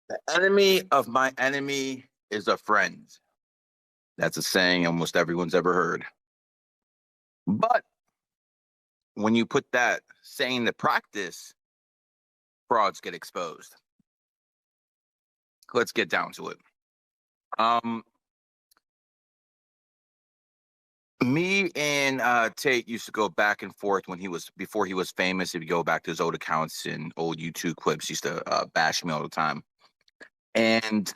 The enemy of my enemy is a friend. That's a saying almost everyone's ever heard. But when you put that saying to practice, frauds get exposed. Let's get down to it. Um, Me and Tate used to go back and forth when he was before he was famous. If you go back to his old accounts and old YouTube clips, he used to bash me all the time. And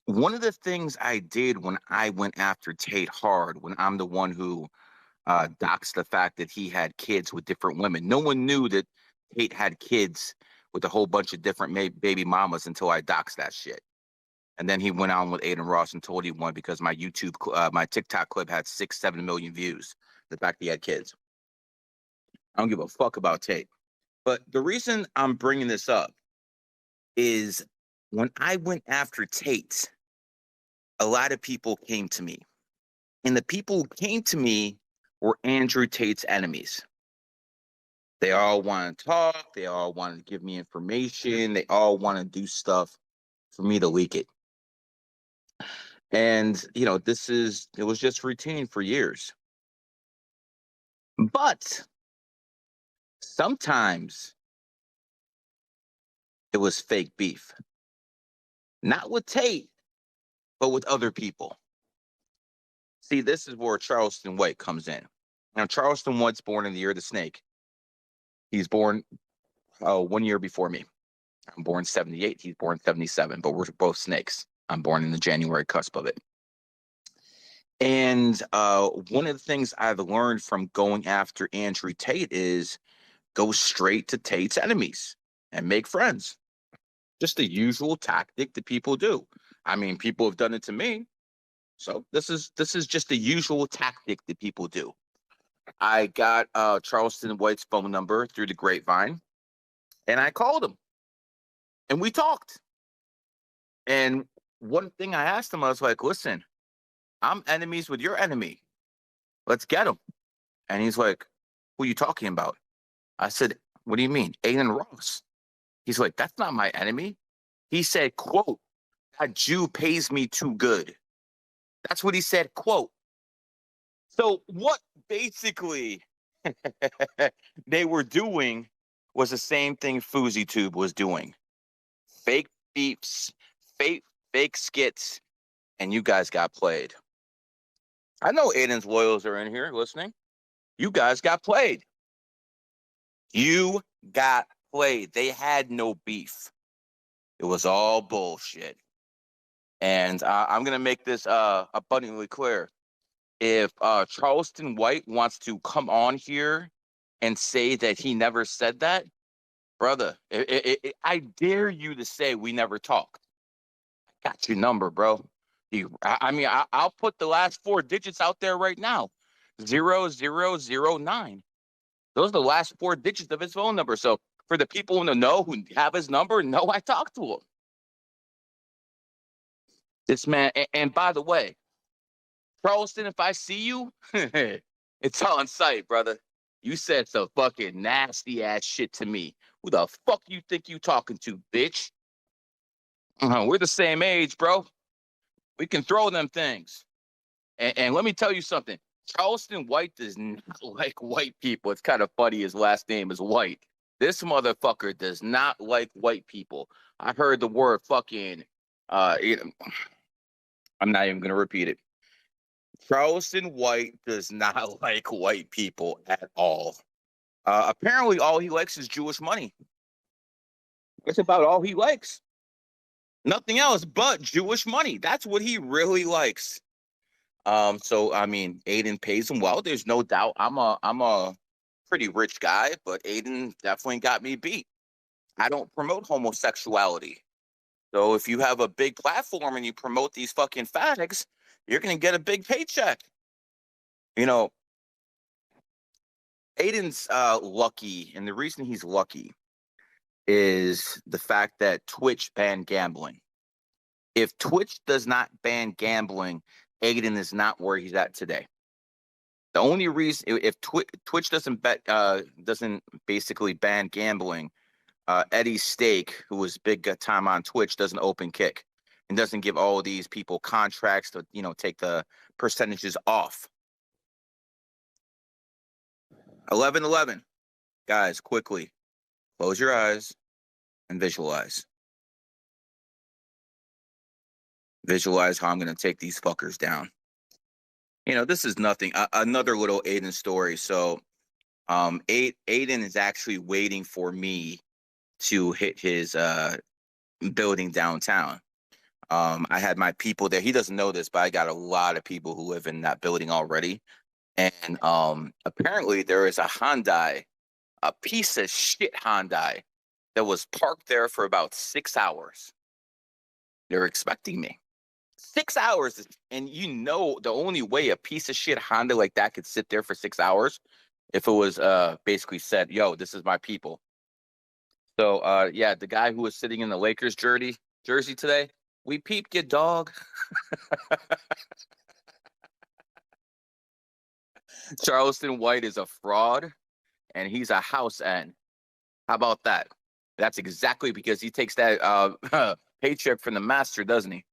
one of the things I did when I went after Tate hard, when I'm the one who doxed the fact that he had kids with different women. No one knew that Tate had kids with a whole bunch of different baby mamas until I doxed that shit. And then he went on with Aiden Ross and told he won because my TikTok clip had 6, 7 million views. The fact he had kids. I don't give a fuck about Tate. But the reason I'm bringing this up is when I went after Tate, a lot of people came to me. And the people who came to me were Andrew Tate's enemies. They all want to talk. They all want to give me information. They all want to do stuff for me to leak it. And, it was just routine for years. But sometimes it was fake beef. Not with Tate, but with other people. See, this is where Charleston White comes in. Now, Charleston White's born in the year of the snake. He's born 1 year before me. I'm born 78. He's born 77, but we're both snakes. I'm born in the January cusp of it. And one of the things I've learned from going after Andrew Tate is go straight to Tate's enemies and make friends. Just the usual tactic that people do. I mean, people have done it to me. So this is just the usual tactic that people do. I got Charleston White's phone number through the grapevine, and I called him, and we talked. And one thing I asked him, I was like, "Listen, I'm enemies with your enemy. Let's get him." And he's like, "Who are you talking about?" I said, "What do you mean, Aiden Ross?" He's like, "That's not my enemy." He said, "Quote, that Jew pays me too good." That's what he said, quote. So what basically they were doing was the same thing FouseyTube was doing. Fake beefs, fake skits, and you guys got played. I know Aiden's loyals are in here listening. You guys got played. You got played. They had no beef. It was all bullshit. And I'm going to make this abundantly clear. If Charleston White wants to come on here and say that he never said that, brother, I dare you to say we never talked. I got your number, bro. I'll put the last 4 digits out there right now. 0009. Those are the last 4 digits of his phone number. So for the people in the know who have his number, know I talked to him. This man, and by the way, Charleston, if I see you, it's on sight, brother. You said some fucking nasty ass shit to me. Who the fuck you think you talking to, bitch? We're the same age, bro. We can throw them things. And let me tell you something. Charleston White does not like white people. It's kind of funny. His last name is White. This motherfucker does not like white people. I heard the word fucking. I'm not even gonna repeat it. Charleston White does not like white people at all. Apparently, all he likes is Jewish money. That's about all he likes. Nothing else but Jewish money. That's what he really likes. So I mean, Aiden pays him well. There's no doubt. I'm a pretty rich guy, but Aiden definitely got me beat. I don't promote homosexuality. So if you have a big platform and you promote these fucking fags, you're gonna get a big paycheck. You know, Aiden's lucky, and the reason he's lucky is the fact that Twitch banned gambling. If Twitch does not ban gambling, Aiden is not where he's at today. The only reason if Twitch doesn't basically ban gambling, Eddie Steak, who was big time on Twitch, doesn't open kick and doesn't give all these people contracts to, take the percentages off. 11-11. Guys, quickly close your eyes and visualize. Visualize how I'm going to take these fuckers down. This is nothing. Another little Aiden story. So, Aiden is actually waiting for me to hit his building downtown. I had my people there. He doesn't know this, but I got a lot of people who live in that building already. And apparently there is a Hyundai, a piece of shit Hyundai that was parked there for about 6 hours. They're expecting me. 6 hours. And the only way a piece of shit Honda like that could sit there for 6 hours if it was basically said, yo, this is my people. So yeah, the guy who was sitting in the Lakers jersey today, we peeped your dog. Charleston White is a fraud and he's a house end. How about that? That's exactly because he takes that paycheck from the master, doesn't he?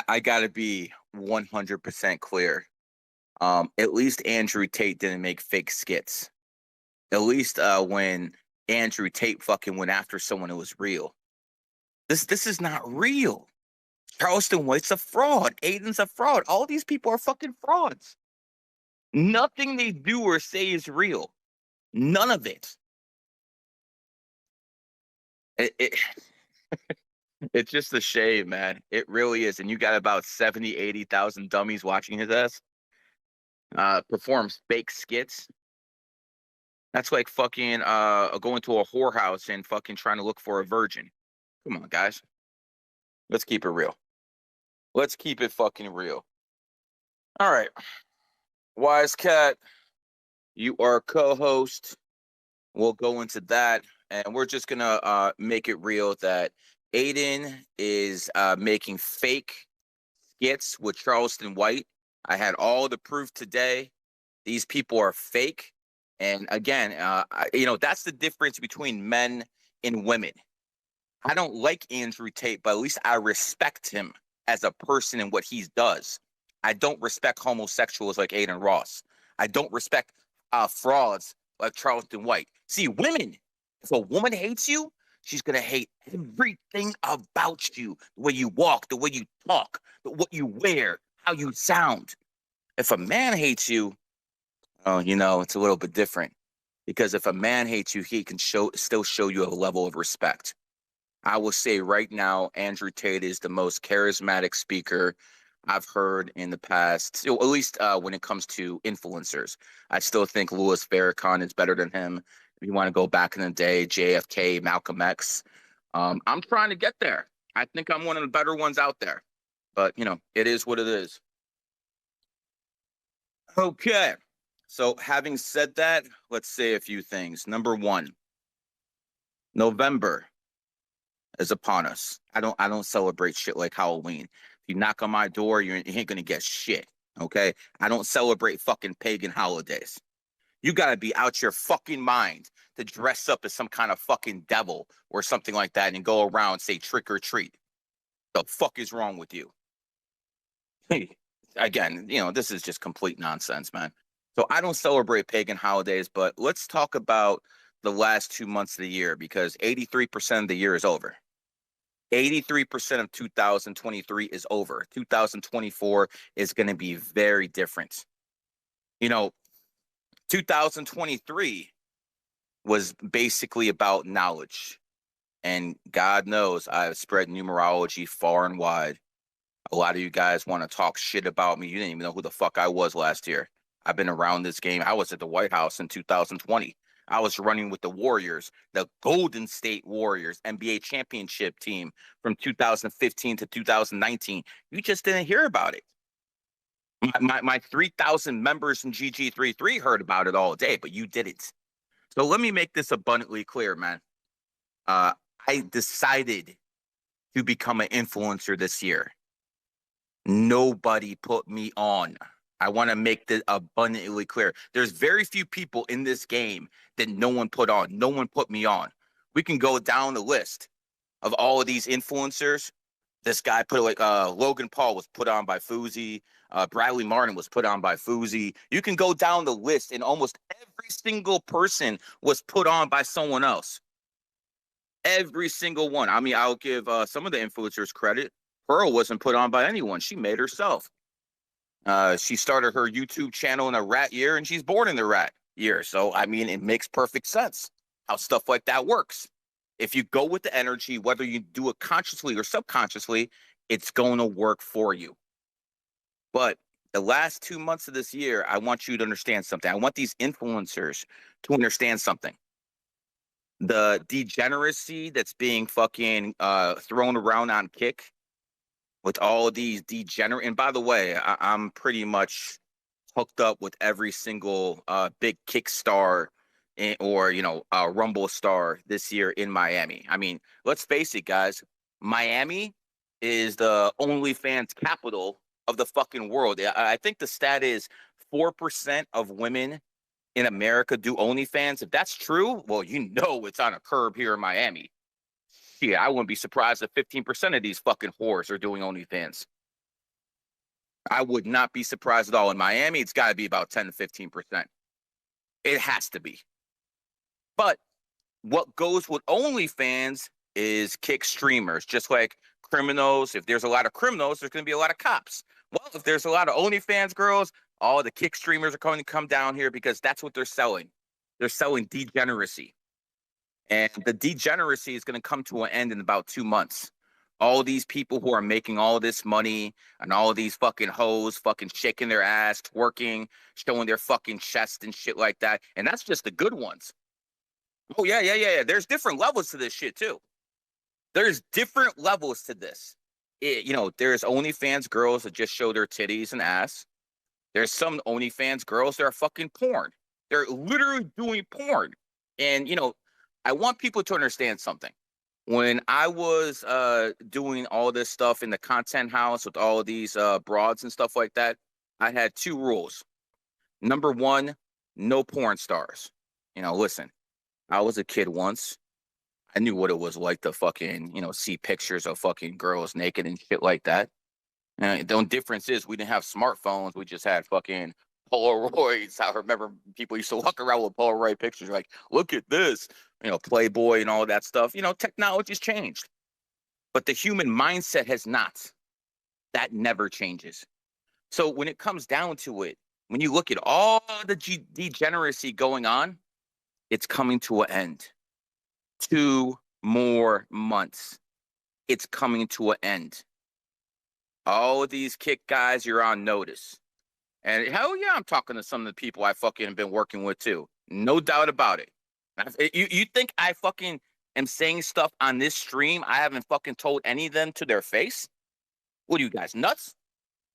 I got to be 100% clear. At least Andrew Tate didn't make fake skits. At least when Andrew Tate fucking went after someone who was real. This is not real. Charleston White's a fraud. Aiden's a fraud. All these people are fucking frauds. Nothing they do or say is real. None of it. It's just a shame, man. It really is. And you got about 70, 80,000 dummies watching his ass performs fake skits. That's like fucking going to a whorehouse and fucking trying to look for a virgin. Come on, guys. Let's keep it real. Let's keep it fucking real. All right. Wise Cat, you are co-host. We'll go into that. And we're just going to make it real that Aiden is making fake skits with Charleston White. I had all the proof today. These people are fake. And again, that's the difference between men and women. I don't like Andrew Tate, but at least I respect him as a person and what he does. I don't respect homosexuals like Aiden Ross. I don't respect frauds like Charleston White. See, women, if a woman hates you, she's going to hate everything about you. The way you walk, the way you talk, what you wear, how you sound. If a man hates you, it's a little bit different. Because if a man hates you, he can still show you a level of respect. I will say right now, Andrew Tate is the most charismatic speaker I've heard in the past, at least when it comes to influencers. I still think Louis Farrakhan is better than him. If you want to go back in the day, JFK, Malcolm X. I'm trying to get there. I think I'm one of the better ones out there. But, it is what it is. Okay. So having said that, let's say a few things. Number one, November is upon us. I don't celebrate shit like Halloween. If you knock on my door, you ain't gonna get shit. Okay? I don't celebrate fucking pagan holidays. You gotta be out your fucking mind to dress up as some kind of fucking devil or something like that and go around and say trick or treat. The fuck is wrong with you? Again, this is just complete nonsense, man. So I don't celebrate pagan holidays, but let's talk about the last 2 months of the year because 83% of the year is over. 83% of 2023 is over. 2024 is going to be very different. 2023 was basically about knowledge. And God knows I've spread numerology far and wide. A lot of you guys want to talk shit about me. You didn't even know who the fuck I was last year. I've been around this game. I was at the White House in 2020. I was running with the Warriors, the Golden State Warriors, NBA championship team from 2015 to 2019. You just didn't hear about it. My 3,000 members in GG33 heard about it all day, but you didn't. So let me make this abundantly clear, man. I decided to become an influencer this year. Nobody put me on. I want to make this abundantly clear. There's very few people in this game that no one put on. No one put me on. We can go down the list of all of these influencers. This guy put like Logan Paul was put on by Fuzi. Bradley Martin was put on by Fuzi. You can go down the list, and almost every single person was put on by someone else. Every single one. I mean, I'll give some of the influencers credit. Pearl wasn't put on by anyone. She made herself. She started her YouTube channel in a rat year, and she's born in the rat year. So, I mean, it makes perfect sense how stuff like that works. If you go with the energy, whether you do it consciously or subconsciously, it's going to work for you. But the last 2 months of this year, I want you to understand something. I want these influencers to understand something. The degeneracy that's being fucking thrown around on Kick with all of these degenerate. And by the way, I'm pretty much hooked up with every single big Kickstar or Rumble star this year in Miami. I mean, let's face it, guys. Miami is the OnlyFans capital of the fucking world. I think the stat is 4% of women in America do OnlyFans. If that's true, well, it's on a curb here in Miami. Yeah, I wouldn't be surprised if 15% of these fucking whores are doing OnlyFans. I would not be surprised at all. In Miami, it's got to be about 10 to 15%. It has to be. But what goes with OnlyFans is Kick streamers, just like criminals. If there's a lot of criminals, there's going to be a lot of cops. Well, if there's a lot of OnlyFans girls, all the Kick streamers are going to come down here because that's what they're selling. They're selling degeneracy. And the degeneracy is going to come to an end in about 2 months. All these people who are making all this money and all of these fucking hoes fucking shaking their ass, twerking, showing their fucking chest and shit like that. And that's just the good ones. Oh, yeah. There's different levels to this shit, too. There's different levels to this. There's OnlyFans girls that just show their titties and ass. There's some OnlyFans girls that are fucking porn. They're literally doing porn. And, I want people to understand something. When I was doing all this stuff in the content house with all of these broads and stuff like that, I had 2 rules. Number 1, no porn stars. Listen, I was a kid once. I knew what it was like to fucking, see pictures of fucking girls naked and shit like that. And the only difference is we didn't have smartphones. We just had fucking Polaroids. I remember people used to walk around with Polaroid pictures like, look at this, Playboy and all that stuff. Technology's changed, but the human mindset has not. That never changes. So when it comes down to it, when you look at all the degeneracy going on, it's coming to an end. 2 more months. It's coming to an end. All of these Kick guys, you're on notice. And hell yeah, I'm talking to some of the people I fucking been working with too. No doubt about it. You think I fucking am saying stuff on this stream I haven't fucking told any of them to their face? What are you guys, nuts?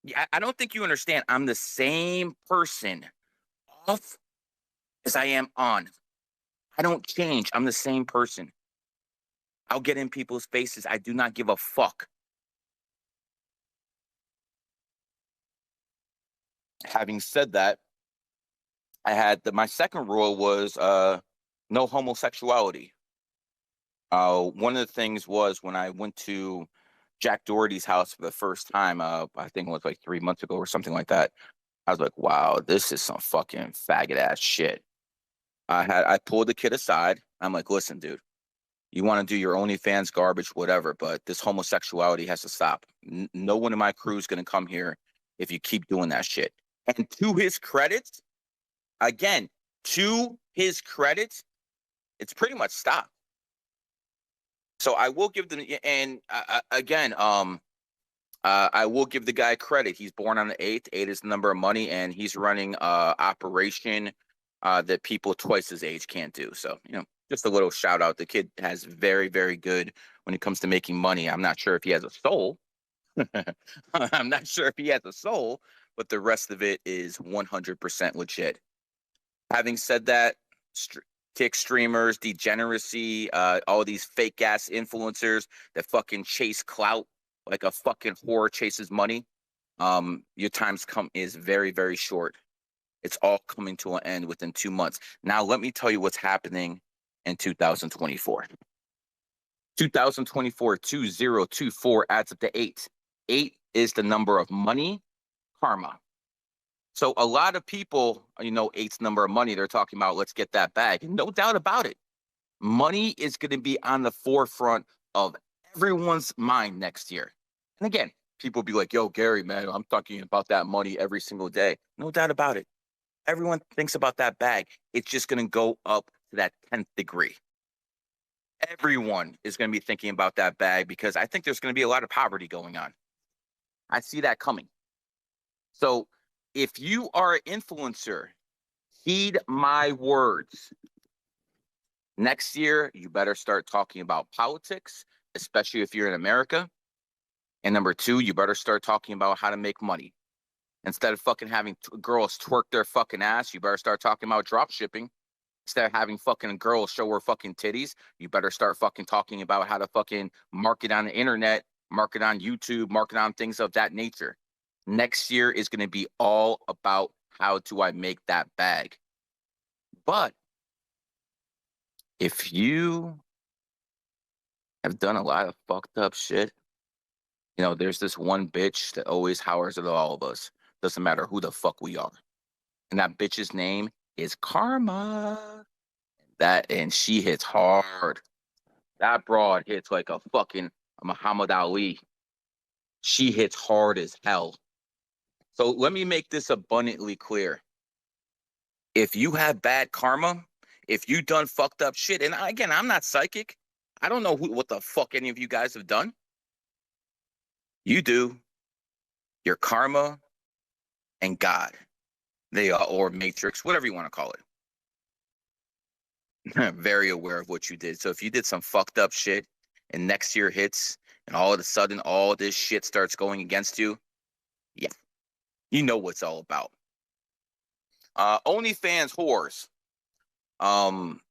Yeah, I don't think you understand. I'm the same person off as I am on. I don't change. I'm the same person. I'll get in people's faces. I do not give a fuck. Having said that, I had my second rule was no homosexuality. One of the things was when I went to Jack Doherty's house for the first time, I think it was like 3 months ago or something like that. I was like, wow, this is some fucking faggot ass shit. I pulled the kid aside. I'm like, listen, dude, you want to do your OnlyFans garbage, whatever, but this homosexuality has to stop. No one in my crew is going to come here if you keep doing that shit. And to his credit, again, it's pretty much stopped. So I will give them, and again, I will give the guy credit. He's born on the 8th. 8 is the number of money, and he's running operation that people twice his age can't do. So, just a little shout out. The kid has very, very good when it comes to making money. I'm not sure if he has a soul. I'm not sure if he has a soul, but the rest of it is 100% legit. Having said that, Kick streamers, degeneracy, all these fake ass influencers that fucking chase clout like a fucking whore chases money. Your time's is very, very short. It's all coming to an end within 2 months. Now, let me tell you what's happening in 2024. 2024, 2024 adds up to 8. 8 is the number of money, karma. So a lot of people, eight's number of money, they're talking about, let's get that bag. And no doubt about it. Money is going to be on the forefront of everyone's mind next year. And again, people be like, yo, Gary, man, I'm talking about that money every single day. No doubt about it. Everyone thinks about that bag. It's just going to go up to that 10th degree. Everyone is going to be thinking about that bag because I think there's going to be a lot of poverty going on. I see that coming. So if you are an influencer, heed my words. Next year, you better start talking about politics, especially if you're in America. And number 2, you better start talking about how to make money. Instead of fucking having girls twerk their fucking ass, you better start talking about drop shipping. Instead of having fucking girls show her fucking titties, you better start fucking talking about how to fucking market on the internet, market on YouTube, market on things of that nature. Next year is going to be all about how do I make that bag. But if you have done a lot of fucked up shit, there's this one bitch that always howls at all of us. Doesn't matter who the fuck we are. And that bitch's name is Karma. And she hits hard. That broad hits like a fucking Muhammad Ali. She hits hard as hell. So let me make this abundantly clear. If you have bad karma, if you done fucked up shit, and again, I'm not psychic. I don't know what the fuck any of you guys have done. You do. Your karma and God. They are, or Matrix, whatever you want to call it. Very aware of what you did. So if you did some fucked up shit and next year hits and all of a sudden all this shit starts going against you, yeah, you know what's all about. OnlyFans whores.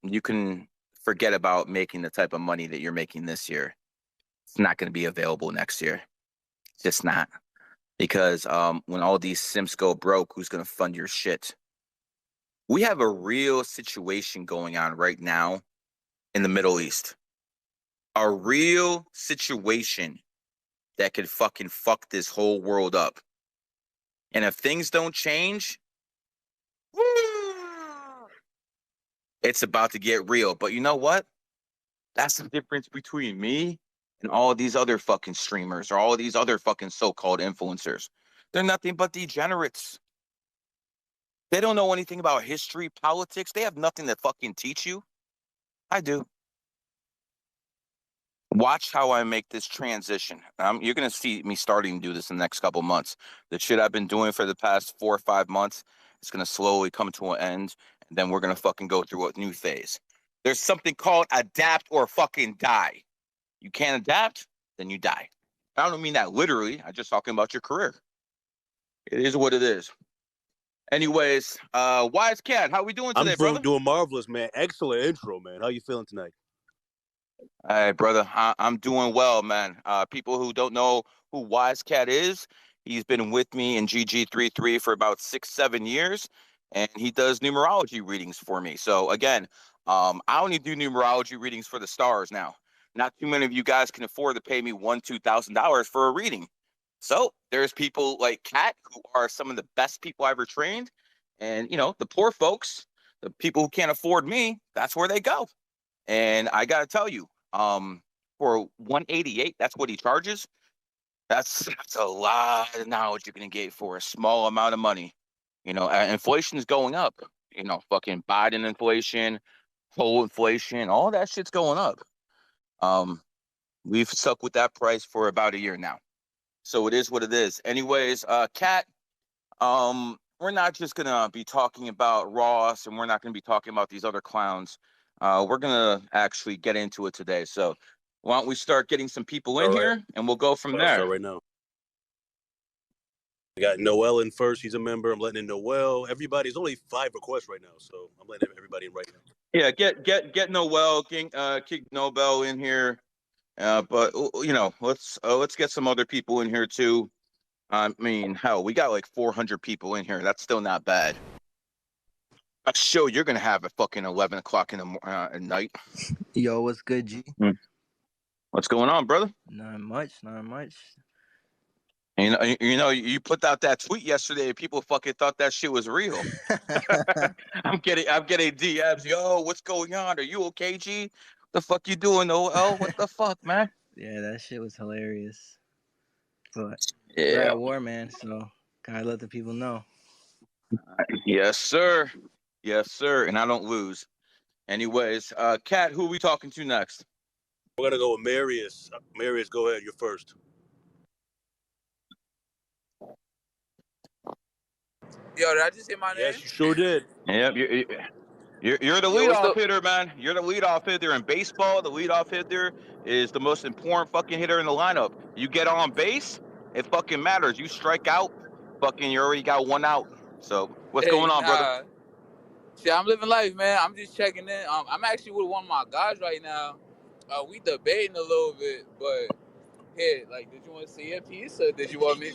You can forget about making the type of money that you're making this year. It's not going to be available next year. It's just not. Because when all these simps go broke, who's going to fund your shit? We have a real situation going on right now in the Middle East. A real situation that could fucking fuck this whole world up. And if things don't change, it's about to get real. But you know what? That's the difference between me and all of these other fucking streamers or all of these other fucking so-called influencers. They're nothing but degenerates. They don't know anything about history, politics. They have nothing to fucking teach you. I do. Watch how I make this transition. You're going to see me starting to do this in the next couple months. The shit I've been doing for the past 4 or 5 months, it's going to slowly come to an end. And then we're going to fucking go through a new phase. There's something called adapt or fucking die. You can't adapt, then you die. I don't mean that literally. I'm just talking about your career. It is what it is. Anyways, Wise Cat, how we doing today, brother? I'm doing marvelous, man. Excellent intro, man. How you feeling tonight? Hey, brother, I'm doing well, man. People who don't know who Wise Cat is, he's been with me in GG33 for about 6-7 years, and he does numerology readings for me. So again, I only do numerology readings for the stars now. Not too many of you guys can afford to pay me $1,000-$2,000 for a reading. So there's people like Cat who are some of the best people I ever trained, and the poor folks, the people who can't afford me, that's where they go. And I gotta tell you, for 188, that's what he charges. That's a lot of knowledge you're gonna get for a small amount of money. Inflation is going up. Fucking Biden inflation, whole inflation, all that shit's going up. We've stuck with that price for about a year now. So it is what it is. Anyways, Kat, we're not just gonna be talking about Ross, and we're not gonna be talking about these other clowns. We're gonna actually get into it today. So why don't we start getting some people in here, and we'll go from there. I'll start right now. I got Noel in first. He's a member. I'm letting in Noel. Everybody's only 5 requests right now, so I'm letting everybody in right now. Yeah, get Noel, kick Nobel in here. But let's get some other people in here too. I mean, hell, we got like 400 people in here. That's still not bad. I'm sure you're gonna have at fucking 11 o'clock in the at night. Yo, what's good, G? What's going on, brother? Not much, not much. You put out that tweet yesterday. People fucking thought that shit was real. I'm getting DMs. Yo, what's going on? Are you okay, G? What the fuck you doing, OL? What the fuck, man? Yeah, that shit was hilarious. But we're Yeah. at war, man, so gotta let the people know. Yes, sir. Yes, sir. And I don't lose. Anyways, Kat, who are we talking to next? We're gonna go with Marius. Marius, go ahead. You're first. Yo, did I just hit my name? Yes, you sure did. Yep, you're the Yo, what's leadoff the? hitter, man. You're the leadoff hitter in baseball. The leadoff hitter is the most important fucking hitter in the lineup. You get on base, it fucking matters. You strike out, fucking, you already got one out. So what's Hey, going on, brother? nah. Shit, I'm living life, man. I'm just checking in. I'm actually with one of my guys right now. We debating a little bit, but hey, like, did you want to say your piece or did you want me?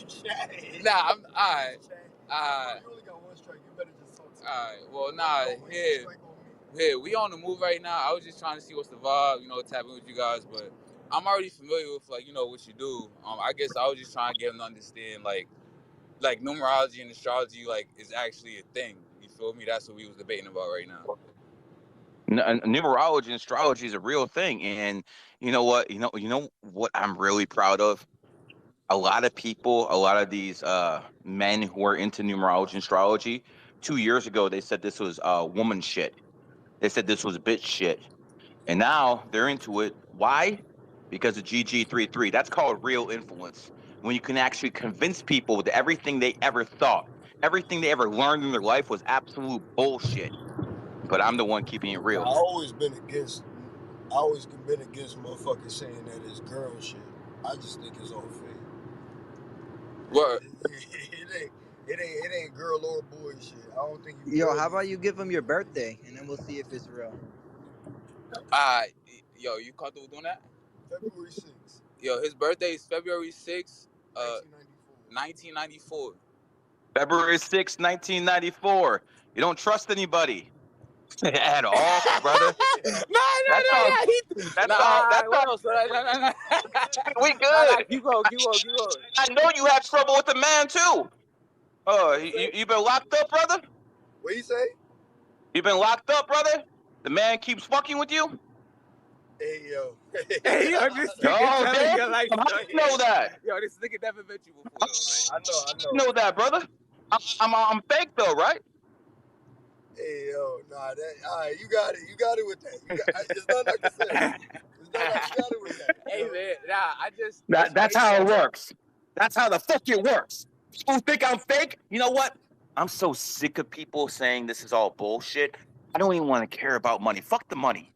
Nah, I'm alright. Alright. You only got one strike. You better just talk to me. Alright. Well, nah. Hey, we on the move right now. I was just trying to see what's the vibe, tapping with you guys, but I'm already familiar with what you do. I guess I was just trying to get them to understand like numerology and astrology is actually a thing. You feel me? That's what we was debating about right now. Numerology and astrology is a real thing, and you know what? You know what I'm really proud of. A lot of people, a lot of these men who are into numerology and astrology, 2 years ago they said this was woman shit. They said this was bitch shit. And now they're into it. Why? Because of GG33. That's called real influence. When you can actually convince people that everything they ever thought, everything they ever learned in their life was absolute bullshit. But I'm the one keeping it I real. always been against motherfuckers saying that it's girl shit. I just think it's all fake. What? It ain't girl or boy shit. I don't think you. Yo, how about you give them your birthday and then we'll see if it's real. Yo, you comfortable doing that? February 6th. Yo, his birthday is February 6th, 1994. 1994. February 6, 1994. You don't trust anybody at all, brother. That's all. That's all. Nah, That's what all. else? Nah. We Nah, good. keep going. I know you had trouble with the man too. You been locked up, brother? What you say? You been locked up, brother? The man keeps fucking with you? Hey yo. Hey, yo, this nigga Oh, telling damn. your life How story. do you know that? Yo, this nigga never met you before, though. I I know. know that, brother. I'm fake though, right? Hey yo, nah, that all right. You got it with that. It's nothing I can say. It's nothing I got it with that. Hey, man, nah, That's how it works. That's how the fuck it works. People think I'm fake. You know what? I'm so sick of people saying this is all bullshit. I don't even want to care about money. Fuck the money.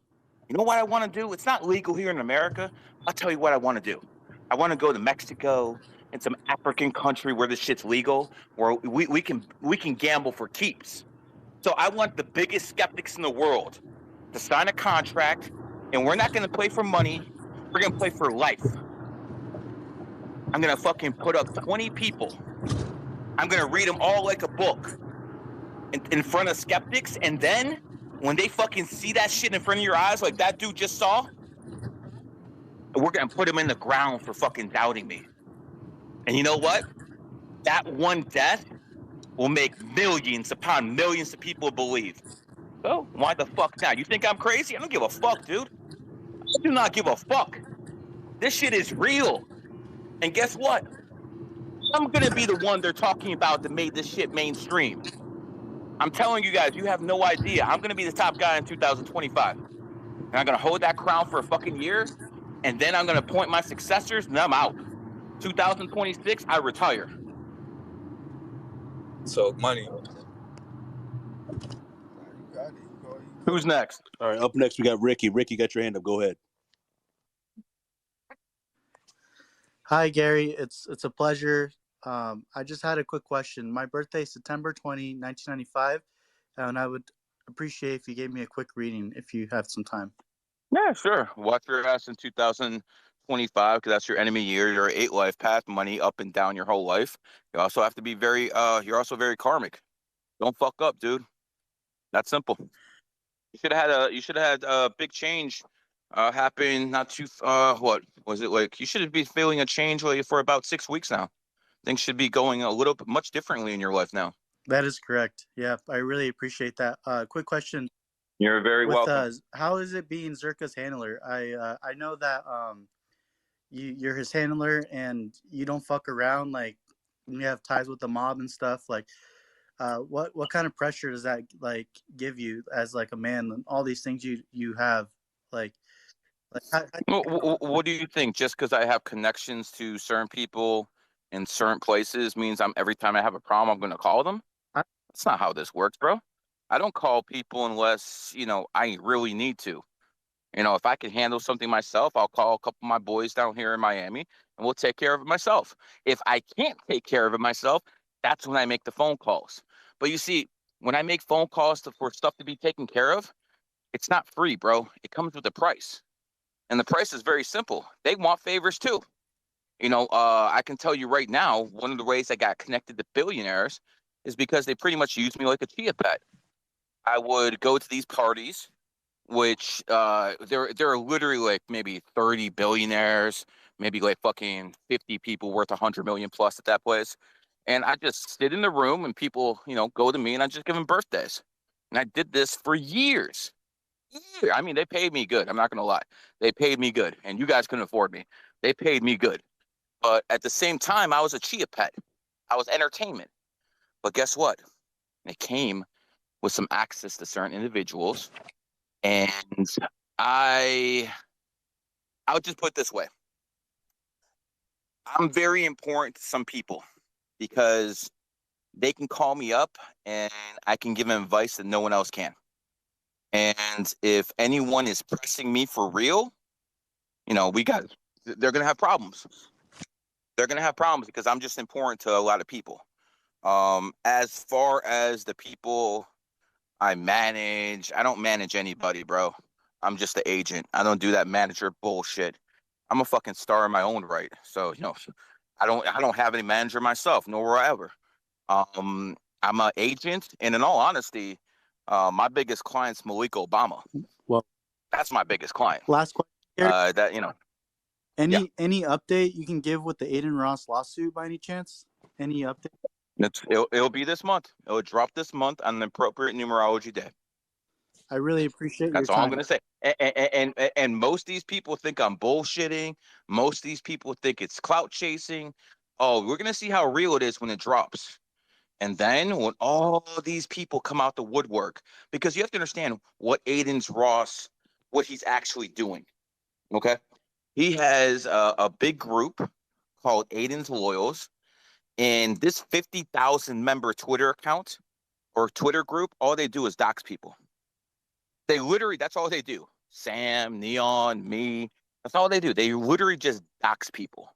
You know what I want to do? It's not legal here in America. I'll tell you what I want to do. I want to go to Mexico and some African country where this shit's legal, where we can gamble for keeps. So I want the biggest skeptics in the world to sign a contract, and we're not going to play for money. We're going to play for life. I'm going to fucking put up 20 people. I'm going to read them all like a book in front of skeptics. And then when they fucking see that shit in front of your eyes, like that dude just saw, we're going to put him in the ground for fucking doubting me. And you know what? That one death will make millions upon millions of people believe. So why the fuck not? You think I'm crazy? I don't give a fuck, dude. I do not give a fuck. This shit is real. And guess what? I'm going to be the one they're talking about that made this shit mainstream. I'm telling you guys, you have no idea. I'm going to be the top guy in 2025. And I'm going to hold that crown for a fucking year. And then I'm going to appoint my successors and I'm out. 2026, I retire. So, money. You got it. Who's next? All right, up next we got Ricky. Ricky, got your hand up. Go ahead. Hi, Gary. It's a pleasure. I just had a quick question. My birthday is September 20, 1995, and I would appreciate if you gave me a quick reading if you have some time. Yeah, sure. Watch your ass in 2030 25 because that's your enemy year, your 8 life path, money up and down your whole life. You also have to be very you're also very karmic. Don't fuck up, dude. That's simple. You should have had a big change happen not too what was it like? You should be feeling a change like for about 6 weeks now. Things should be going a little bit much differently in your life now. That is correct. Yeah, I really appreciate that. Quick question: You're very with welcome. how is it being Zerka's handler? I know that you're his handler and you don't fuck around. Like you have ties with the mob and stuff. Like what kind of pressure does that like give you as like a man? And all these things you have like What do you think? Just because I have connections to certain people in certain places means I'm every time I have a problem, I'm going to call them? I, That's not how this works, bro. I don't call people unless, I really need to. If I can handle something myself, I'll call a couple of my boys down here in Miami and we'll take care of it myself. If I can't take care of it myself, that's when I make the phone calls. But you see, when I make phone calls for stuff to be taken care of, it's not free, bro. It comes with a price. And the price is very simple. They want favors too. I can tell you right now, one of the ways I got connected to billionaires is because they pretty much use me like a chia pet. I would go to these parties, which there are literally like maybe 30 billionaires, maybe like fucking 50 people worth 100 million plus at that place. And I just sit in the room and people, go to me and I just give them birthdays. And I did this for years. I mean, they paid me good. I'm not gonna lie. They paid me good, and you guys couldn't afford me. They paid me good, but at the same time, I was a chia pet. I was entertainment. But guess what? It came with some access to certain individuals, and I I would just put it this way: I'm very important to some people because they can call me up and I can give them advice that no one else can. And if anyone is pressing me for real, they're gonna have problems. They're gonna have problems because I'm just important to a lot of people. As far as the people I manage, I don't manage anybody, bro. I'm just the agent. I don't do that manager bullshit. I'm a fucking star in my own right. So, I don't have any manager myself, nor will I ever. Um, I'm an agent, and in all honesty, my biggest client's Malik Obama. well, That's my biggest client. last question. Gary. That yeah. Any update you can give with the Aiden Ross lawsuit by any chance? Any update? It'll be this month. It'll drop this month on the appropriate numerology day. I really appreciate your That's all I'm time. gonna say. And most of these people think I'm bullshitting. Most of these people think it's clout chasing. Oh, we're gonna see how real it is when it drops. And then when all these people come out the woodwork, because you have to understand what Aiden's Ross, what he's actually doing. Okay, he has a big group called Aiden's Loyals, and this 50,000 member Twitter account or Twitter group, all they do is dox people. They literally, that's all they do. Sam, Neon, me, that's all they do. They literally just dox people.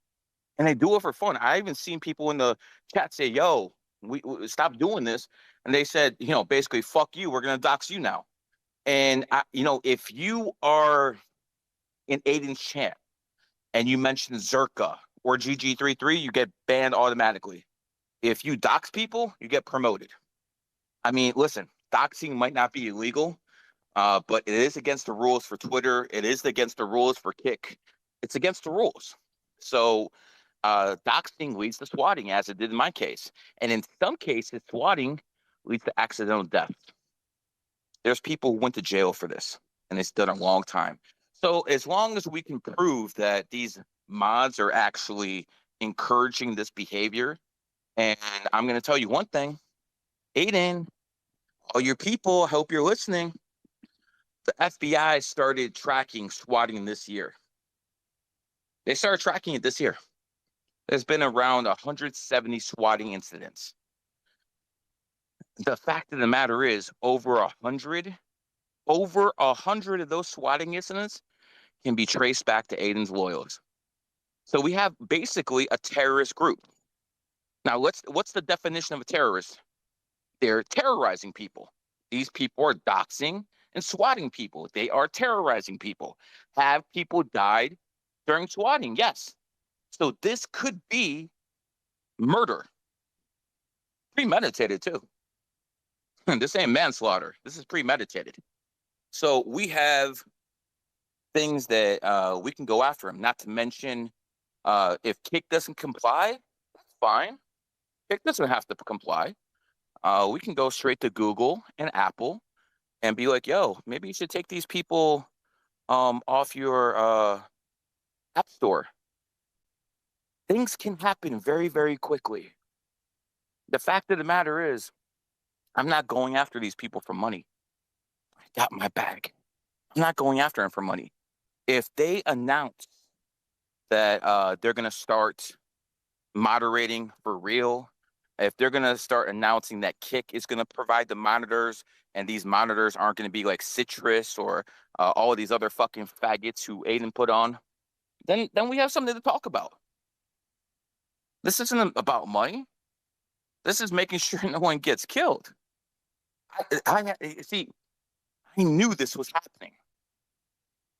And they do it for fun. I even seen people in the chat say, yo, we stop doing this. And they said, basically, fuck you. We're going to dox you now. And, if you are in Aiden's chat and you mention Zerka or GG33, you get banned automatically. If you dox people, you get promoted. I mean, listen, doxing might not be illegal, but it is against the rules for Twitter. It is against the rules for Kick. It's against the rules. So doxing leads to swatting, as it did in my case. And in some cases, swatting leads to accidental death. There's people who went to jail for this, and it's done a long time. So as long as we can prove that these mods are actually encouraging this behavior, and I'm going to tell you one thing, Aiden, all your people, I hope you're listening. The FBI started tracking swatting this year. They started tracking it this year. There's been around 170 swatting incidents. The fact of the matter is, over 100 of those swatting incidents can be traced back to Aiden's Loyals. So we have basically a terrorist group. Now, what's the definition of a terrorist? They're terrorizing people. These people are doxing and swatting people. They are terrorizing people. Have people died during swatting. Yes. So this could be murder, premeditated too. This ain't manslaughter. This is premeditated. So we have things that we can go after him. Not to mention, if Kick doesn't comply, that's fine. Kick doesn't have to comply. We can go straight to Google and Apple and be like, "Yo, maybe you should take these people off your app store." Things can happen very, very quickly. The fact of the matter is, I'm not going after these people for money. I got my bag. I'm not going after them for money. If they announce that they're going to start moderating for real, if they're going to start announcing that Kick is going to provide the monitors and these monitors aren't going to be like Citrus or all of these other fucking faggots who Aiden put on, then we have something to talk about. This isn't about money. This is making sure no one gets killed. I see, I knew this was happening.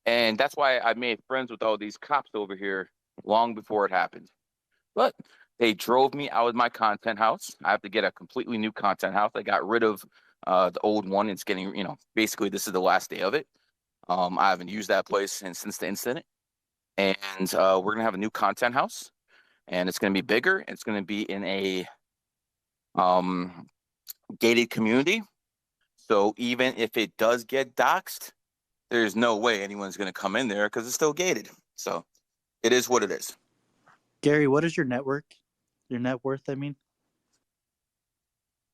And that's why I made friends with all these cops over here long before it happened. But they drove me out of my content house. I have to get a completely new content house. I got rid of the old one. It's getting, basically this is the last day of it. I haven't used that place since the incident. And we're going to have a new content house. And it's going to be bigger. It's going to be in a gated community. So even if it does get doxxed, there's no way anyone's going to come in there because it's still gated. So it is what it is. Gary, what is your network? Your net worth, I mean?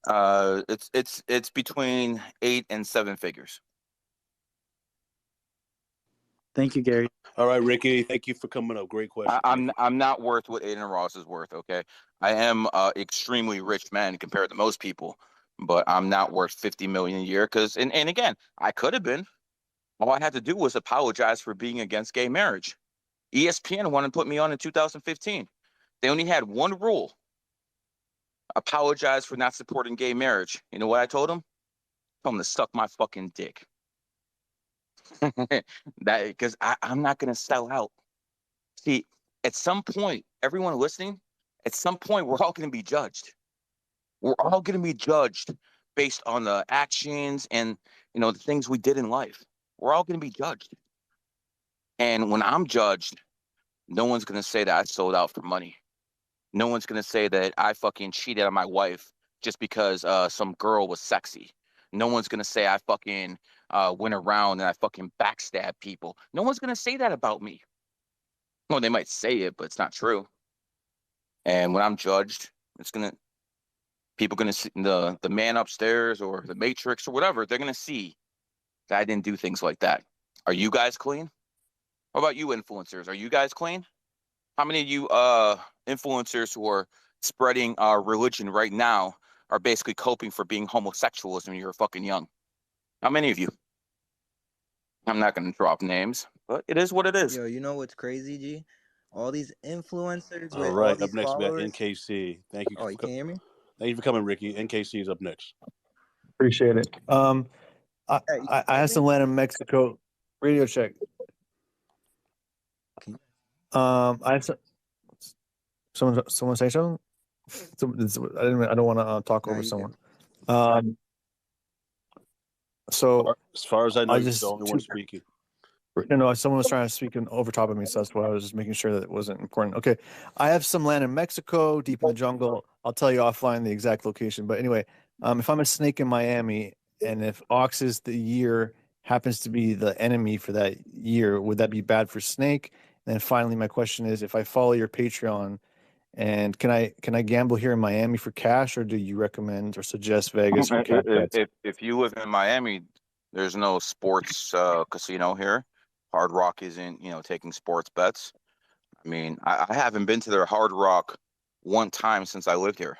It's between 8 and 7 figures. Thank you, Gary. All right, Ricky. Thank you for coming up. Great question. I'm not worth what Aiden Ross is worth. Okay, I am extremely rich man compared to most people, but I'm not worth 50 million a year. Because and again, I could have been. All I had to do was apologize for being against gay marriage. ESPN wanted to put me on in 2015. They only had one rule: apologize for not supporting gay marriage. You know what I told them? Told them to suck my fucking dick. That because I'm not gonna sell out. See, at some point, everyone listening, at some point, we're all gonna be judged. We're all gonna be judged based on the actions and the things we did in life. We're all gonna be judged. And when I'm judged, no one's gonna say that I sold out for money. No one's gonna say that I fucking cheated on my wife just because some girl was sexy. No one's gonna say I fucking went around and I fucking backstabbed people. No one's gonna say that about me. Well, they might say it, but it's not true. And when I'm judged, people gonna see the man upstairs or the Matrix or whatever. They're gonna see that I didn't do things like that. Are you guys clean? How about you influencers? Are you guys clean? How many of you influencers who are spreading religion right now are basically coping for being homosexuals when you're fucking young? How many of you? I'm not going to drop names, but it is what it is. Yo, you know what's crazy, G? All these influencers All with all right, these up next we got followers. NKC. Thank you. Oh, you can't hear me? Thank you for coming, Ricky. NKC is up next. Appreciate it. Yeah, you I can had hear some me? land in Mexico. Radio check. Can you- I had someone say something. I don't want to talk Nah, over you someone. can. So As far as I know, I you're just the only one speaking. no, someone was trying to speak over top of me, so that's why I was just making sure that it wasn't important. Okay, I have some land in Mexico, deep in the jungle. I'll tell you offline the exact location. But anyway, if I'm a snake in Miami, and if Ox is the year happens to be the enemy for that year, would that be bad for Snake? And then finally, my question is, if I follow your Patreon, and can I gamble here in Miami for cash, or do you recommend or suggest Vegas for cash bets? If you live in Miami, there's no sports casino here. Hard Rock isn't, taking sports bets. I mean, I haven't been to their Hard Rock one time since I lived here.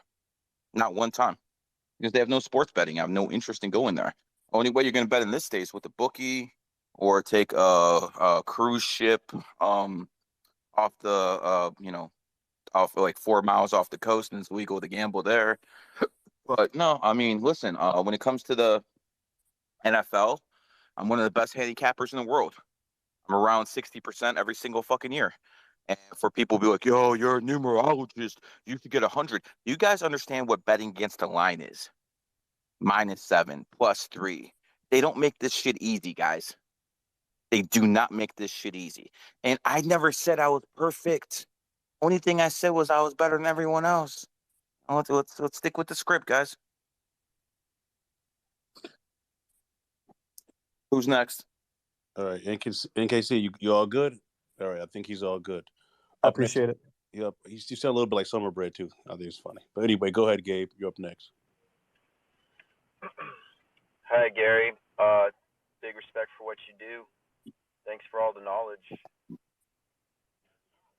Not one time. Because they have no sports betting. I have no interest in going there. Only way you're going to bet in this state is with a bookie or take a cruise ship off the off like 4 miles off the coast, and it's legal to gamble there. But no, I mean, listen, when it comes to the NFL, I'm one of the best handicappers in the world. I'm around 60% every single fucking year. And for people to be like, yo, you're a numerologist, you should get 100. You guys understand what betting against the line is? -7, +3. They don't make this shit easy, guys. They do not make this shit easy. And I never said I was perfect. Only thing I said was I was better than everyone else. Let's stick with the script, guys. Who's next? All right, NKC, you all good? All right, I think he's all good. I Up next, appreciate it. yep, you sound a little bit like Summer Bread too. I think it's funny. But anyway, go ahead, Gabe. You're up next. Hi, Gary. Big respect for what you do. Thanks for all the knowledge.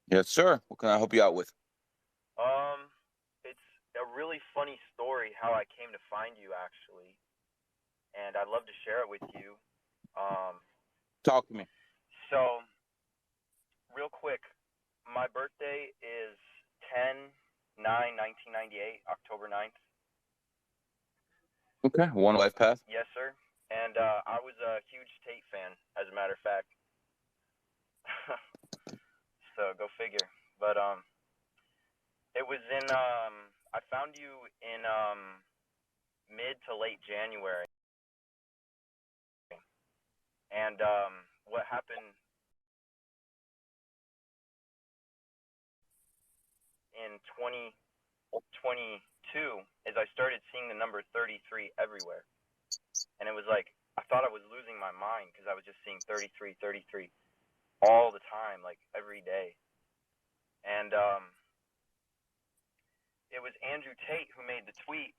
Yes, sir. What can I help you out with? It's a really funny story how I came to find you, actually, and I'd love to share it with you. Talk to me. So, real quick, my birthday is 10/9/1998, October 9th. Okay. One life path. Yes, sir. And I was a huge Tate fan, as a matter of fact. So go figure. But it was in I found you in mid to late January, and what happened in 2022 is I started seeing the number 33 everywhere, and it was like I thought I was losing my mind because I was just seeing 33, 33 all the time, like every day. And it was Andrew Tate who made the tweet.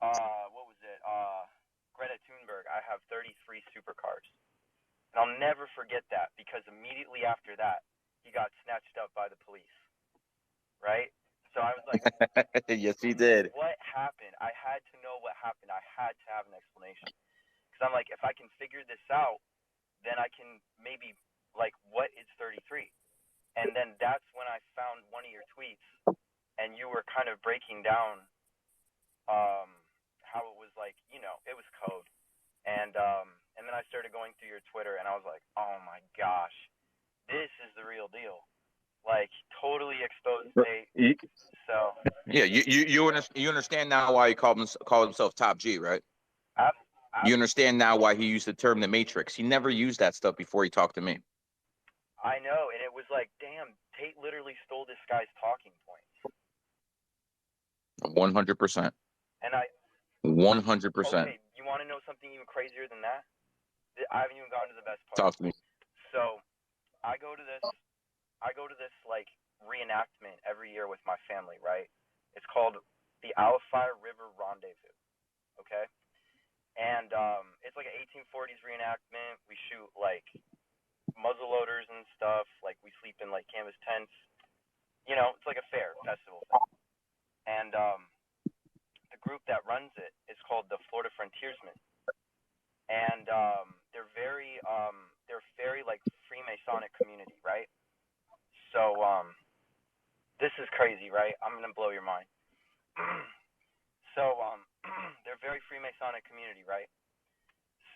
What was it? Greta Thunberg, I have 33 supercars. And I'll never forget that because immediately after that, he got snatched up by the police. Right? So I was like, yes, he did. What happened? I had to know what happened. I had to have an explanation. Because I'm like, if I can figure this out, then I can maybe, like, what is 33? And then that's when I found one of your tweets, and you were kind of breaking down how it was like, it was code. And then I started going through your Twitter, and I was like, oh my gosh, this is the real deal. Like, totally exposed Tate. So yeah, you understand now why he called himself Top G, right? You understand now why he used the term the Matrix. He never used that stuff before he talked to me. I know, and it was like, damn, Tate literally stole this guy's talking points. 100%. And 100%. Okay, you want to know something even crazier than that? I haven't even gotten to the best part. Talk to me. So, I go to this like reenactment every year with my family, right? It's called the Alafire River Rendezvous. Okay, and it's like an 1840s reenactment. We shoot like muzzleloaders and stuff. Like we sleep in like canvas tents. It's like a fair festival thing. And the group that runs it is called the Florida Frontiersmen, and they're very like Freemasonic community, right? So this is crazy, right? I'm gonna blow your mind. So they're very Freemasonic community, right?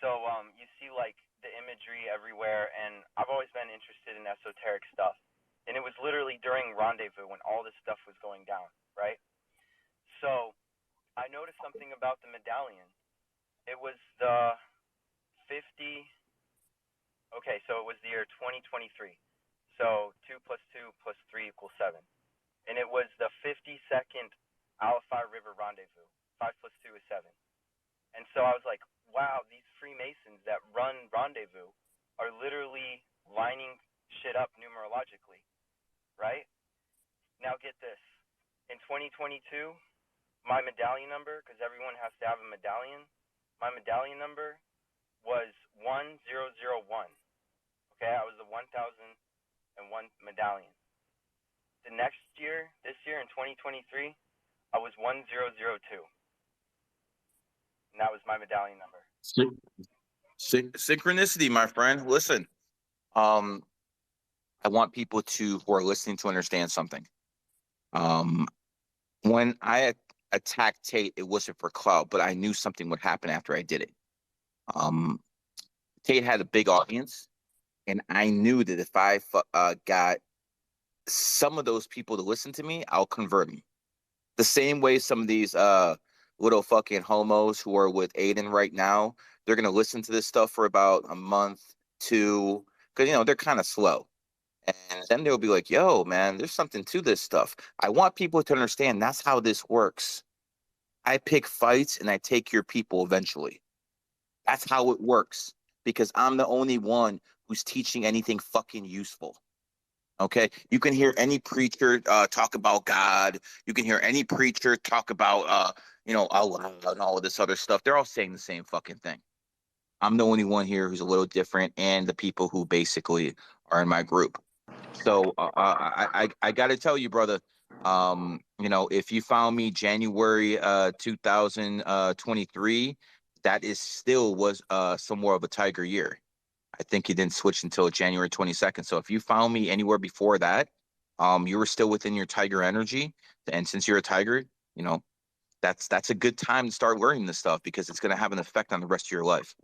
So you see like the imagery everywhere, and I've always been interested in esoteric stuff, and it was literally during Rendezvous when all this stuff was going down, right? So I noticed something about the medallion. It was the 50. Okay, so it was the year 2023. So 2 + 2 + 3 = 7, and it was the 52nd Alafire River Rendezvous. 5 + 2 is 7. And so I was like, wow, these Freemasons that run Rendezvous are literally lining shit up numerologically, right? Now get this. In 2022, my medallion number, because everyone has to have a medallion, my medallion number was 1001. Okay, I was the 1001 medallion. The next year, this year in 2023, I was 1002. And that was my medallion number. Synchronicity, my friend. Listen, I want people who are listening to understand something. When I attacked Tate, it wasn't for clout, but I knew something would happen after I did it. Tate had a big audience, And I knew that if I got some of those people to listen to me, I'll convert them. The same way some of these little fucking homos who are with Aiden right now, they're gonna listen to this stuff for about a month, two, because they're kind of slow. And then they'll be like, yo, man, there's something to this stuff. I want people to understand that's how this works. I pick fights and I take your people eventually. That's how it works because I'm the only one who's teaching anything fucking useful. Okay. You can hear any preacher talk about God. You can hear any preacher talk about, Allah and all of this other stuff. They're all saying the same fucking thing. I'm the only one here who's a little different, and the people who basically are in my group. So I got to tell you, brother. If you found me January 2023, that is still was somewhat of a tiger year. I think he didn't switch until January 22nd. So if you found me anywhere before that, you were still within your tiger energy. And since you're a tiger, you know, that's a good time to start learning this stuff because it's going to have an effect on the rest of your life.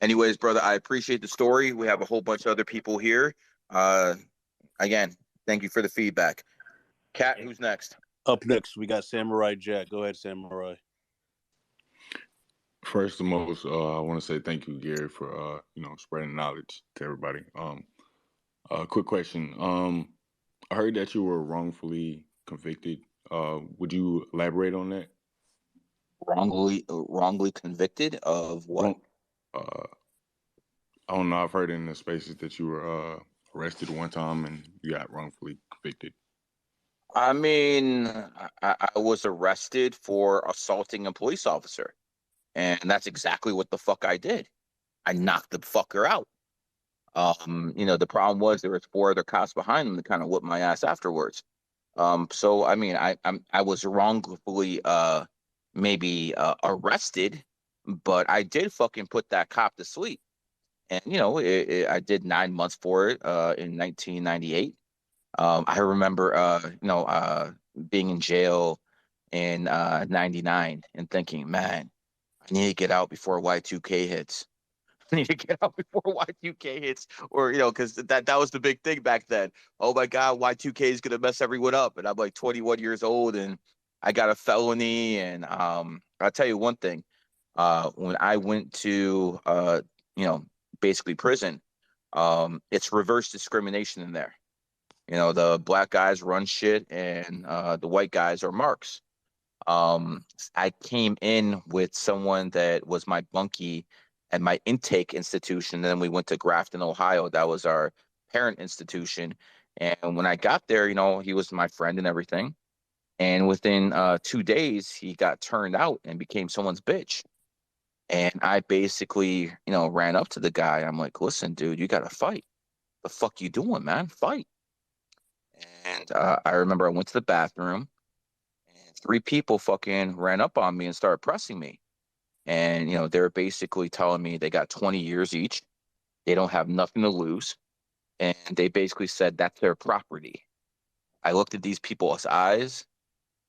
Anyways, brother, I appreciate the story. We have a whole bunch of other people here. Again, thank you for the feedback. Kat, who's next? Up next, we got Samurai Jack. Go ahead, Samurai. First and most, I want to say thank you, Gary, for spreading knowledge to everybody. Quick question. I heard that you were wrongfully convicted. Would you elaborate on that? Wrongly convicted of what? Wrong, I don't know. I've heard in the spaces that you were arrested one time and you got wrongfully convicted. I mean, I was arrested for assaulting a police officer, and that's exactly what the fuck I did. I knocked the fucker out. The problem was there was four other cops behind him to kind of whip my ass afterwards. So I mean, I was wrongfully maybe arrested, but I did fucking put that cop to sleep. And I did 9 months for it in 1998. I remember being in jail in 99 and thinking, man, I need to get out before Y2K hits. I need to get out before Y2K hits, or because that was the big thing back then. Oh my God, Y2K is gonna mess everyone up, and I'm like 21 years old, and I got a felony. And I'll tell you one thing: when I went to basically prison, it's reverse discrimination in there. The black guys run shit, and the white guys are marks. I came in with someone that was my bunkie at my intake institution. Then we went to Grafton, Ohio. That was our parent institution. And when I got there, he was my friend and everything. And within 2 days, he got turned out and became someone's bitch. And I basically, ran up to the guy. I'm like, listen, dude, you got to fight. The fuck you doing, man? Fight. And I remember I went to the bathroom and three people fucking ran up on me and started pressing me. And, they were basically telling me they got 20 years each. They don't have nothing to lose. And they basically said that's their property. I looked at these people's eyes.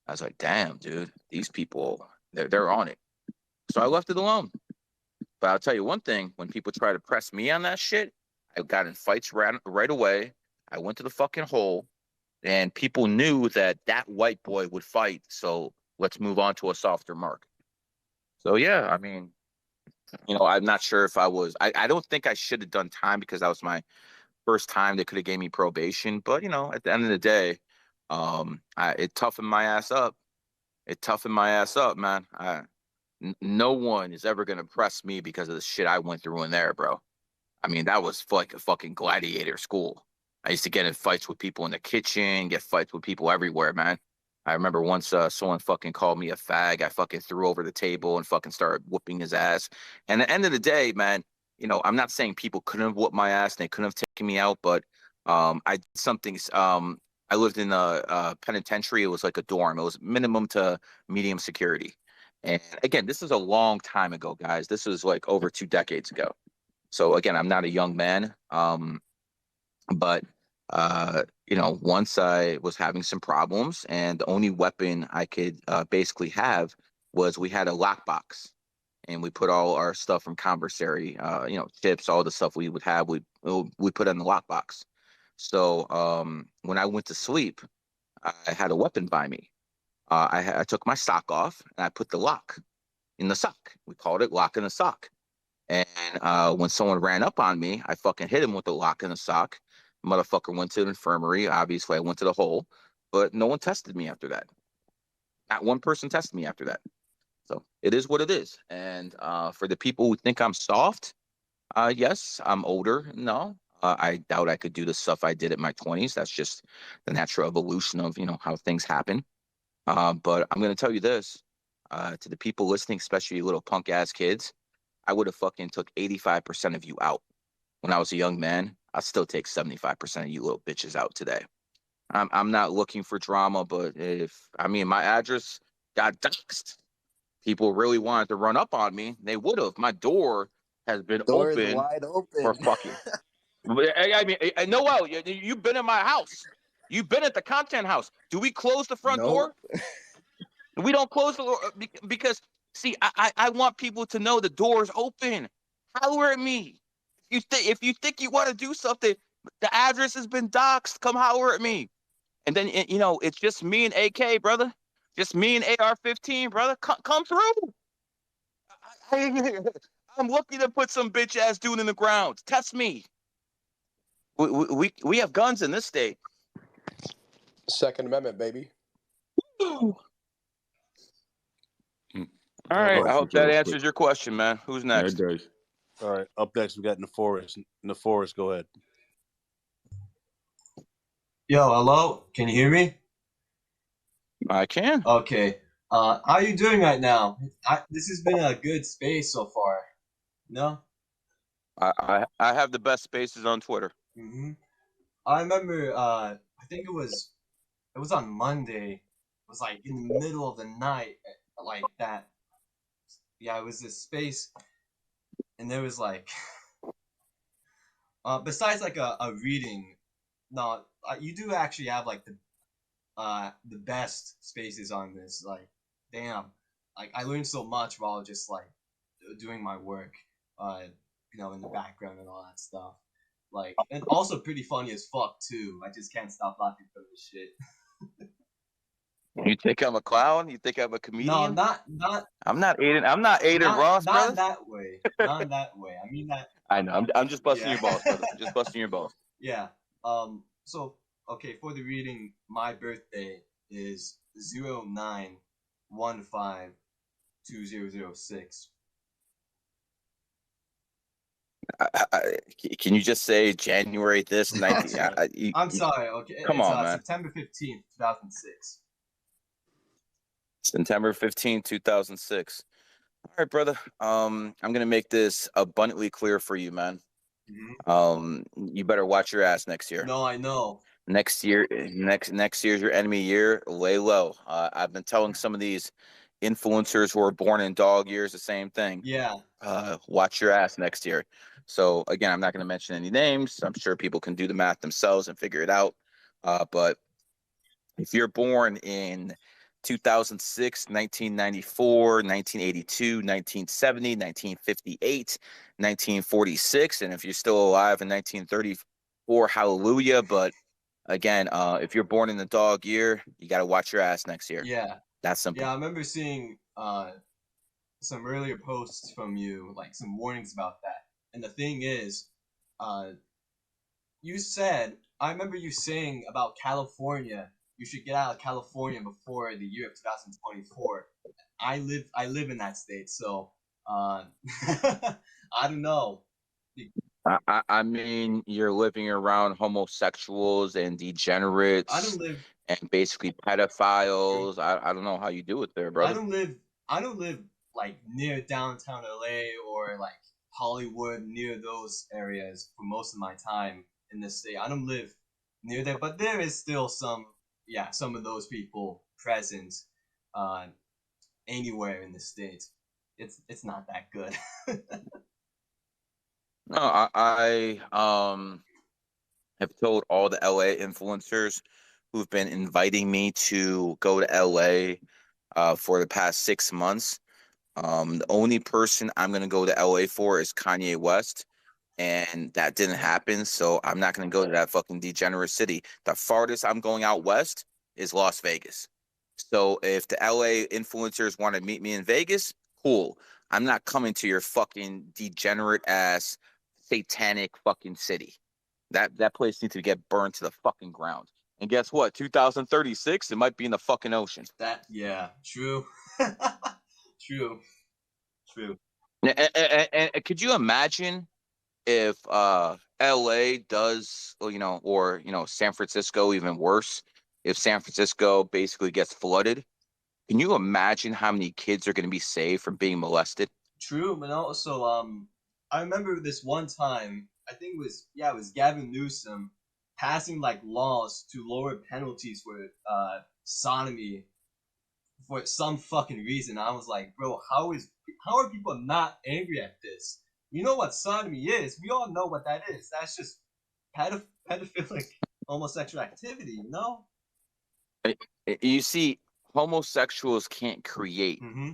I was like, damn, dude, these people, they're on it. So I left it alone. But I'll tell you one thing, when people try to press me on that shit, I got in fights right away. I went to the fucking hole, and people knew that white boy would fight. So let's move on to a softer mark. So yeah, I mean, I'm not sure if I don't think I should have done time because that was my first time. They could have gave me probation, but at the end of the day, it toughened my ass up. It toughened my ass up, man. No one is ever gonna press me because of the shit I went through in there, bro. I mean, that was like a fucking gladiator school. I used to get in fights with people in the kitchen, get fights with people everywhere, man. I remember once someone fucking called me a fag. I fucking threw over the table and fucking started whooping his ass. And at the end of the day, man, I'm not saying people couldn't have whooped my ass and they couldn't have taken me out, but I did something. I lived in a penitentiary. It was like a dorm. It was minimum to medium security. And again, this is a long time ago, guys. This was like over 2 decades ago. So again, I'm not a young man. But once I was having some problems, and the only weapon I could basically have was we had a lockbox, and we put all our stuff from commissary, chips, all the stuff we would have, we put in the lockbox. So when I went to sleep, I had a weapon by me. I took my sock off and I put the lock in the sock. We called it lock in the sock. And when someone ran up on me, I fucking hit him with the lock in the sock. Motherfucker went to the infirmary. Obviously, I went to the hole, but no one tested me after that. Not one person tested me after that. So it is what it is. And for the people who think I'm soft, yes, I'm older. No, I doubt I could do the stuff I did at my 20s. That's just the natural evolution of how things happen. But I'm gonna tell you this, to the people listening, especially you little punk ass kids, I would have fucking took 85% of you out when I was a young man. I still take 75% of you little bitches out today. I'm not looking for drama, but my address got doxxed, people really wanted to run up on me, they would have. My door has been Door is open wide for open. fucking. Noel, you've been in my house. You've been at the content house. Do we close the front door? Nope. We don't close the door because, see, I want people to know the door's open. Holler at me. If you think you want to do something, the address has been doxxed. Come holler at me. And then it's just me and AK, brother. Just me and AR-15, brother. Come through. I'm looking to put some bitch ass dude in the ground. Test me. We have guns in this state. Second Amendment, baby. All All right. I right. hope that answers your question, man. Who's Yeah, it next? does. All right. Up next, we got Neforest. Neforest, go ahead. Yo, hello? Can you hear me? I can. Okay. How are you doing right now? This has been a good space so far. No? I have the best spaces on Twitter. Mm-hmm. I remember, I think it was on Monday. It was like in the middle of the night, like that. Yeah, it was this space, and there was like, besides like a reading, no, you do actually have like the best spaces on this. Like, damn, like I learned so much while just like doing my work, in the background and all that stuff. Like, and also pretty funny as fuck too. I just can't stop laughing from this shit. You think I'm a clown? You think I'm a No, comedian? not I'm not Aiden. I'm not Aiden Ross, not brother. in that way. Not in that way. I mean that. I know. I'm just busting Yeah. your balls, brother. Just busting your balls. Yeah. So okay, for the reading, my birthday is 09152006. Can you just say January this 19? I'm sorry. Okay, Come it's on, man. September 15th, 2006. September 15, 2006. All right, brother. I'm gonna make this abundantly clear for you, man. You better watch your ass next year. No, I know. Next year's your enemy year. Lay low. I've been telling some of these influencers who are born in dog years the same thing. Yeah. Watch your ass next year. So again, I'm not going to mention any names. I'm sure people can do the math themselves and figure it out. But if you're born in 2006, 1994, 1982, 1970, 1958, 1946, and if you're still alive in 1934, hallelujah. But again, if you're born in the dog year, you got to watch your ass next year. Yeah. That's simple. Yeah, I remember seeing some earlier posts from you, like some warnings about that. And the thing is, you said, I remember you saying about California, you should get out of California before the year of 2024. I live in that state, so I don't know. I mean, you're living around homosexuals and degenerates. I don't live and basically pedophiles. I don't know how you do it there, brother. I don't live like near downtown LA or like Hollywood, near those areas for most of my time in this state. I don't live near there, but there is still some of those people present anywhere in the state. It's not that good. No, I have told all the LA influencers who've been inviting me to go to LA for the past 6 months. The only person I'm gonna go to LA for is Kanye West, and that didn't happen. So I'm not gonna go to that fucking degenerate city. The farthest I'm going out west is Las Vegas. So if the LA influencers want to meet me in Vegas, cool. I'm not coming to your fucking degenerate ass satanic fucking city. That place needs to get burned to the fucking ground. And guess what? 2036, it might be in the fucking ocean. That yeah, true. True. True. And could you imagine if LA does, or San Francisco, even worse, if San Francisco basically gets flooded? Can you imagine how many kids are going to be saved from being molested? True, but also I remember this one time, I think it was Gavin Newsom passing like laws to lower penalties for sodomy for some fucking reason. I was like, bro, how are people not angry at this? You know what sodomy is? We all know what that is. That's just pedophilic homosexual activity, you know? You see, homosexuals can't create, Mm-hmm.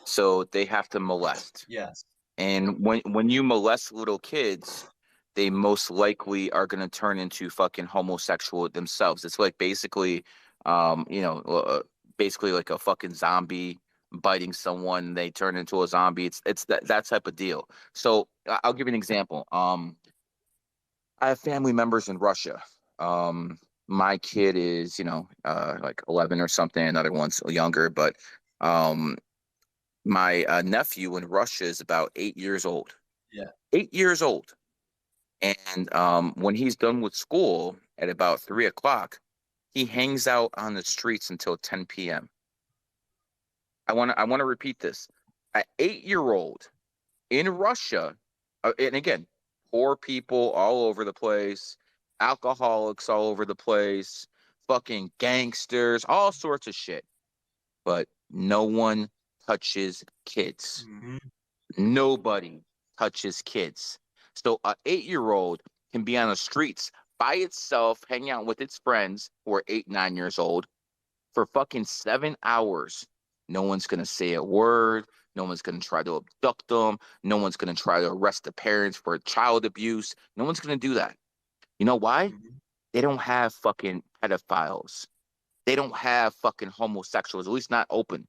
so they have to molest. Yes. And when you molest little kids, they most likely are going to turn into fucking homosexual themselves. It's like basically, basically like a fucking zombie biting someone, they turn into a zombie. It's that type of deal. So I'll give you an example. I have family members in Russia. My kid is, like 11 or something. Another one's younger, but um, my nephew in Russia is about 8 years old. Yeah. 8 years old. And when he's done with school at about 3 o'clock, he hangs out on the streets until 10 p.m. I want to repeat this. An 8 year old in Russia, and again, poor people all over the place, alcoholics all over the place, fucking gangsters, all sorts of shit. But no one touches kids. Mm-hmm. Nobody touches kids. So a 8 year old can be on the streets by itself, hanging out with its friends who are 8, 9 years old for fucking 7 hours. No one's gonna say a word. No one's gonna try to abduct them. No one's gonna try to arrest the parents for child abuse. No one's gonna do that. You know why? Mm-hmm. They don't have fucking pedophiles. They don't have fucking homosexuals, at least not open.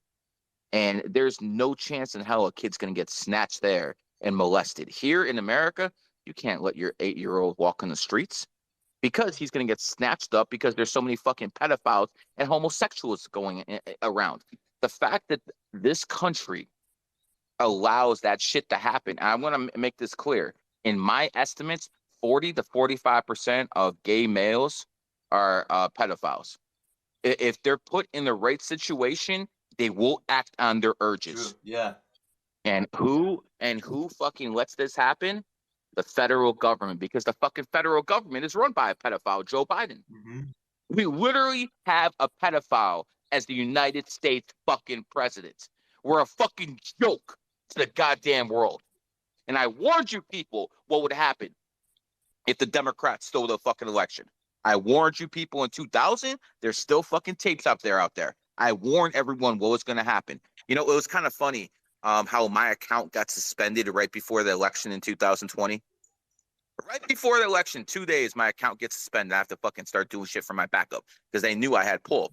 And there's no chance in hell a kid's gonna get snatched there and molested. Here in America, you can't let your 8 year old walk in the streets because he's gonna get snatched up because there's so many fucking pedophiles and homosexuals going around. The fact that this country allows that shit to happen, and I want to make this clear. In my estimates, 40 to 45% of gay males are pedophiles. If they're put in the right situation, they will act on their urges. True. Yeah. And who fucking lets this happen? The federal government, because the fucking federal government is run by a pedophile, Joe Biden. Mm-hmm. We literally have a pedophile as the United States fucking president. We're a fucking joke to the goddamn world. And I warned you people what would happen if the Democrats stole the fucking election. I warned you people in 2000. There's still fucking tapes out there. I warned everyone what was going to happen. It was kind of funny how my account got suspended right before the election in 2020. Right before the election, 2 days, my account gets suspended. I have to fucking start doing shit for my backup because they knew I had pulled.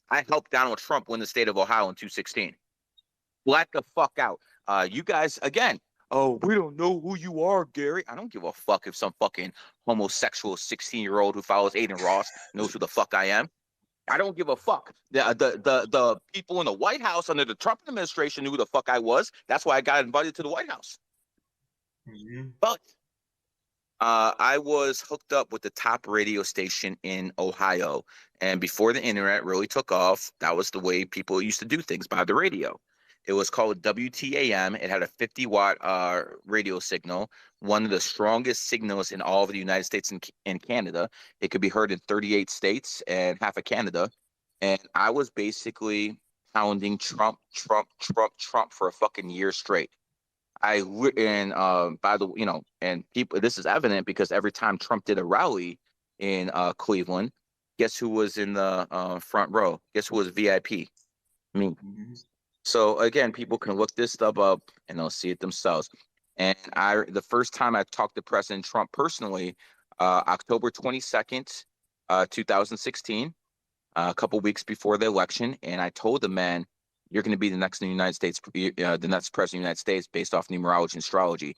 I helped Donald Trump win the state of Ohio in 2016. Black the fuck out. You guys, again, oh, we don't know who you are, Gary. I don't give a fuck if some fucking homosexual 16-year-old who follows Aiden Ross knows who the fuck I am. I don't give a fuck. The people in the White House under the Trump administration knew who the fuck I was. That's why I got invited to the White House. Mm-hmm. But I was hooked up with the top radio station in Ohio. And before the internet really took off, that was the way people used to do things, by the radio. It was called WTAM. It had a 50-watt radio signal, one of the strongest signals in all of the United States and Canada. It could be heard in 38 states and half of Canada. And I was basically pounding Trump, Trump, Trump, Trump for a fucking year straight. And people, this is evident because every time Trump did a rally in Cleveland, guess who was in the front row? Guess who was VIP? Me. Mm-hmm. So again, people can look this stuff up and they'll see it themselves. And the first time I talked to President Trump personally, October 22nd, 2016, a couple weeks before the election, and I told the man, "You're going to be the next in the United States, the next president of the United States, based off numerology and astrology."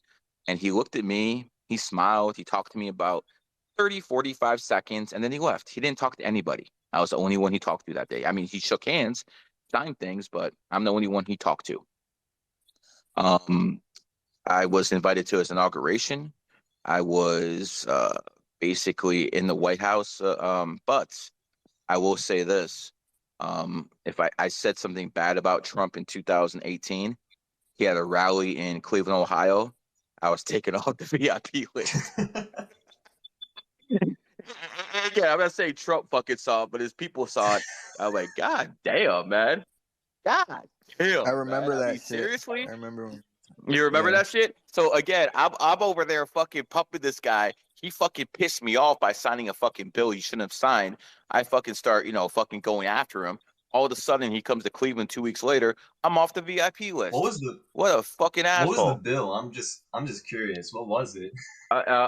And he looked at me, he smiled, he talked to me about 30, 45 seconds, and then he left. He didn't talk to anybody. I was the only one he talked to that day. I mean, he shook hands, signed things, but I'm the only one he talked to. Um, I was invited to his inauguration. I was basically in the White House, but I will say this. If I said something bad about Trump in 2018, he had a rally in Cleveland, Ohio. I was taken off the VIP list. Yeah, I'm not saying Trump fucking saw it, but his people saw it. I'm like, God damn, man. God damn, I man. remember I that mean, shit. seriously? I remember when. You remember Yeah. that shit? So again, I'm over there fucking pumping this guy. He fucking pissed me off by signing a fucking bill he shouldn't have signed. I fucking start, fucking going after him. All of a sudden, he comes to Cleveland 2 weeks later. I'm off the VIP What list. was the What a fucking what was the asshole. bill? I'm just curious. What was it?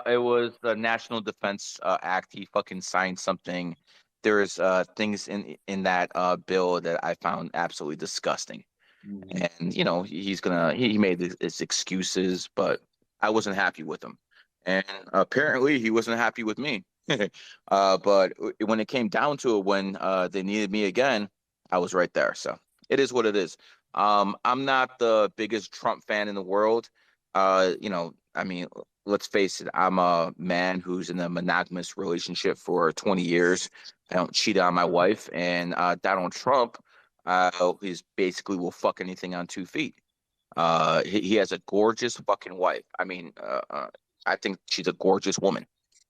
It was the National Defense Act. He fucking signed something. There's things in that bill that I found absolutely disgusting. And he made his excuses, but I wasn't happy with him, and apparently he wasn't happy with me. But when it came down to it, when they needed me again, I was right there. So it is what it is. I'm not the biggest Trump fan in the world. I mean, let's face it, I'm a man who's in a monogamous relationship for 20 years. I don't cheat on my wife, and Donald Trump, he's basically will fuck anything on 2 feet. He has a gorgeous fucking wife. I mean, I think she's a gorgeous woman,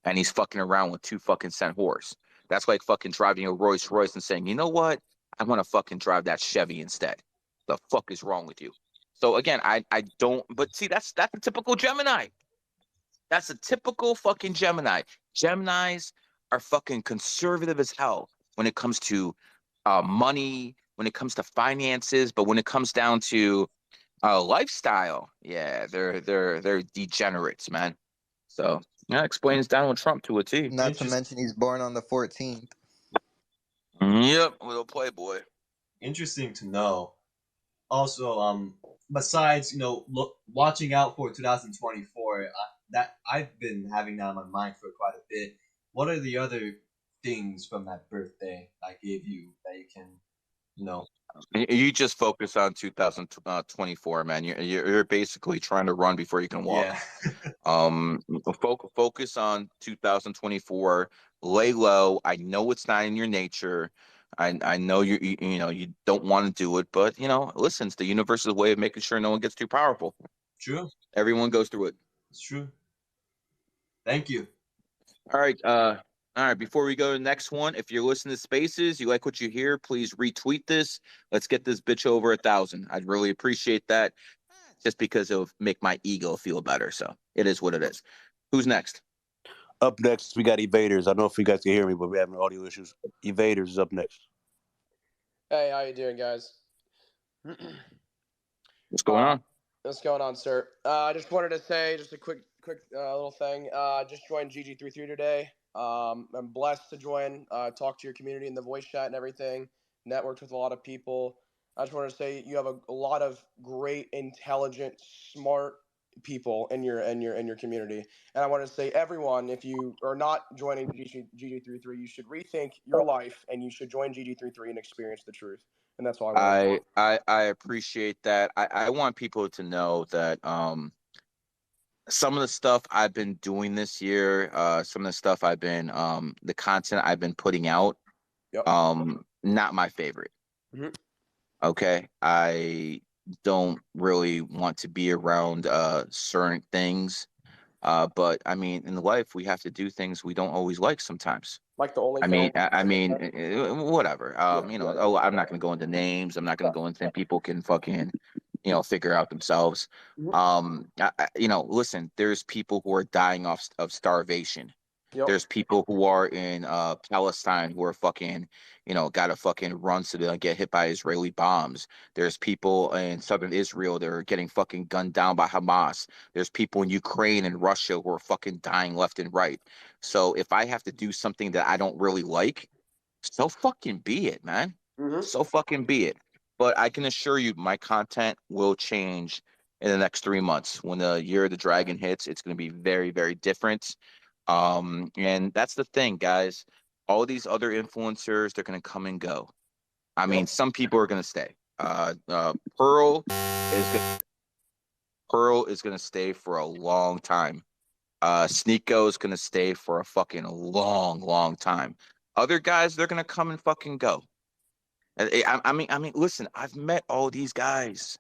and he's fucking around with 2 fucking cent whores. That's like fucking driving a Rolls Royce and saying, you know what? I want to fucking drive that Chevy instead. The fuck is wrong with you? So again, I don't. But see, that's a typical Gemini. That's a typical fucking Gemini. Geminis are fucking conservative as hell when it comes to money, when it comes to finances, but when it comes down to lifestyle, yeah, they're degenerates, man. So that explains Donald Trump to a T. Not to mention he's born on the 14th. Yep, little playboy. Interesting to know. Also, besides watching out for 2024, that I've been having that on my mind for quite a bit. What are the other things from that birthday I gave you that you can, you know? You just focus on 2024, man. You're basically trying to run before you can walk. Yeah. Focus on 2024. Lay low. I know it's not in your nature. I know you don't want to do it, but listen, it's the universe's way of making sure no one gets too powerful. True. Everyone goes through it. It's true. Thank you. All right. All right. Before we go to the next one, if you're listening to Spaces, you like what you hear, please retweet this. Let's get this bitch over 1,000. I'd really appreciate that, just because it'll make my ego feel better. So it is what it is. Who's next? Up next, we got Evaders. I don't know if you guys can hear me, but we're having audio issues. Evaders is up next. Hey, how you doing, guys? What's going on? What's going on, sir? I just wanted to say just a quick little thing. Just joined GG33 today. I'm blessed to join, talk to your community in the voice chat and everything. Networked with a lot of people. I just wanted to say you have a lot of great, intelligent, smart people in your community. And I want to say, everyone, if you are not joining GG33, you should rethink your life and you should join GG33 and experience the truth. And that's all I want to say. I appreciate that. I want people to know that some of the stuff I've been doing this year, some of the stuff the content I've been putting out, Yep. Not my favorite. Mm-hmm. Okay, I don't really want to be around certain things. But I mean, in life, we have to do things we don't always like sometimes. Like the only. Whatever. Oh, I'm not going to go into names. I'm not going to go into. People can fucking, figure out themselves. Listen, there's people who are dying of starvation. Yep. There's people who are in Palestine who are fucking, gotta fucking run so they don't get hit by Israeli bombs. There's people in southern Israel that are getting fucking gunned down by Hamas. There's people in Ukraine and Russia who are fucking dying left and right. So if I have to do something that I don't really like, so fucking be it, man. Mm-hmm. So fucking be it. But I can assure you, my content will change in the next 3 months. When the year of the dragon hits, it's going to be very, very different. And that's the thing, guys. All these other influencers, they're going to come and go. I mean, Yep. some people are going to stay. Pearl Pearl is going to stay for a long time. Sneeko is going to stay for a fucking long, long time. Other guys, they're going to come and fucking go. I mean, listen, I've met all these guys.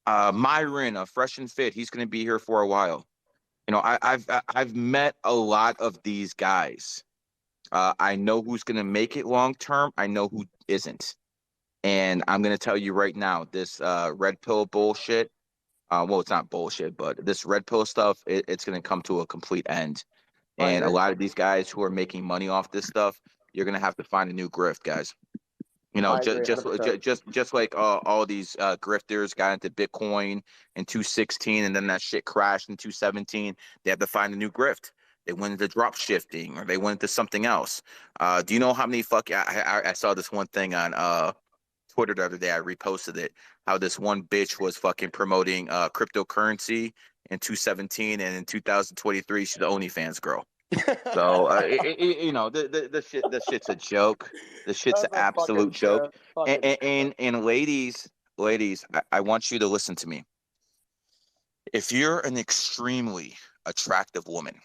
Myron, Fresh and Fit, he's going to be here for a while. I've met a lot of these guys. I know who's going to make it long term. I know who isn't. And I'm going to tell you right now, this red pill bullshit. Well, it's not bullshit, but this red pill stuff, it's going to come to a complete end. I And a agree. lot of these guys who are making money off this stuff, you're going to have to find a new grift, guys. I Just agree, just 100%. just like all these grifters got into Bitcoin in 2016, and then that shit crashed in 2017. They had to find a new grift. They went into drop shifting, or they went into something else. Do you know how many I saw this one thing on Twitter the other day. I reposted it. How this one bitch was fucking promoting cryptocurrency in 2017, and in 2023 she's the OnlyFans girl. So the shit's a joke. The shit's an That's a fucking absolute joke. trip. Fucking And ladies, I want you to listen to me. If you're an extremely attractive woman,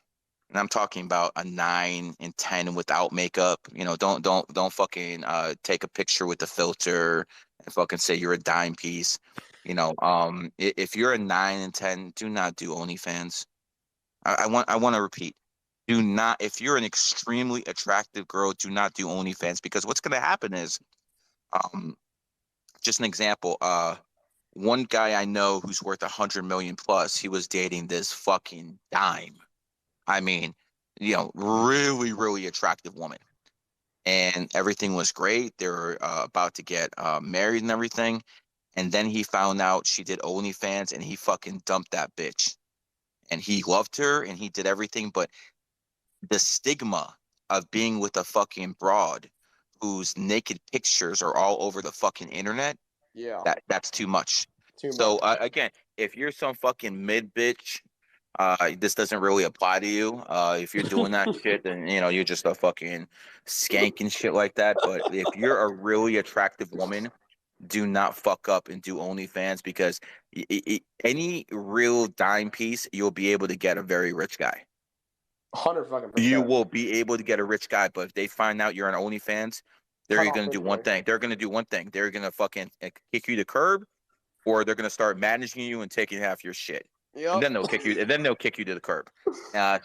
and I'm talking about a 9 and 10 without makeup, don't fucking take a picture with the filter and fucking say you're a dime piece. If you're a 9 and 10, do not do OnlyFans. I want to repeat. Do not, if you're an extremely attractive girl, do not do OnlyFans, because what's going to happen is, um, just an example. One guy I know who's worth 100 million plus, he was dating this fucking dime. I mean, really, really attractive woman, and everything was great. They were about to get married and everything, and then he found out she did OnlyFans, and he fucking dumped that bitch. And he loved her, and he did everything, but the stigma of being with a fucking broad whose naked pictures are all over the fucking internet, yeah, that's too much. too So much. again, if you're some fucking mid bitch, this doesn't really apply to you. If you're doing that shit, then you're just a fucking skank and shit like that. But if you're a really attractive woman, do not fuck up and do OnlyFans, because any real dime piece, you'll be able to get a very rich guy. 100 fucking You percent. will be able to get a rich guy, but if they find out you're on OnlyFans, Cut they're off going to do one instantly. thing. They're going to do one thing. They're going to fucking kick you to curb, or they're going to start managing you and taking half your shit. And Yep. then they'll kick you. And then they'll kick you to the curb.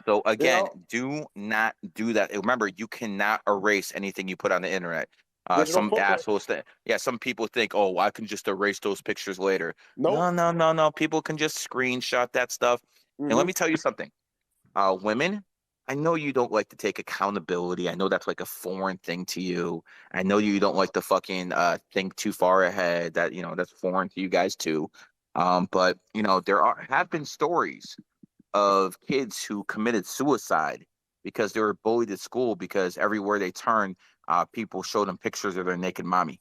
So again, Yep. do not do that. Remember, you cannot erase anything you put on the internet. Digital Some footprint. assholes think, yeah, some people think, oh, I can just erase those pictures later. Nope. No. People can just screenshot that stuff. And let Mm-hmm. me tell you something. Women, I know you don't like to take accountability. I know that's like a foreign thing to you. I know you don't like to fucking think too far ahead. That's foreign to you guys too. But there have been stories of kids who committed suicide because they were bullied at school, because everywhere they turned, people showed them pictures of their naked mommy.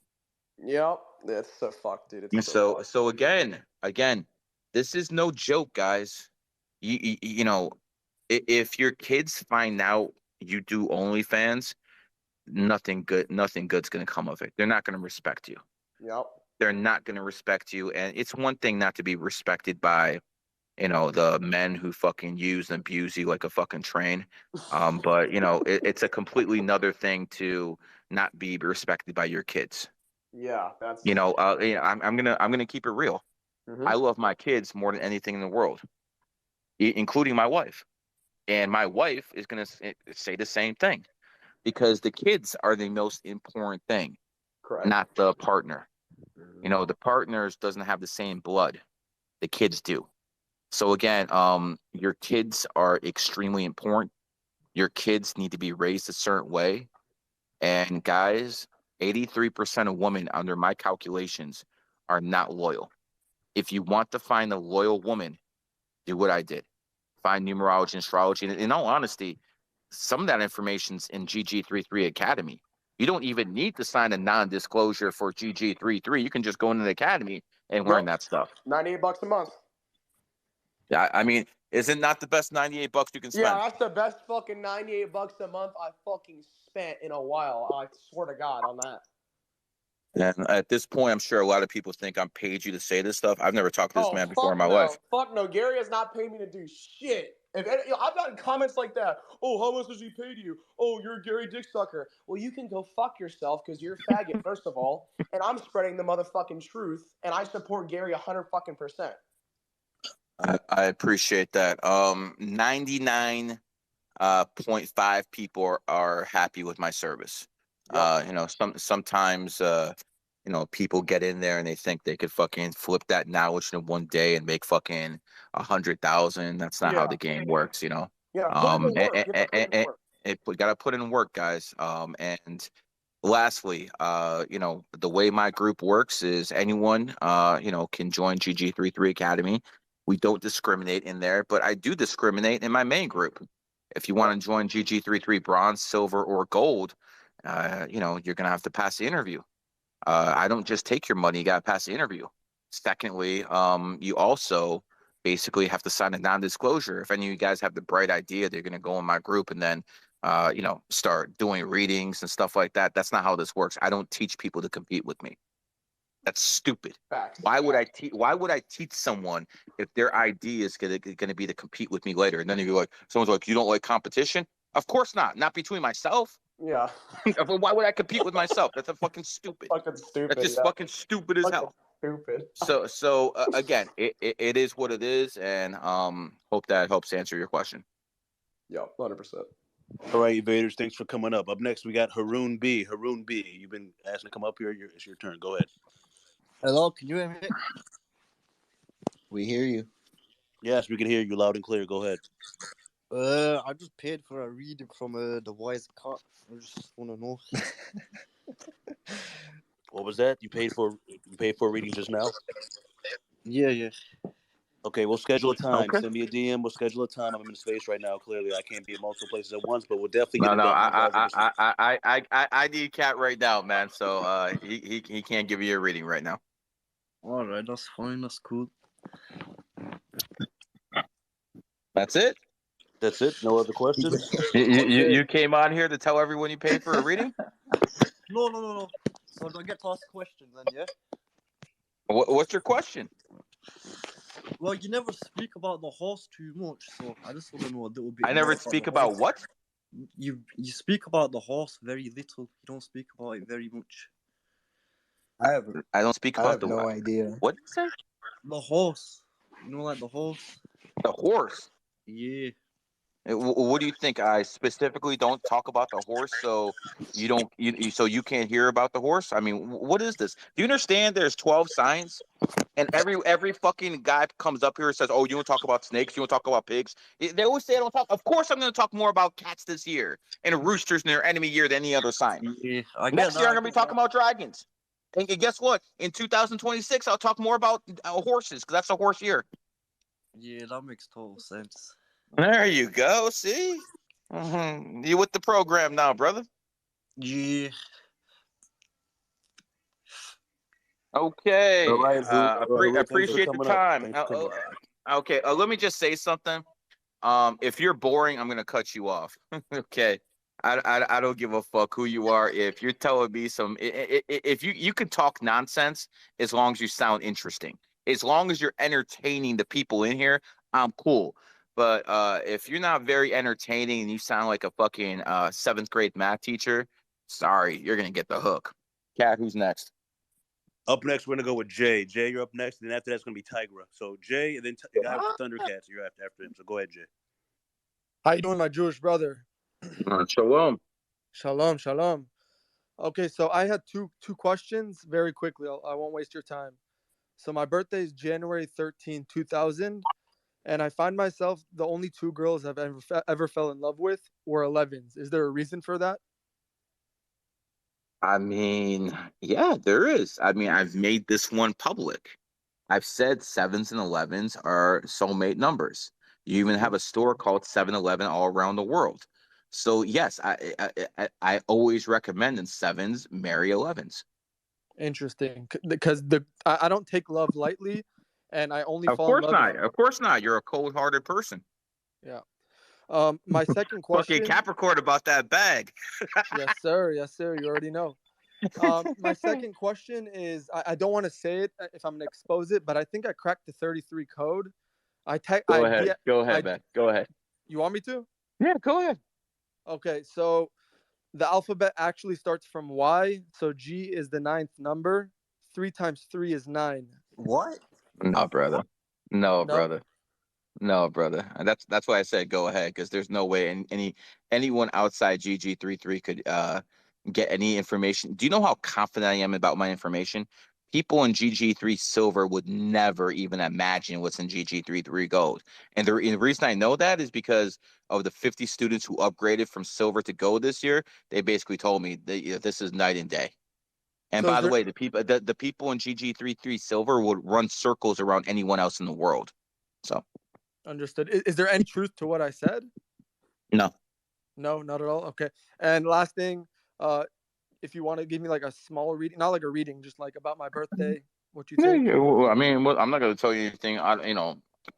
Yep. It's so fucked, dude. And It's so so fucked. so again, this is no joke, guys. You know, if your kids find out you do OnlyFans, nothing good's gonna come of it. They're not gonna respect you. Yep. They're not gonna respect you. And it's one thing not to be respected by, the men who fucking use and abuse you like a fucking train. But it's a completely another thing to not be respected by your kids. Yeah, that's. I'm gonna keep it real. Mm-hmm. I love my kids more than anything in the world, including my wife. And my wife is going to say the same thing, because the kids are the most important thing, Correct. not the partner. Mm-hmm. The partners doesn't have the same blood. The kids do. So again, your kids are extremely important. Your kids need to be raised a certain way. And guys, 83% of women, under my calculations, are not loyal. If you want to find a loyal woman, do what I did. Find numerology and astrology. And in all honesty, some of that information's in GG33 Academy. You don't even need to sign a non-disclosure for GG33. You can just go into the academy and learn Yep. that stuff. $98 a month. Yeah, I mean, is it not the best $98 you can spend? Yeah, that's the best fucking $98 a month I fucking spent in a while. I swear to God on that. And at this point, I'm sure a lot of people think I'm paid you to say this stuff. I've never talked to this man before in my life. Fuck no. Gary has not paid me to do shit. I've gotten comments like that. Oh, how much does he pay you? Oh, you're a Gary dick sucker. Well, you can go fuck yourself because you're a faggot, first of all. And I'm spreading the motherfucking truth, and I support Gary 100%. I appreciate that. 99.5 people are happy with my service. Yep. You know, sometimes you know, people get in there and they think they could fucking flip that knowledge in one day and make fucking 100,000. That's not how the game works, you know. Yeah, put in the work. You have to put in the work. We gotta put in work, guys. And lastly, you know, the way my group works is anyone, you know, can join GG33 Academy. We don't discriminate in there, but I do discriminate in my main group. If you want to join GG33 Bronze, Silver, or Gold, you know, you're gonna have to pass the interview. I don't just take your money; you gotta pass the interview. Secondly, you also basically have to sign a non-disclosure. If any of you guys have the bright idea, they're gonna go in my group and then, you know, start doing readings and stuff like that. That's not how this works. I don't teach people to compete with me. That's stupid. Facts. Why would I teach? Why would I teach someone if their idea is gonna be to compete with me later? And then you're like, someone's like, you don't like competition? Of course not. Not between myself. Yeah. Why would I compete with myself? That's a fucking stupid. Fucking stupid. That's just fucking stupid as hell. Stupid. So again, it is what it is, and hope that helps answer your question. Yeah, 100%. All right, Invaders, thanks for coming up. Up next, we got Haroon B. Haroon B, you've been asked to come up here. It's your turn. Go ahead. Hello, can you hear me? We hear you. Yes, we can hear you loud and clear. Go ahead. I just paid for a reading from the Wise Cut. I just want to know. What was that? You paid for a reading just now? Yeah. Okay, we'll schedule a time. Okay. Send me a DM. We'll schedule a time. I'm in space right now. Clearly, I can't be in multiple places at once, but we'll definitely get it done. I need Cat right now, man. So he can't give you a reading right now. All right, that's fine. That's cool. That's it. That's it. No other questions. You came on here to tell everyone you paid for a reading? No. So do I get to ask questions then? Yeah. What's your question? Well, you never speak about the horse too much, so I just want to know a little bit. I never speak about what? You speak about the horse very little. You don't speak about it very much. I don't speak about the no idea. What did you say? The horse. You know, like the horse. The horse. Yeah. What do you think? I specifically don't talk about the horse, so you can't hear about the horse. I mean, what is this? Do you understand? There's 12 signs, and every fucking guy comes up here and says, "Oh, you want to talk about snakes? You want to talk about pigs?" They always say I don't talk. Of course, I'm going to talk more about cats this year and roosters in their enemy year than any other sign. Yeah, Next year, I'm going to be talking about dragons. And guess what? In 2026, I'll talk more about horses because that's a horse year. Yeah, that makes total sense. There you go. See? You with the program now, brother. Yeah. Okay. All right, Appreciate the time. Okay. Let me just say something. If you're boring, I'm gonna cut you off. Okay. I don't give a fuck who you are. If you're telling me if you can talk nonsense as long as you sound interesting, as long as you're entertaining the people in here, I'm cool. But if you're not very entertaining and you sound like a fucking 7th grade math teacher, sorry, you're gonna get the hook. Cat, who's next? Up next, we're gonna go with Jay. Jay, you're up next, and after that's gonna be Tigra. So Jay, and then the guy with the Thundercats. You're after him. So go ahead, Jay. How you doing, my Jewish brother? Shalom. Shalom. Okay, so I had two questions very quickly. I won't waste your time. So my birthday is January 13, 2000, and I find myself the only two girls I've ever fell in love with were 11s. Is there a reason for that? I mean, yeah, there is. I mean, I've made this one public. I've said sevens and 11s are soulmate numbers. You even have a store called 7-Eleven all around the world. So yes, I always recommend in sevens marry 11s. Interesting, because I don't take love lightly, and I only Of fall in course love if not. Of course not. You're a cold-hearted person. yeah. My second Fucking question. Capricorn about that bag. Yes, sir. Yes, sir. You already know. My second question is I don't want to say it if I'm gonna expose it, but I think I cracked the 33 code. Go ahead. Go ahead, man. Go ahead. You want me to? Yeah, go ahead. Okay, so the alphabet actually starts from Y, so G is the ninth number. 3 times 3 is 9. What? No, brother. No, No, brother. No, brother. And that's why I said go ahead, because there's no way anyone outside GG33 could get any information. Do you know how confident I am about my information? People in GG3 silver would never even imagine what's in GG33 gold. And the reason I know that is because of the 50 students who upgraded from silver to gold this year. They basically told me that this is night and day. And so is by the there way, the people in GG33 silver would run circles around anyone else in the world. So understood? Is there any truth to what I said? no. No, not at all. Okay. And last thing, uh, if you want to give me like a small reading, not like a reading, just like about my birthday, what you Yeah, think? yeah. Well, I mean, well, I'm not going to tell you anything,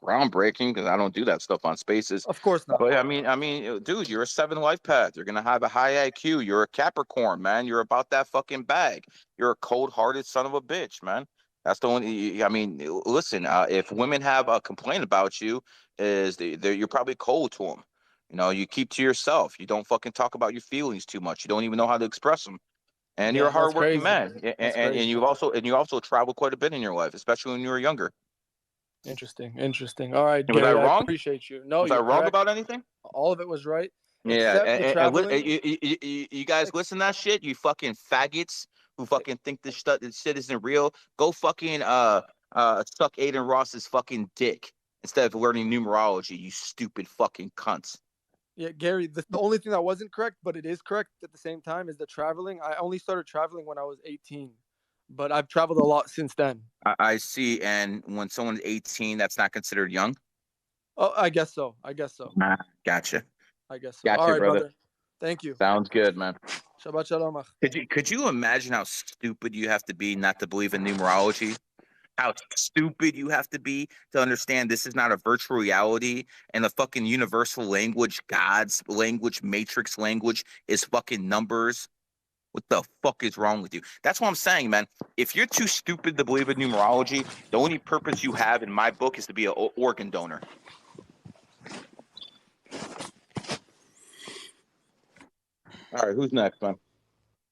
groundbreaking because I don't do that stuff on Spaces. Of course not. But dude, you're a 7 life path. You're gonna have a high IQ. You're a Capricorn, man. You're about that fucking bag. You're a cold-hearted son of a bitch, man. That's the only. I mean, listen. If women have a complaint about you, you're probably cold to them. You keep to yourself. You don't fucking talk about your feelings too much. You don't even know how to express them. And you're a Yeah, that's hardworking crazy. man, That's and crazy. you also traveled quite a bit in your life, especially when you were younger. Interesting. Interesting. All right, Was I Gary, I wrong? appreciate you. No, Was I you're wroong correct. about anything? All of it was right, Yeah, except the traveling. you guys listen to that shit. You fucking faggots who fucking think this shit isn't real. Go fucking suck Aiden Ross's fucking dick instead of learning numerology. You stupid fucking cunts. Yeah, Gary, the only thing that wasn't correct, but it is correct at the same time, is the traveling. I only started traveling when I was 18, but I've traveled a lot since then. I see. And when someone's 18, that's not considered young. Oh, I guess so. I guess so. Gotcha. I guess so. All Gotcha, right, brother. brother. Thank you. Sounds good, man. Shabbat shalom. Could you imagine how stupid you have to be not to believe in numerology? How stupid you have to be to understand this is not a virtual reality and the fucking universal language, God's language, matrix language is fucking numbers. What the fuck is wrong with you? That's what I'm saying, man. If you're too stupid to believe in numerology, the only purpose you have in my book is to be an organ donor. All right, who's next, man?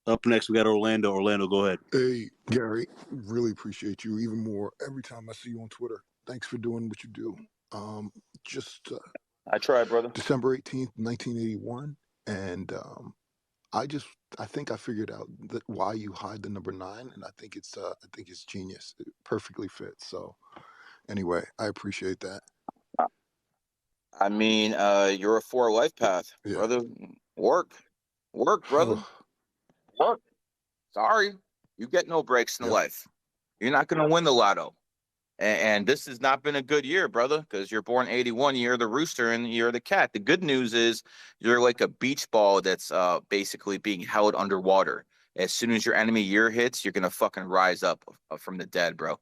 Up next, we got Orlando. Orlando, go ahead. Hey, Gary, really appreciate you even more every time I see you on Twitter. Thanks for doing what you do. Just I tried, brother. December 18th, 1981, and I think I figured out that why you hide the number 9, and I think it's genius. It perfectly fits. So anyway, I appreciate that. I mean, you're a 4 life path, Yeah. brother. Work, brother. Work. Sorry, you get no breaks in life. You're not going to win the lotto. And this has not been a good year, brother, because you're born 81, you're the rooster, and you're the cat. The good news is you're like a beach ball that's basically being held underwater. As soon as your enemy year hits, you're going to fucking rise up from the dead, bro.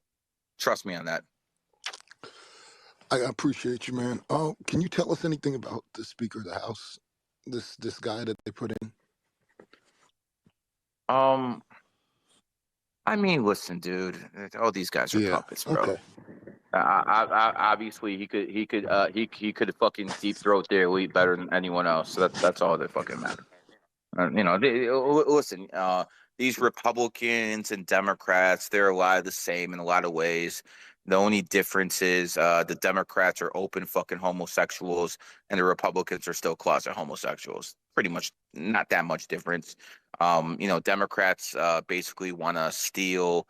Trust me on that. I appreciate you, man. Oh, can you tell us anything about the Speaker of the House? This guy that they put in? I mean, listen, dude. All these guys are puppets, bro. Okay. Obviously, he could fucking deep throat their elite better than anyone else. So that's all that fucking matters. Listen. These Republicans and Democrats, they're a lot of the same in a lot of ways. The only difference is the Democrats are open fucking homosexuals, and the Republicans are still closet homosexuals. Pretty much, not that much difference. Democrats basically want to steal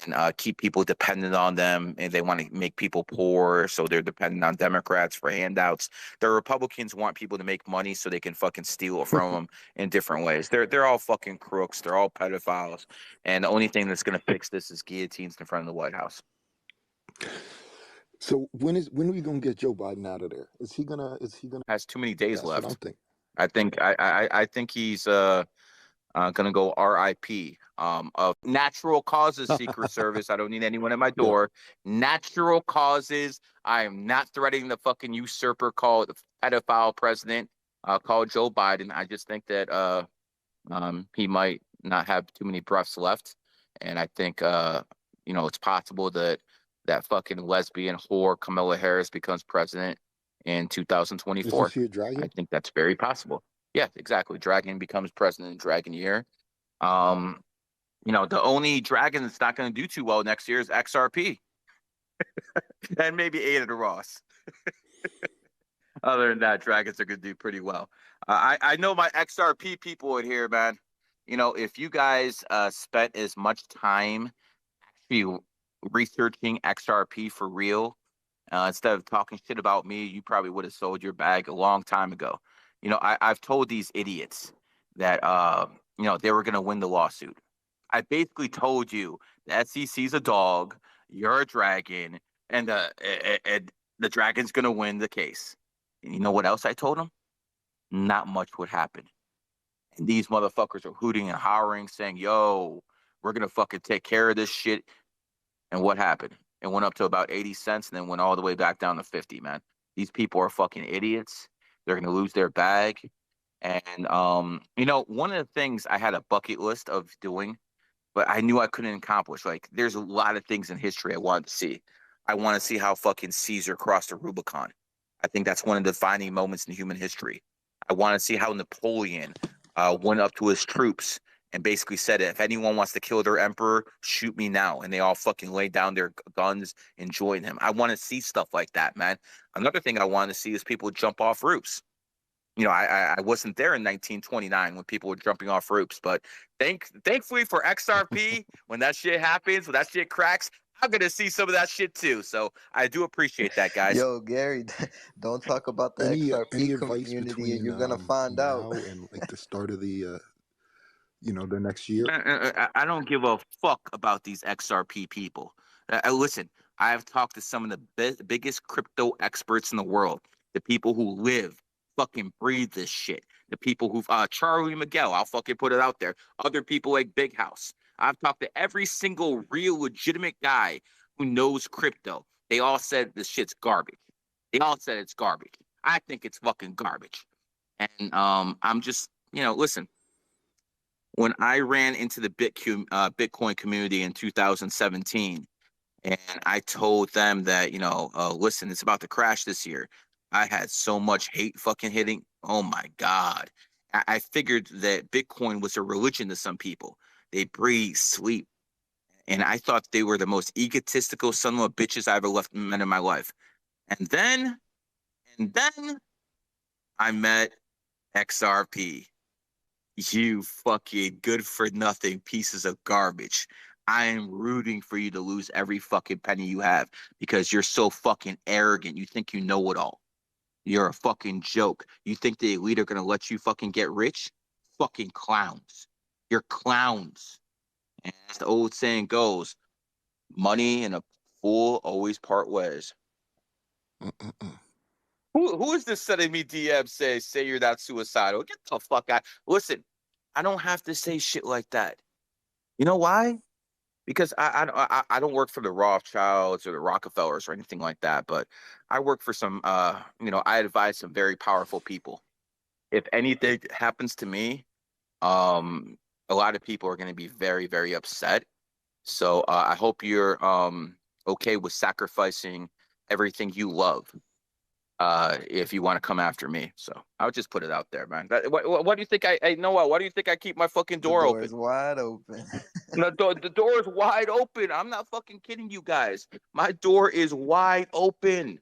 and keep people dependent on them, and they want to make people poor, so they're dependent on Democrats for handouts. The Republicans want people to make money so they can fucking steal it from them in different ways. They're all fucking crooks. They're all pedophiles, and the only thing that's gonna fix this is guillotines in front of the White House. So when are we gonna get Joe Biden out of there? Is he gonna? Has too many days That's what I'm left. thinking. I think he's gonna go RIP. Of natural causes, Secret Service. I don't need anyone at my Yeah. door. Natural causes. I am not threatening the fucking usurper called the pedophile president called Joe Biden. I just think that he might not have too many breaths left, and I think it's possible that that fucking lesbian whore Kamala Harris becomes president in Is 2024. this here I dragon? think that's very possible. Yeah, exactly. Dragon becomes president in Dragon Year. Um, the only dragon that's not going to do too well next year is XRP and maybe Ada the Ross. Other than that, dragons are going to do pretty well. I know my XRP people in here, man. If you guys spent as much time actually researching XRP for real, instead of talking shit about me, you probably would have sold your bag a long time ago. I've told these idiots that they were going to win the lawsuit. I basically told you the SEC's a dog, you're a dragon, and the dragon's going to win the case. And you know what else I told them? Not much would happen. And these motherfuckers are hooting and hollering, saying, yo, we're going to fucking take care of this shit. And what happened? It went up to about 80 cents and then went all the way back down to 50, man. These people are fucking idiots. They're going to lose their bag. And, one of the things I had a bucket list of doing, but I knew I couldn't accomplish. Like, there's a lot of things in history I wanted to see. I want to see how fucking Caesar crossed the Rubicon. I think that's one of the defining moments in human history. I want to see how Napoleon went up to his troops and basically said, if anyone wants to kill their emperor, shoot me now. And they all fucking laid down their guns and joined him. I want to see stuff like that, man. Another thing I want to see is people jump off roofs. I wasn't there in 1929 when people were jumping off roofs, but thankfully for XRP, when that shit happens, when that shit cracks, I'm gonna see some of that shit too. So I do appreciate that, guys. Yo, Gary, don't talk about the Any XRP advice community, and between you're gonna find out. now and like the start of the next year? I don't give a fuck about these XRP people. Listen, I have talked to some of the biggest crypto experts in the world, the people who live, fucking breathe this shit, the people who, Charlie Miguel, I'll fucking put it out there, other people like Big House. I've talked to every single real legitimate guy who knows crypto. They all said this shit's garbage. They all said it's garbage. I think it's fucking garbage. And I'm just, listen, when I ran into the Bitcoin community in 2017, and I told them that, listen, it's about to crash this year. I had so much hate fucking hitting. Oh my God. I figured that Bitcoin was a religion to some people. They breathe, sleep. And I thought they were the most egotistical son of a bitches I ever met in my life. And then I met XRP. You fucking good for nothing pieces of garbage. I am rooting for you to lose every fucking penny you have because you're so fucking arrogant. You think you know it all. You're a fucking joke. You think the elite are gonna let you fucking get rich? Fucking clowns. You're clowns. And as the old saying goes, money and a fool always part ways. Who is this sending me DM say you're not suicidal? Get the fuck out. Listen, I don't have to say shit like that. You know why? Because I don't work for the Rothschilds or the Rockefellers or anything like that, but I work for some I advise some very powerful people. If anything happens to me, a lot of people are going to be very, very upset. So I hope you're okay with sacrificing everything you love if you want to come after me. So I'll just put it out there, man. What do you think? I know what? Why do you think I keep my fucking door open? The door is wide open. The door is wide open. I'm not fucking kidding you guys. My door is wide open.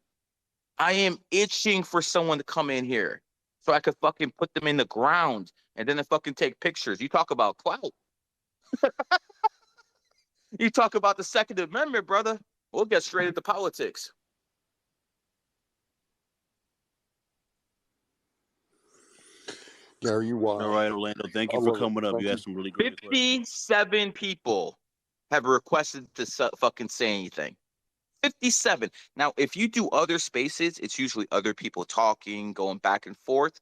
I am itching for someone to come in here so I could fucking put them in the ground and then fucking take pictures. You talk about clout. You talk about the Second Amendment, brother. We'll get straight into politics. Gary, you All right, Orlando. Thank you I for love it. coming up. Thank You you. asked some really great questions. 57 people have requested to fucking say anything. 57. Now, if you do other spaces, it's usually other people talking, going back and forth.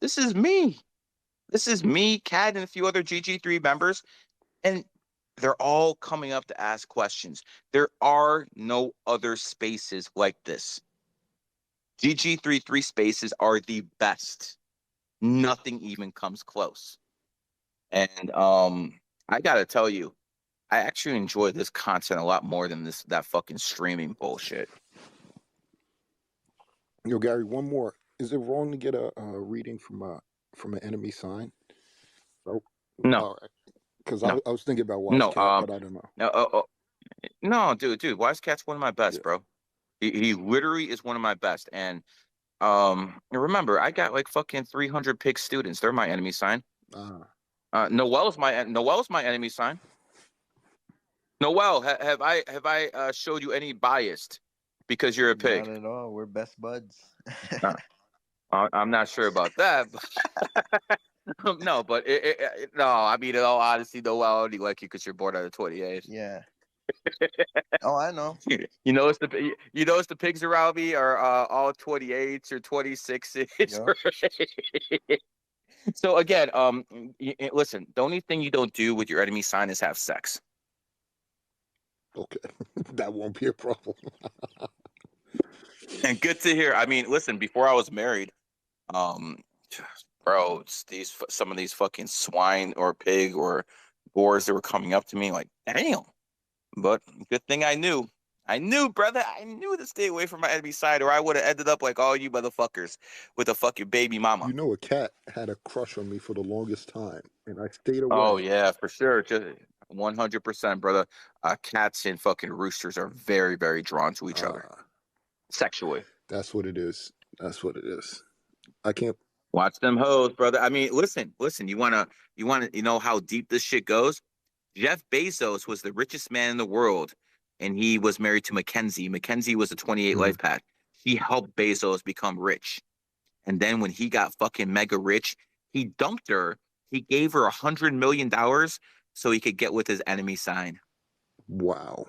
This is me. This is me, Cat, and a few other GG3 members. And they're all coming up to ask questions. There are no other spaces like this. GG33 spaces are the best. Nothing even comes close. And I gotta tell you, I actually enjoy this content a lot more than that fucking streaming bullshit. Yo, Gary, one more. Is it wrong to get a reading from an enemy sign? Oh, No, all right. Because no, I was thinking about Wise no. Cat, but I don't know. No, dude. Wise Cat's one of my best, Yeah. bro. He literally is one of my best. And remember, I got like fucking 300 pig students. They're my enemy sign. Noel's my enemy sign. Noel, have I showed you any biased because you're a pig? Not at all. We're best buds. I'm not sure about that. But no, but no. I mean, in all honesty, Noel, I only like you because you're born on the 28th. Yeah. Oh, I know. You notice the pigs around me are all 28s or 26s. Yep. So again, listen. The only thing you don't do with your enemy sign is have sex. Okay, that won't be a problem. And good to hear. I mean, listen. Before I was married, bro, it's some of these fucking swine or pig or boars that were coming up to me like, damn. But good thing I knew. I knew, brother. I knew to stay away from my enemy side, or I would have ended up like all you motherfuckers with a fucking baby mama. You know, a cat had a crush on me for the longest time, and I stayed away. Oh yeah, for sure. Just 100%, brother. Cats and fucking roosters are very, very drawn to each other sexually. That's what it is. That's what it is. I can't watch them hoes, brother. I mean, listen. You wanna know how deep this shit goes? Jeff Bezos was the richest man in the world, and he was married to Mackenzie. Mackenzie was a 28 life path. He helped Bezos become rich. And then when he got fucking mega rich, he dumped her. He gave her $100 million so he could get with his enemy sign. Wow.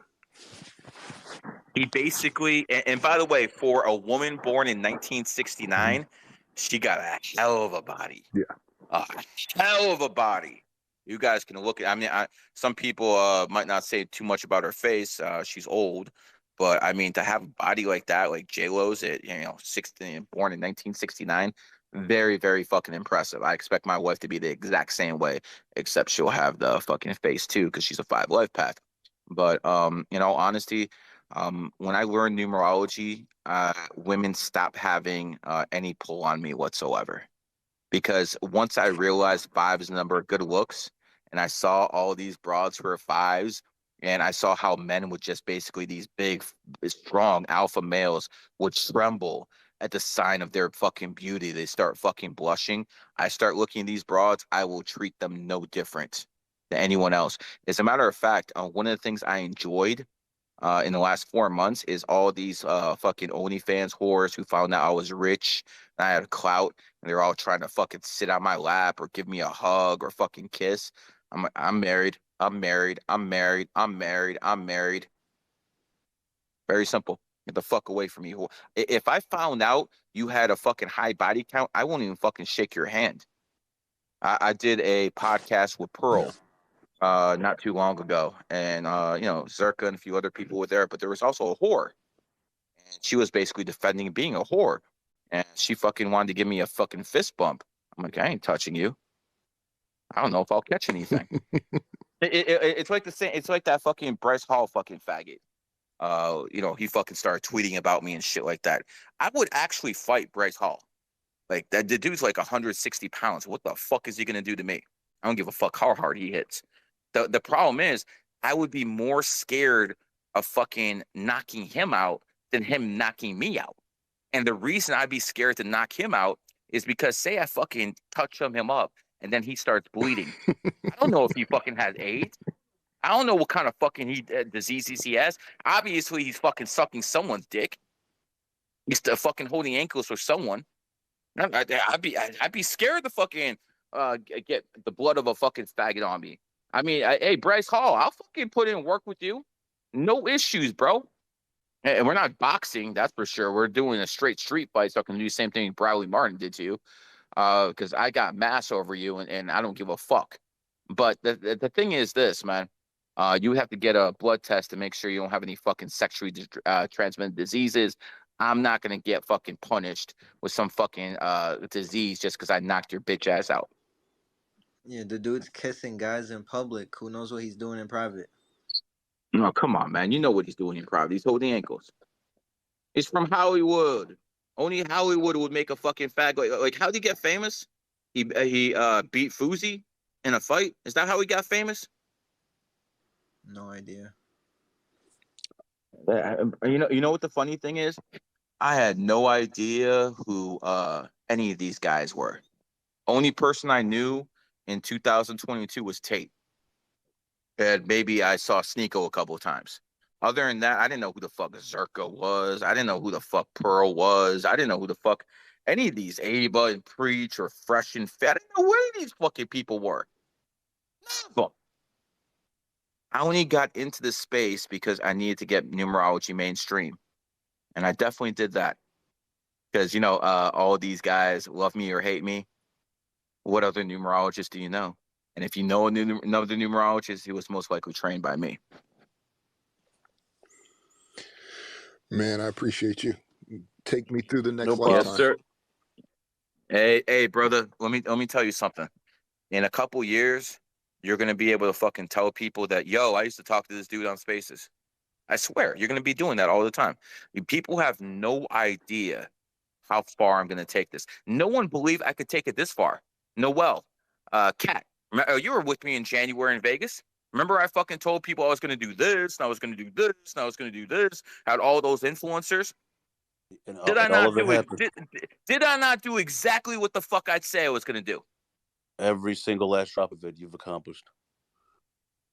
He basically, and by the way, for a woman born in 1969, she got a hell of a body. Yeah. A hell of a body. You guys can look at. I mean, some people might not say too much about her face. She's old, but I mean, to have a body like that, like J Lo's, at 16, born in 1969, very, very fucking impressive. I expect my wife to be the exact same way, except she'll have the fucking face too, because she's a 5 life path. But in all honesty, when I learned numerology, women stopped having any pull on me whatsoever. Because once I realized 5 is the number of good looks, and I saw all these broads who are 5s, and I saw how men would just basically, these big, strong alpha males would tremble at the sign of their fucking beauty. They start fucking blushing. I start looking at these broads, I will treat them no different than anyone else. As a matter of fact, one of the things I enjoyed in the last 4 months is all these fucking OnlyFans whores who found out I was rich and I had clout, and they're all trying to fucking sit on my lap or give me a hug or fucking kiss. I'm married. I'm married. I'm married. I'm married. I'm married. Very simple. Get the fuck away from me. If I found out you had a fucking high body count, I won't even fucking shake your hand. I did a podcast with Pearl not too long ago, and Zerka and a few other people were there, but there was also a whore, and she was basically defending being a whore, and she fucking wanted to give me a fucking fist bump. I'm like, I ain't touching you. I don't know if I'll catch anything. It's like the same. It's like that fucking Bryce Hall fucking faggot. He fucking started tweeting about me and shit like that. I would actually fight Bryce Hall. Like that, the dude's like 160 pounds. What the fuck is he gonna do to me? I don't give a fuck how hard he hits. The problem is, I would be more scared of fucking knocking him out than him knocking me out. And the reason I'd be scared to knock him out is because, say I fucking touch him up and then he starts bleeding. I don't know if he fucking has AIDS. I don't know what kind of fucking diseases he has. Obviously, he's fucking sucking someone's dick. He's fucking holding ankles for someone. I'd be scared to fucking get the blood of a fucking faggot on me. I mean, hey, Bryce Hall, I'll fucking put in work with you. No issues, bro. And we're not boxing, that's for sure. We're doing a straight street fight, so I can do the same thing Bradley Martin did to you. Because I got mass over you, and I don't give a fuck. But the thing is this, man. You have to get a blood test to make sure you don't have any fucking sexually transmitted diseases. I'm not gonna get fucking punished with some fucking disease just because I knocked your bitch ass out. Yeah, the dude's kissing guys in public. Who knows what he's doing in private? No, come on, man. You know what he's doing in private. He's holding ankles. He's from Hollywood. Only Hollywood would make a fucking fag like how'd he get famous? He beat Fuzi in a fight. Is that how he got famous? No idea. You know what the funny thing is? I had no idea who any of these guys were. Only person I knew in 2022 was Tate. And maybe I saw Sneeko a couple of times. Other than that, I didn't know who the fuck Zerka was. I didn't know who the fuck Pearl was. I didn't know who the fuck any of these Aba and Preach or Fresh and Fit. I didn't know where these fucking people were. None of them. I only got into this space because I needed to get numerology mainstream. And I definitely did that. Because, you know, all these guys love me or hate me. What other numerologist do you know? And if you know another numerologist, he was most likely trained by me. Man, I appreciate you. Take me through the next No problem. lifetime. Yes, sir. Hey, brother. Let me tell you something. In a couple years, you're gonna be able to fucking tell people that, yo, I used to talk to this dude on Spaces. I swear, you're gonna be doing that all the time. People have no idea how far I'm gonna take this. No one believed I could take it this far. Noel, Kat, you were with me in January in Vegas. Remember, I fucking told people I was gonna do this, and I was gonna do this, and I was gonna do this. Had all those influencers. And Did I all not of it do it? happened. Did I not do exactly what the fuck I'd say I was gonna do? Every single last drop of it you've accomplished.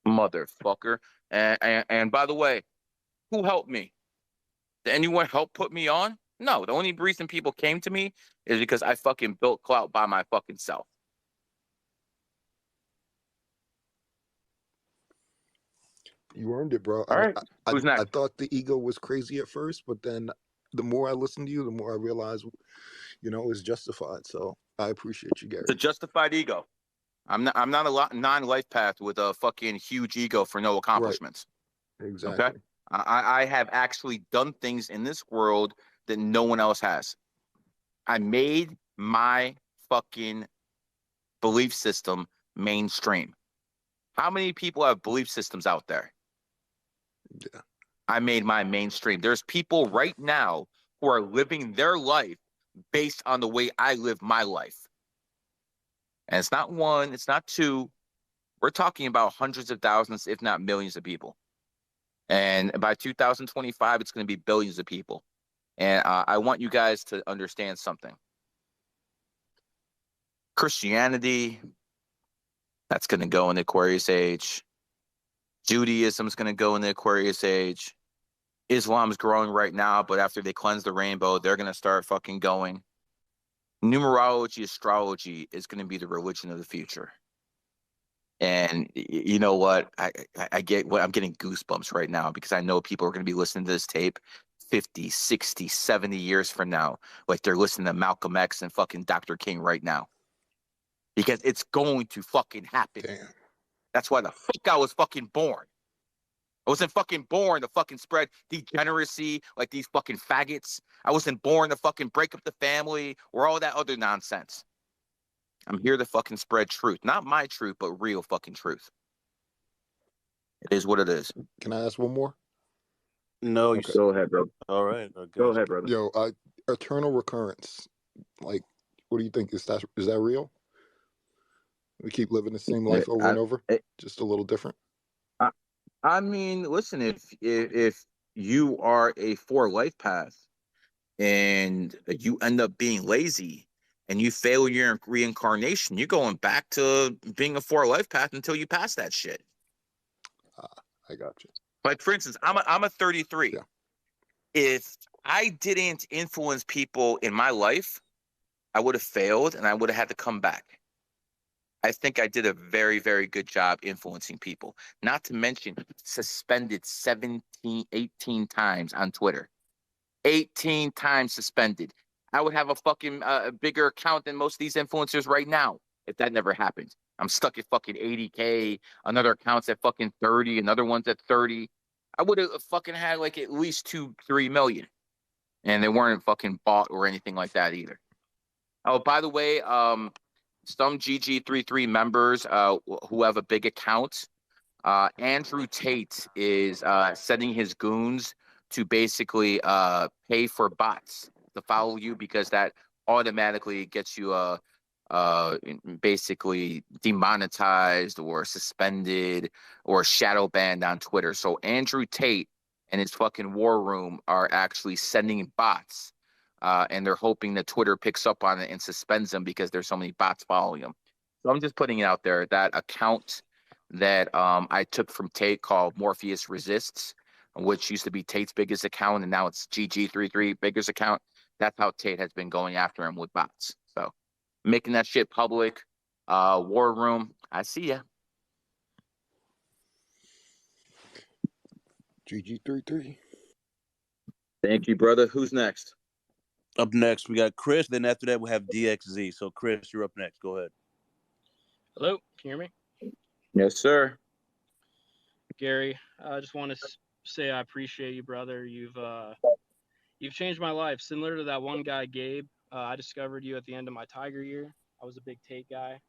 Motherfucker. And by the way, who helped me? Did anyone help put me on? No. The only reason people came to me is because I fucking built clout by my fucking self. You earned it, bro. All right. I Who's next? thought the ego was crazy at first, but then the more I listened to you, the more I realized, you know, it's justified. So I appreciate you, Gary. It's a justified ego. I'm not a non-life path with a fucking huge ego for no accomplishments. Right. Exactly. Okay. I have actually done things in this world that no one else has. I made my fucking belief system mainstream. How many people have belief systems out there? Yeah. I made my mainstream. There's people right now who are living their life based on the way I live my life. And it's not one, it's not two. We're talking about hundreds of thousands, if not millions of people. And by 2025, it's going to be billions of people. And I want you guys to understand something. Christianity, that's going to go in the Aquarius age. Judaism is going to go in the Aquarius age. Islam's growing right now, but after they cleanse the rainbow, they're going to start fucking going. Numerology, astrology is going to be the religion of the future. And you know what? I get what I'm getting goosebumps right now because I know people are going to be listening to this tape 50, 60, 70 years from now, like they're listening to Malcolm X and fucking Dr. King right now. Because it's going to fucking happen. Damn. That's why the fuck I was fucking born. I wasn't fucking born to fucking spread degeneracy like these fucking faggots. I wasn't born to fucking break up the family or all that other nonsense. I'm here to fucking spread truth. Not my truth, but real fucking truth. It is what it is. Can I ask one more? No, you Okay. Go ahead, bro. all right. Go ahead, brother. Yo, eternal recurrence. Like, what do you think? Is that real? We keep living the same life over and over, just a little different. I mean, listen, if you are a 4 life path and you end up being lazy and you fail your reincarnation, you're going back to being a 4 life path until you pass that shit. I got you. Like for instance, I'm a 33. Yeah. If I didn't influence people in my life, I would have failed and I would have had to come back. I think I did a very, very good job influencing people. Not to mention suspended 17, 18 times on Twitter. 18 times suspended. I would have a fucking bigger account than most of these influencers right now if that never happened. I'm stuck at fucking 80K. Another account's at fucking 30. Another one's at 30. I would have fucking had like at least 2-3 million. And they weren't fucking bought or anything like that either. Oh, by the way, some GG33 members who have a big account, Andrew Tate is sending his goons to basically pay for bots to follow you because that automatically gets you basically demonetized or suspended or shadow banned on Twitter. So Andrew Tate and his fucking war room are actually sending bots. And they're hoping that Twitter picks up on it and suspends them because there's so many bots following them. So I'm just putting it out there. That account that I took from Tate called Morpheus Resists, which used to be Tate's biggest account, and now it's GG33 biggest account. That's how Tate has been going after him with bots. So making that shit public. War Room, I see ya. GG33. Thank you, brother. Who's next? Up next, we got Chris. Then after that, we'll have DXZ. So, Chris, you're up next. Go ahead. Hello, can you hear me? Yes, sir. Gary, I just want to say I appreciate you, brother. You've changed my life. Similar to that one guy, Gabe. I discovered you at the end of my Tiger year. I was a big Tate guy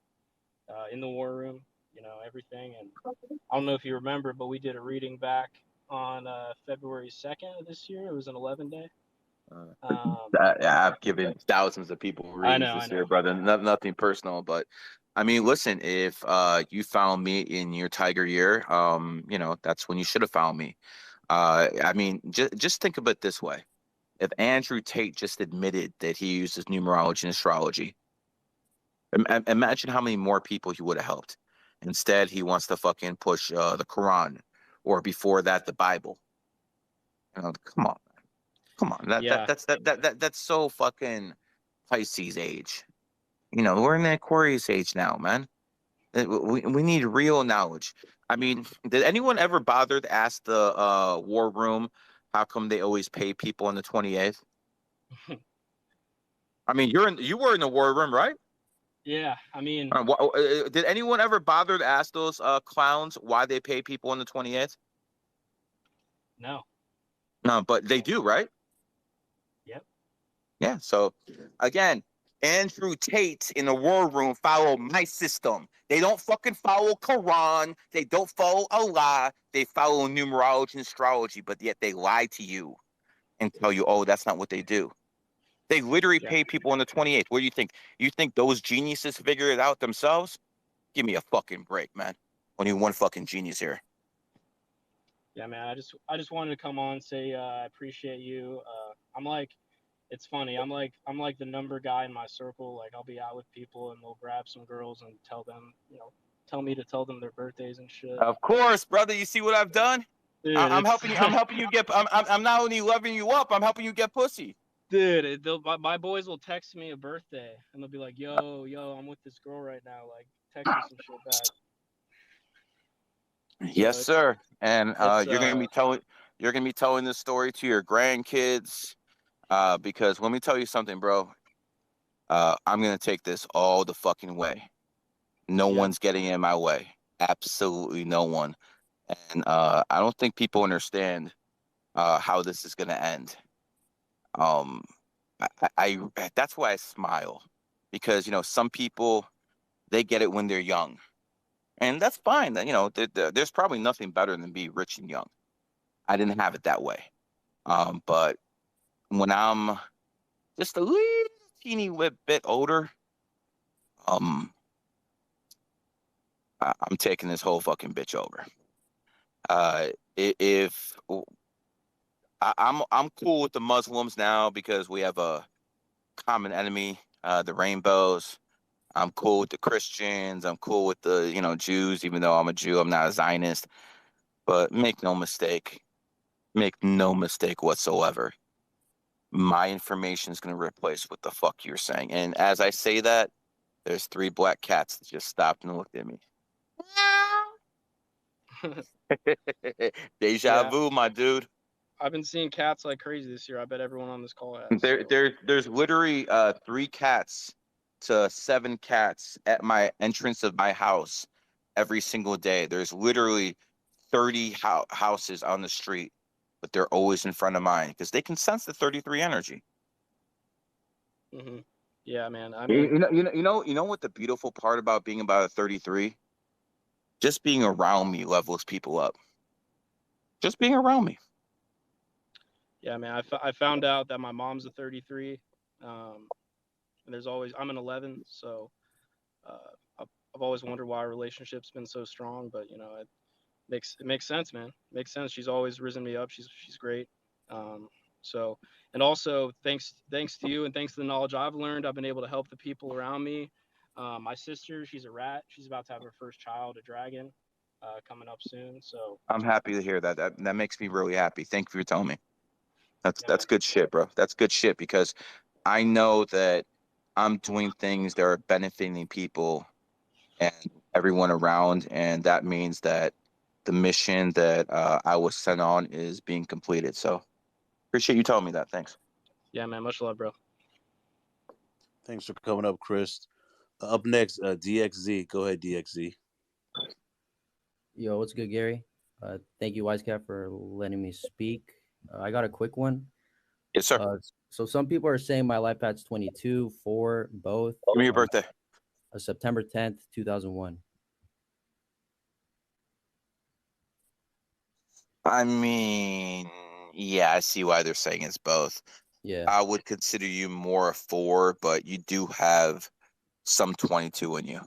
in the war room, everything. And I don't know if you remember, but we did a reading back on February 2nd of this year. It was an 11-day. I've given thousands of people readings this year, brother. Nothing personal, but I mean, listen, if you found me in your Tiger year, that's when you should have found me. I mean, just think of it this way. If Andrew Tate just admitted that he uses numerology and astrology, imagine how many more people he would have helped. Instead, he wants to fucking push the Quran, or before that, the Bible. Come on. Come on, that's so fucking Pisces age. We're in the Aquarius age now, man. We need real knowledge. I mean, did anyone ever bother to ask the war room how come they always pay people on the 28th? I mean, you were in the war room, right? Yeah, I mean, did anyone ever bother to ask those clowns why they pay people on the 28th? No. No, but they do, right? Yep. Yeah. So again, Andrew Tate in the war room follow my system. They don't fucking follow Quran. They don't follow Allah. They follow numerology and astrology, but yet they lie to you and tell you, oh, that's not what they do. They literally pay people on the 28th. What do you think? You think those geniuses figure it out themselves? Give me a fucking break, man. Only one fucking genius here. Yeah, man. I just wanted to come on and say I appreciate you. It's funny. I'm like the number guy in my circle. Like I'll be out with people and they'll grab some girls and tell them, tell me to tell them their birthdays and shit. Of course, brother. You see what I've done? Dude, I'm helping you. I'm helping you get. I'm not only loving you up. I'm helping you get pussy. Dude, my boys will text me a birthday and they'll be like, "Yo, I'm with this girl right now. Like, text me some shit back." Yes, sir. And you're gonna be telling this story to your grandkids. Because let me tell you something, bro. I'm gonna take this all the fucking way. No one's getting in my way. Absolutely no one. And I don't think people understand how this is gonna end. I that's why I smile, because some people, they get it when they're young, and that's fine. There's probably nothing better than be rich and young. I didn't have it that way. But when I'm just a little teeny bit older, I'm taking this whole fucking bitch over. If I'm cool with the Muslims now because we have a common enemy, the rainbows. I'm cool with the Christians. I'm cool with the Jews, even though I'm a Jew. I'm not a Zionist. But make no mistake, whatsoever. My information is going to replace what the fuck you're saying. And as I say that, there's 3 black cats that just stopped and looked at me. Deja Yeah, vu, my dude. I've been seeing cats like crazy this year. I bet everyone on this call has. So. There's literally 3 cats to 7 cats at my entrance of my house every single day. There's literally 30 houses on the street, but they're always in front of mine because they can sense the 33 energy. Mm-hmm. Yeah, man. I mean, you know what the beautiful part about being about a 33? Just being around me levels people up. Just being around me. yeah, man. I found out that my mom's a 33. And there's always I'm an 11, so I've always wondered why our relationship's been so strong. But you know, it makes sense, man. It makes sense. She's always risen me up. She's great. Um, so and also thanks to you and thanks to the knowledge I've learned, I've been able to help the people around me. My sister, she's a rat. She's about to have her first child, a dragon, coming up soon. So I'm happy to hear that. That makes me really happy. Thank you for telling me. yeah, That's man. good shit, bro. That's good shit because I know that I'm doing things that are benefiting people and everyone around, and that means that the mission that I was sent on is being completed. So appreciate you telling me that. Thanks. Yeah, man. Much love, bro. Thanks for coming up, Chris. Up next, DXZ. Go ahead, DXZ. Yo, what's good, Gary? Thank you, Wisecat, for letting me speak. I got a quick one. Yes, sir. So some people are saying my life path's 22, 4, both. Give me your birthday. September 10th, 2001. I mean, yeah, I see why they're saying it's both. Yeah. I would consider you more a 4, but you do have some 22 in you.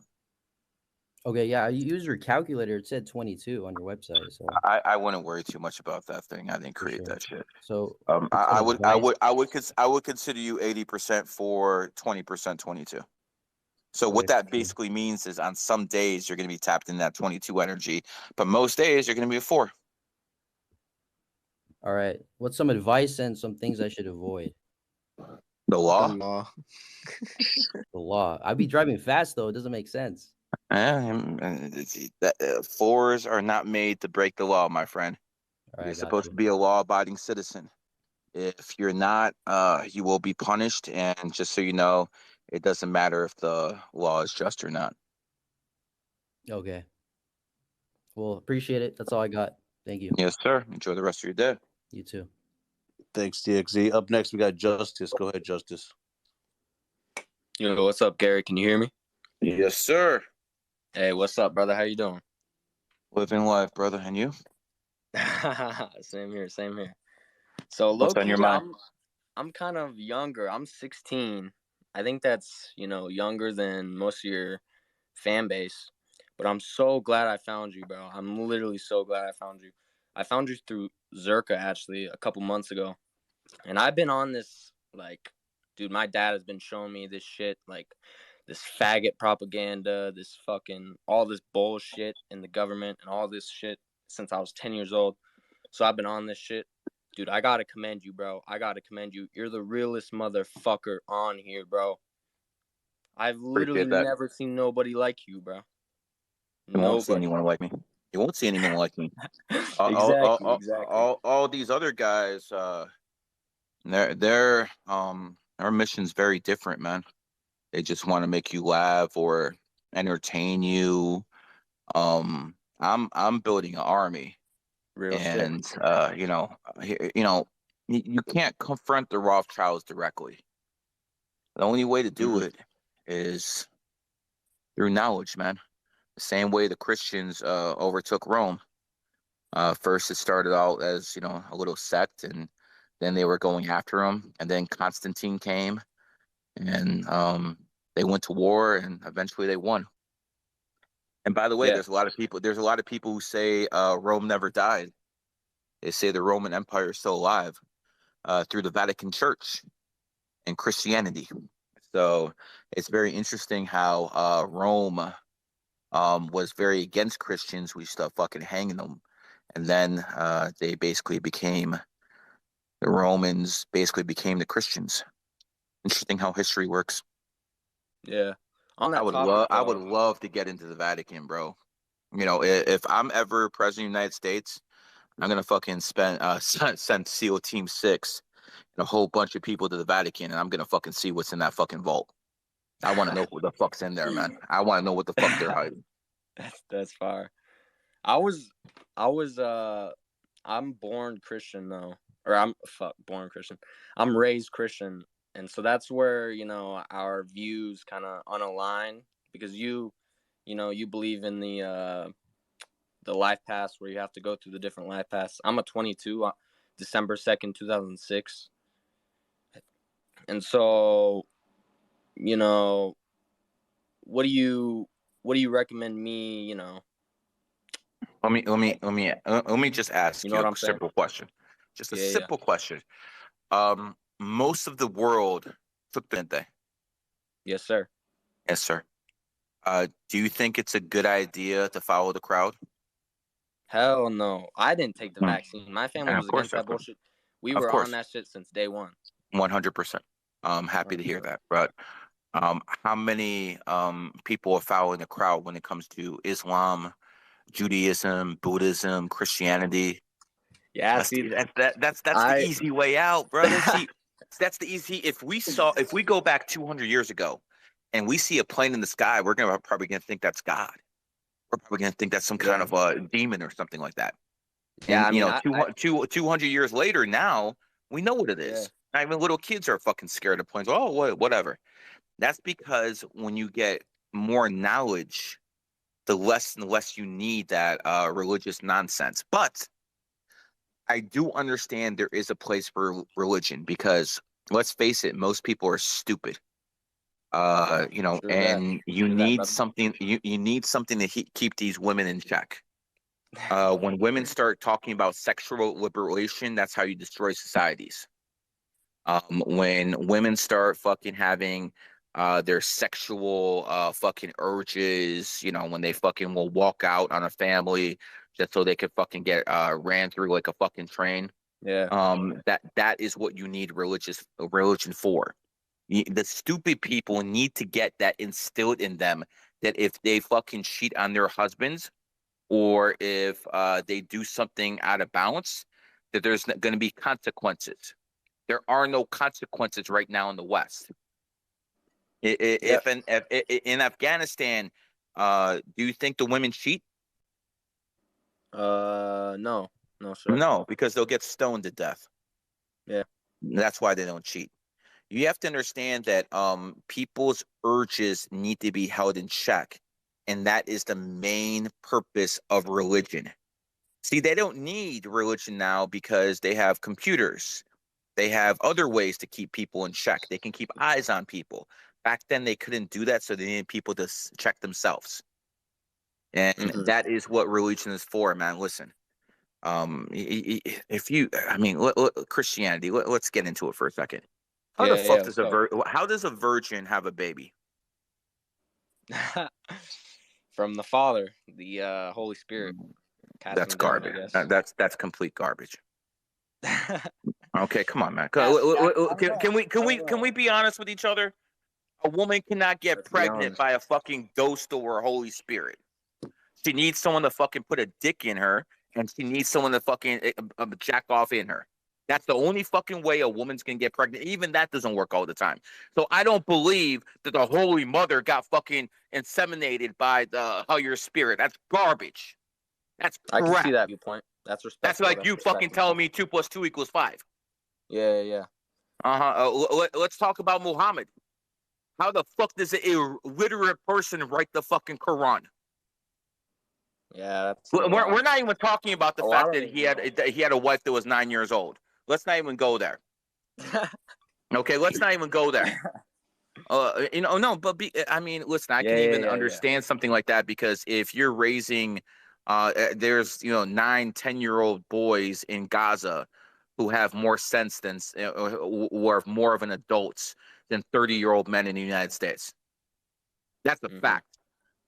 Okay, yeah, I used your calculator. It said 22 on your website, so I wouldn't worry too much about that thing. I didn't for create sure. that shit. So I would I advice. would I would consider you 80% for 20% 22. So what Okay, that for sure. basically means is on some days you're going to be tapped in that 22 energy, but most days you're going to be a 4. All right. What's some advice and some things I should avoid? The law? The law. The law. I'd be driving fast though. It doesn't make sense. Fours are not made to break the law, my friend. All You're right, got supposed you. to be a law-abiding citizen. If you're not, you will be punished. And just so you know, it doesn't matter if the law is just or not. Okay. Well, appreciate it. That's all I got. Thank you. Yes, sir. Enjoy the rest of your day. You too. Thanks, DXZ. Up next, we got Justice. Go ahead, Justice. Yo, what's up, Gary? Can you hear me? Yes, sir. Hey, what's up, brother? How you doing? Living life, brother. And you? Same here, same here. So What's on low-key, your mind? I'm kind of younger. I'm 16. I think that's, younger than most of your fan base. But I'm so glad I found you, bro. I'm literally so glad I found you. I found you through Zerka, actually, a couple months ago. And I've been on this, dude, my dad has been showing me this shit, this faggot propaganda, this fucking, all this bullshit in the government and all this shit since I was 10 years old. So I've been on this shit. Dude, I gotta commend you, bro. I gotta commend you. You're the realest motherfucker on here, bro. I've literally Appreciate that. never seen nobody like you, bro. You won't see Nobody. anyone like me. You won't see anyone like me. Exactly. All these other guys, their mission's very different, man. They just want to make you laugh or entertain you. I'm building an army, Real shit. and you can't confront the Rothschilds directly. The only way to do it is through knowledge, man. The same way the Christians overtook Rome. First, it started out as a little sect, and then they were going after him. And then Constantine came, and they went to war, and eventually they won. And by the way, Yeah. there's a lot of people who say Rome never died. They say the Roman Empire is still alive through the Vatican Church and Christianity. So it's very interesting how Rome was very against Christians. We used to fucking hanging them. and then they basically became the Romans. Basically became the Christians. Interesting how history works. Yeah. On that topic, I would though. love to get into the Vatican, bro. You know, if I'm ever president of the United States, I'm gonna fucking send SEAL Team 6 and a whole bunch of people to the Vatican, and I'm gonna fucking see what's in that fucking vault. I want to know what the fuck's in there, man. I want to know what the fuck they're hiding. That's fire. I was I'm born Christian though. Or born Christian. I'm raised Christian. And so that's where, our views kind of unalign because you believe in the life paths where you have to go through the different life paths. I'm a 22, December 2nd, 2006. And so, what do you recommend me, Let me just ask you know you what a I'm saying? simple question. Just a Yeah, yeah. simple question. Most of the world took the day. Yes, sir. Yes, sir. Do you think it's a good idea to follow the crowd? Hell no. I didn't take the Hmm. vaccine. My family And was against that bullshit. We Of were on course, that shit since day one. 100%. I'm happy to hear 100%. that. But how many people are following the crowd when it comes to Islam, Judaism, Buddhism, Christianity? Yeah, That's see, that's the easy way out, brother. See, that's the easy. If we go back 200 years ago, and we see a plane in the sky, we're probably gonna think that's God. We're probably gonna think that's some kind of a demon or something like that. Yeah, And I mean, 200 years later, now we know what it yeah. is. Not even little kids are fucking scared of planes. Oh, whatever. That's because when you get more knowledge, the less and less you need that religious nonsense. But I do understand there is a place for religion because let's face it, most people are stupid. True that. And you True that, need brother. something. You need something to keep these women in check. When women start talking about sexual liberation, that's how you destroy societies. When women start fucking having their sexual fucking urges, when they fucking will walk out on a family just so they could fucking get ran through like a fucking train. Yeah. That is what you need religion for. The stupid people need to get that instilled in them that if they fucking cheat on their husbands or if they do something out of balance, that there's going to be consequences. There are no consequences right now in the West. Yeah. If in Afghanistan, do you think the women cheat? No, sir. No, because they'll get stoned to death. Yeah. That's why they don't cheat. You have to understand that people's urges need to be held in check, and that is the main purpose of religion. See, they don't need religion now because they have computers. They have other ways to keep people in check. They can keep eyes on people. Back then, they couldn't do that, so they needed people to check themselves. And that is what religion is for, man. Listen, if you, I mean, Christianity. Let's get into it for a second. How the Yeah, fuck yeah. does So, how does a virgin have a baby? from the Father, the Holy Spirit, cast That's him down, I garbage. guess. That's complete garbage. Okay, come on, man. Yeah, see, I don't know. Can we be honest with each other? A woman cannot get Let's be pregnant honest. by a fucking ghost or a Holy Spirit. She needs someone to fucking put a dick in her, and she needs someone to fucking jack off in her. That's the only fucking way a woman's gonna get pregnant. Even that doesn't work all the time. So I don't believe that the Holy Mother got fucking inseminated by the Higher Spirit. That's garbage. That's I can see crap. that viewpoint. That's That's respectable. like That's you fucking respectable. telling me 2 + 2 = 5. Yeah, yeah. Let's talk about Muhammad. How the fuck does an illiterate person write the fucking Quran? Yeah, that's We're not even talking about the a lot fact of that it, he had a wife that was 9 years old. Let's not even go there. Okay, let's not even go there. No, but I mean, listen, I can even yeah. understand something like that because if you're raising, there's 9, 10-year-old boys in Gaza who have more sense than or more of an adults than 30-year-old men in the United States. That's a fact.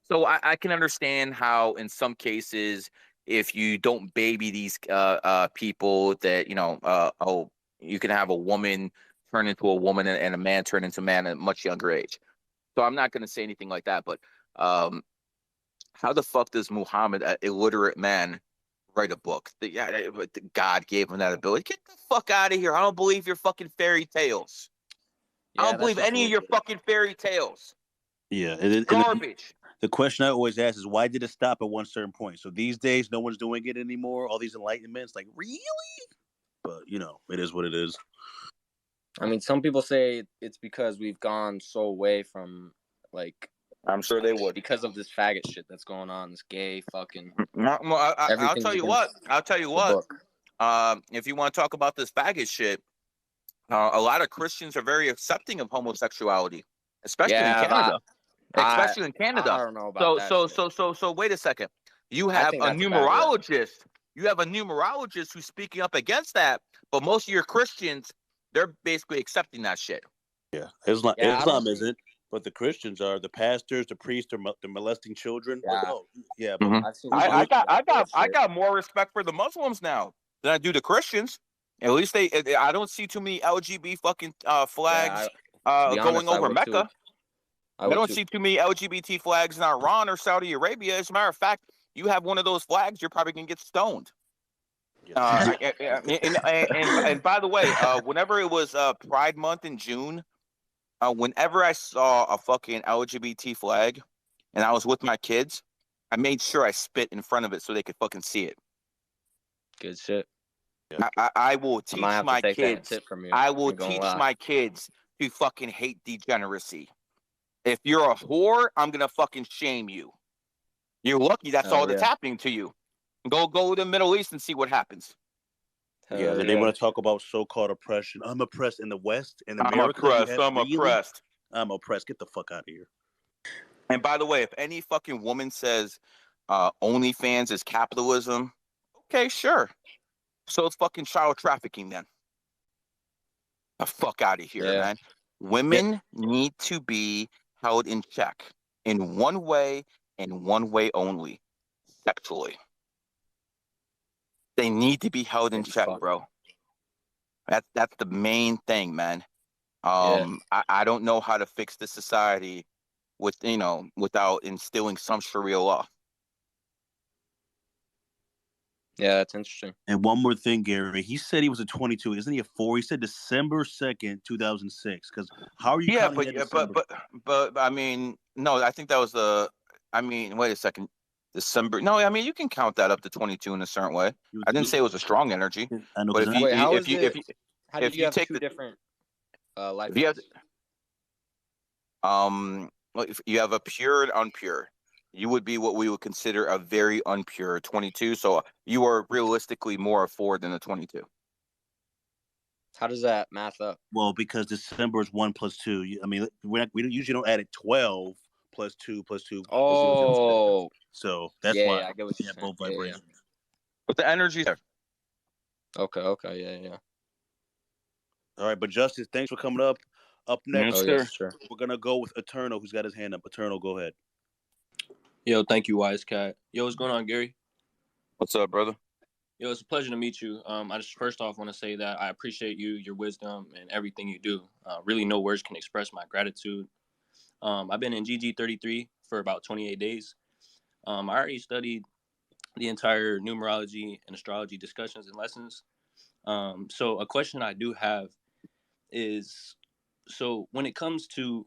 So I can understand how in some cases if you don't baby these people, that you can have a woman turn into a woman and a man turn into a man at a much younger age. So I'm not going to say anything like that, but how the fuck does Muhammad, an illiterate man, write a book? God gave him that ability. Get the fuck out of here. I don't believe your fucking fairy tales. I Yeah, don't that's believe just any of your weird. fucking fairy tales. Yeah, Garbage. the question I always ask is, why did it stop at one certain point? So these days, no one's doing it anymore. All these enlightenments, like, really? But it is what it is. I mean, some people say it's because we've gone so away from, like, I'm sure they would, because of this faggot shit that's going on, this gay fucking. I'll tell you what. If you want to talk about this faggot shit, a lot of Christians are very accepting of homosexuality, especially in Canada. I don't know about that. So wait a second. You I have think a that's a bad word. numerologist. You have a numerologist who's speaking up against that, but most of your Christians, they're basically accepting that shit. Yeah, Islam isn't, but the Christians are. The pastors, the priests, they're molesting children. Yeah. But I got more respect for the Muslims now than I do the Christians. At least I don't see too many LGBT fucking flags going over Mecca. I don't see too many LGBT flags in Iran or Saudi Arabia. As a matter of fact, you have one of those flags, you're probably gonna get stoned. And by the way, whenever it was Pride Month in June, whenever I saw a fucking LGBT flag, and I was with my kids, I made sure I spit in front of it so they could fucking see it. Good shit. I will teach my kids. I will teach lie. my kids to fucking hate degeneracy. If you're a whore, I'm gonna fucking shame you. You're lucky that's all that's happening to you. Go to the Middle East and see what happens. They want to talk about so-called oppression. I'm oppressed in the West, in America. I'm oppressed. I'm oppressed. Get the fuck out of here. And by the way, if any fucking woman says OnlyFans is capitalism, okay, sure. So it's fucking child trafficking then. The fuck out of here, man. Women need to be held in check in one way and one way only, sexually. They need to be held in check, bro. That's the main thing, man. I don't know how to fix this society without instilling some Sharia law. Yeah, that's interesting. And one more thing, Gary. He said he was a 22. Isn't he a 4? He said December 2nd, 2006. Because how are you counting that? But I mean, no, I think that was wait a second. December. No, I mean you can count that up to 22 in a certain way. I didn't say it was a strong energy. I know. But how did you have two different life? If you have a pure and unpure, you would be what we would consider a very unpure 22. So you are realistically more a 4 than a 22. How does that math up? Well, because December is 1 plus 2. I mean, we usually don't add it 12 plus 2 plus 2. Oh, so that's why I get what you're saying. Both vibrations. But the energy there. Okay, yeah. All right, but Justice, thanks for coming up. Up next, sure. We're gonna go with Eternal, who's got his hand up. Eternal, go ahead. Yo, thank you, Wise Cat. Yo, what's going on, Gary? What's up, brother? Yo, it's a pleasure to meet you. I just first off want to say that I appreciate you, your wisdom, and everything you do. Really, no words can express my gratitude. I've been in GG33 for about 28 days. I already studied the entire numerology and astrology discussions and lessons. So a question I do have is, so when it comes to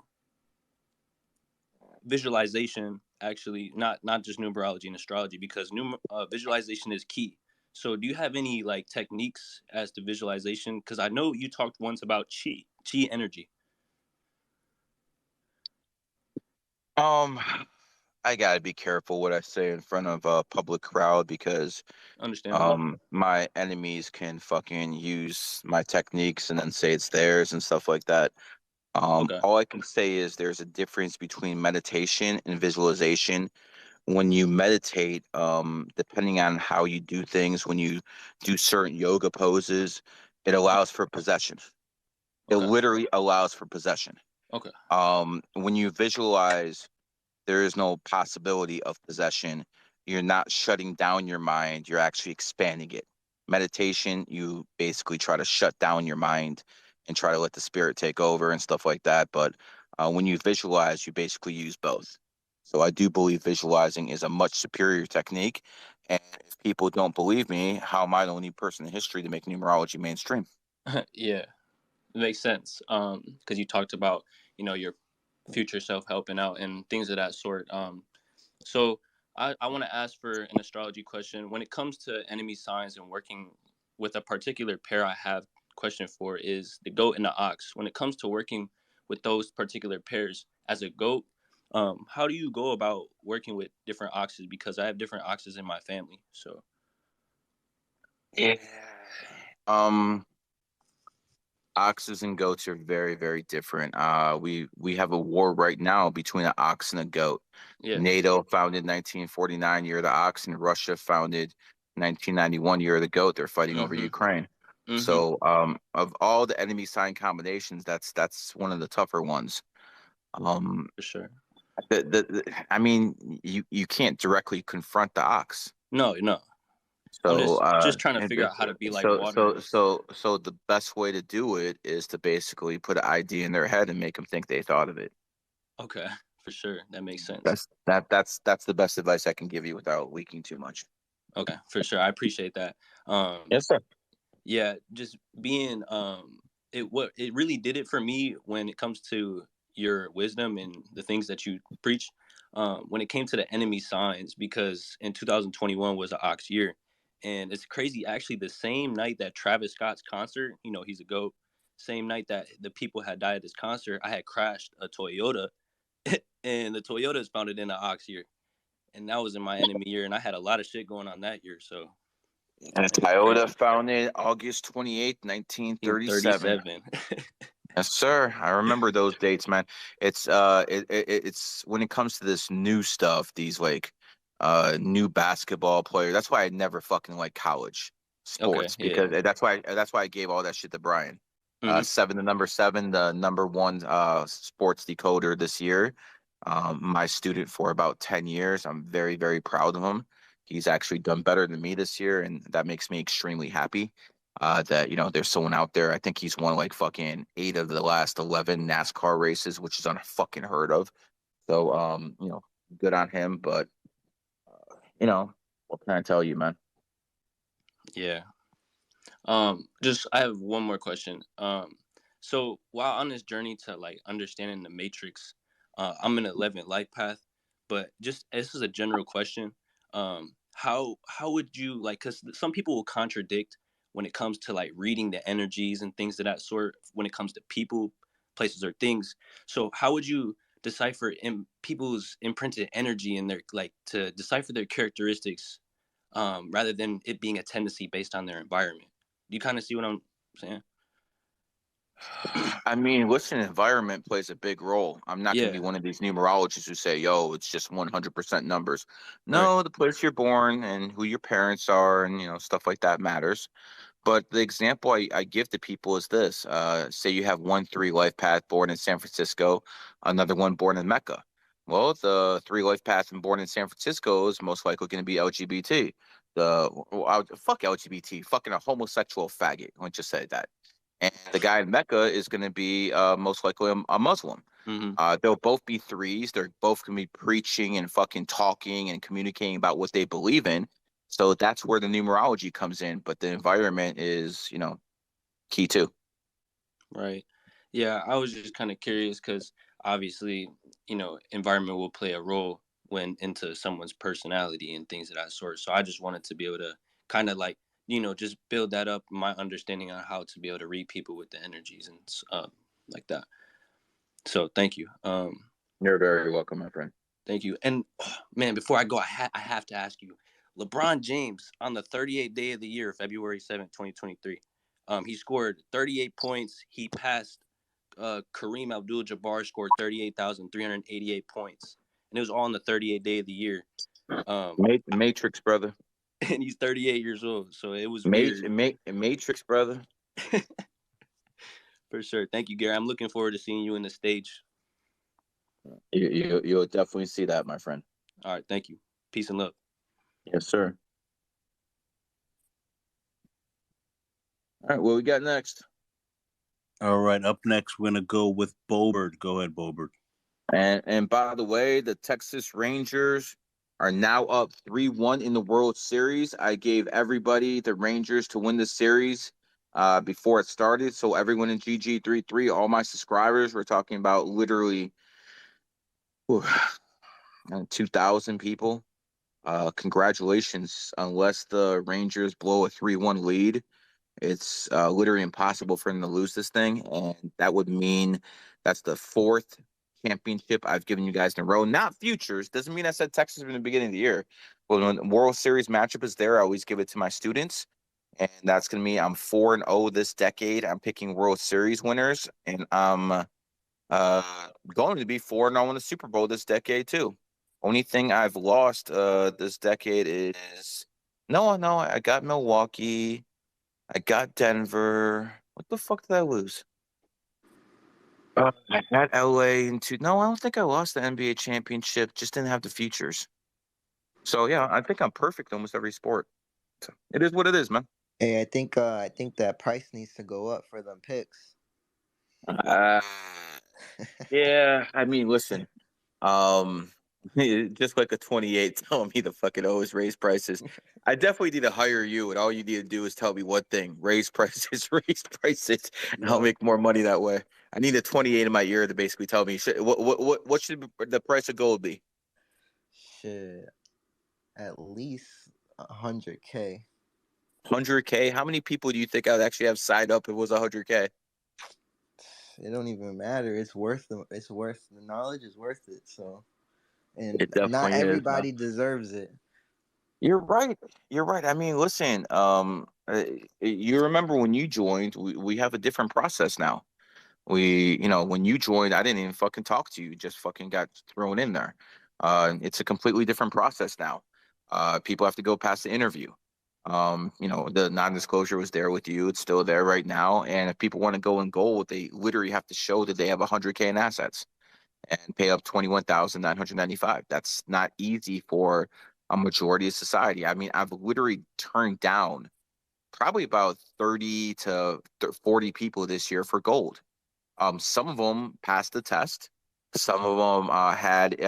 visualization, actually, not just numerology and astrology, because visualization is key. So do you have any like techniques as to visualization? Because I know you talked once about chi energy. I gotta be careful what I say in front of a public crowd because my enemies can fucking use my techniques and then say it's theirs and stuff like that. All I can say is there's a difference between meditation and visualization. When you meditate, depending on how you do things, when you do certain yoga poses, it allows for possession. It literally allows for possession. When you visualize, there is no possibility of possession. you're not shutting down your mind, you're actually expanding it. Meditation, you basically try to shut down your mind and try to let the spirit take over and stuff like that. But when you visualize, you basically use both. So I do believe visualizing is a much superior technique. And if people don't believe me, how am I the only person in history to make numerology mainstream? Yeah, it makes sense. Because you talked about, your future self helping out and things of that sort. So I want to ask for an astrology question. When it comes to enemy signs and working with a particular pair, I have question for is the goat and the ox. When it comes to working with those particular pairs as a goat, how do you go about working with different oxes? Because I have different oxes in my family. So Yeah. Um, Oxes and goats are very, very different. We have a war right now between an ox and a goat. yeah. NATO founded 1949, year of the ox, and Russia founded 1991, year of the goat. They're fighting over Mm-hmm. Ukraine. Mm-hmm. So, of all the enemy sign combinations, that's one of the tougher ones. For sure. I mean, you can't directly confront the ox. No, no. I'm So, just trying to figure out how to be like water and so the best way to do it is to basically put an idea in their head and make them think they thought of it. okay, for sure. That makes sense. That's the best advice I can give you without leaking too much. Okay, for sure. I appreciate that. Yes, sir. Yeah, just being it really did it for me when it comes to your wisdom and the things that you preach. When it came to the enemy signs, because in 2021 was an ox year, and it's crazy. Actually, the same night that Travis Scott's concert, he's a goat. Same night that the people had died at this concert, I had crashed a Toyota, and the Toyota is founded in an ox year, and that was in my enemy year, and I had a lot of shit going on that year. So And it's crazy. Toyota founded August 28th, 1937. 37. Yes, sir. I remember those dates, man. It's when it comes to this new stuff, these like new basketball players. That's why I never fucking like college Okay, sports yeah. because that's why I gave all that shit to Brian. Mm-hmm. Seven, the number seven, the number one sports decoder this year. My student for about 10 years. I'm very, very proud of him. He's actually done better than me this year, and that makes me extremely happy that there's someone out there. I think he's won like fucking 8 of the last 11 NASCAR races, which is unfucking heard of. So good on him. But what can I tell you, man? Yeah. Just I have one more question. So while on this journey to like understanding the matrix, I'm in 11th life path, but just this is a general question. How would you like? Because some people will contradict when it comes to like reading the energies and things of that sort. When it comes to people, places, or things. So how would you decipher in people's imprinted energy and their like to decipher their characteristics, rather than it being a tendency based on their environment? You kind of see what I'm saying? I mean, listen, environment plays a big role. I'm not going to Yeah. be one of these numerologists who say, yo, it's just 100% numbers. Right. No, the place you're born and who your parents are and, stuff like that matters. But the example I give to people is this. Say you have 1-3 life path born in San Francisco, another one born in Mecca. Well, the 3 life path and born in San Francisco is most likely going to be LGBT. Fuck LGBT, fucking a homosexual faggot. Let's just say that. And the guy in Mecca is going to be most likely a Muslim. Mm-hmm. They'll both be threes. They're both going to be preaching and fucking talking and communicating about what they believe in. So that's where the numerology comes in. But the environment is, key too. Right. Yeah, I was just kind of curious because obviously, environment will play a role when into someone's personality and things of that sort. So I just wanted to be able to kind of like, just build that up, my understanding on how to be able to read people with the energies and like that. So thank you. You're very welcome, my friend. Thank you. And man, before I go, I have to ask you, LeBron James on the 38th day of the year, February 7th, 2023. He scored 38 points. He passed Kareem Abdul-Jabbar, scored 38,388 points. And it was all on the 38th day of the year. Matrix, brother. And he's 38 years old. So it was weird. Matrix, brother. For sure. Thank you, Gary. I'm looking forward to seeing you in the stage. You'll definitely see that, my friend. All right. Thank you. Peace and love. Yes, sir. All right, what we got next? All right, up next we're gonna go with Bobert. Go ahead, Bobert. And by the way, the Texas Rangers are now up 3-1 in the World Series. I gave everybody the Rangers to win the series before it started. So everyone in GG33, all my subscribers, we're talking about literally 2,000 people. Congratulations. Unless the Rangers blow a 3-1 lead, it's literally impossible for them to lose this thing, and that would mean that's the fourth championship I've given you guys in a row. Not futures. Doesn't mean I said Texas from the beginning of the year. But when the World Series matchup is there, I always give it to my students, and that's going to mean I'm 4-0 this decade. I'm picking World Series winners, and I'm going to be 4-0 in the Super Bowl this decade too. Only thing I've lost this decade is no. I got Milwaukee. I got Denver. What the fuck did I lose? I had LA into. No, I don't think I lost the NBA championship. Just didn't have the features. So yeah, I think I'm perfect in almost every sport. So, it is what it is, man. Hey, I think that price needs to go up for them picks. Uh, yeah, I mean, listen. Um, just like a 28 telling me to fucking always raise prices. I definitely need to hire you, and all you need to do is tell me one thing: raise prices, raise prices, and I'll Yo, make more money that way. I need a 28 in my ear to basically tell me what should the price of gold be? shit, at least 100K. 100K. How many people do you think I'd actually have signed up if it was 100K? It don't even matter. It's worth the knowledge is worth it. So, and It not definitely is, man. everybody deserves it. You're right. You're right. I mean, listen. You remember when you joined? We have a different process now. When you joined, I didn't even fucking talk to you. You just fucking got thrown in there. It's a completely different process now. People have to go past the interview. The non-disclosure was there with you. It's still there right now. And if people want to go in gold, they literally have to show that they have 100K in assets and pay up 21,995. That's not easy for a majority of society. I mean, I've literally turned down probably about 30 to 40 people this year for gold. Some of them passed the test. Some of them had,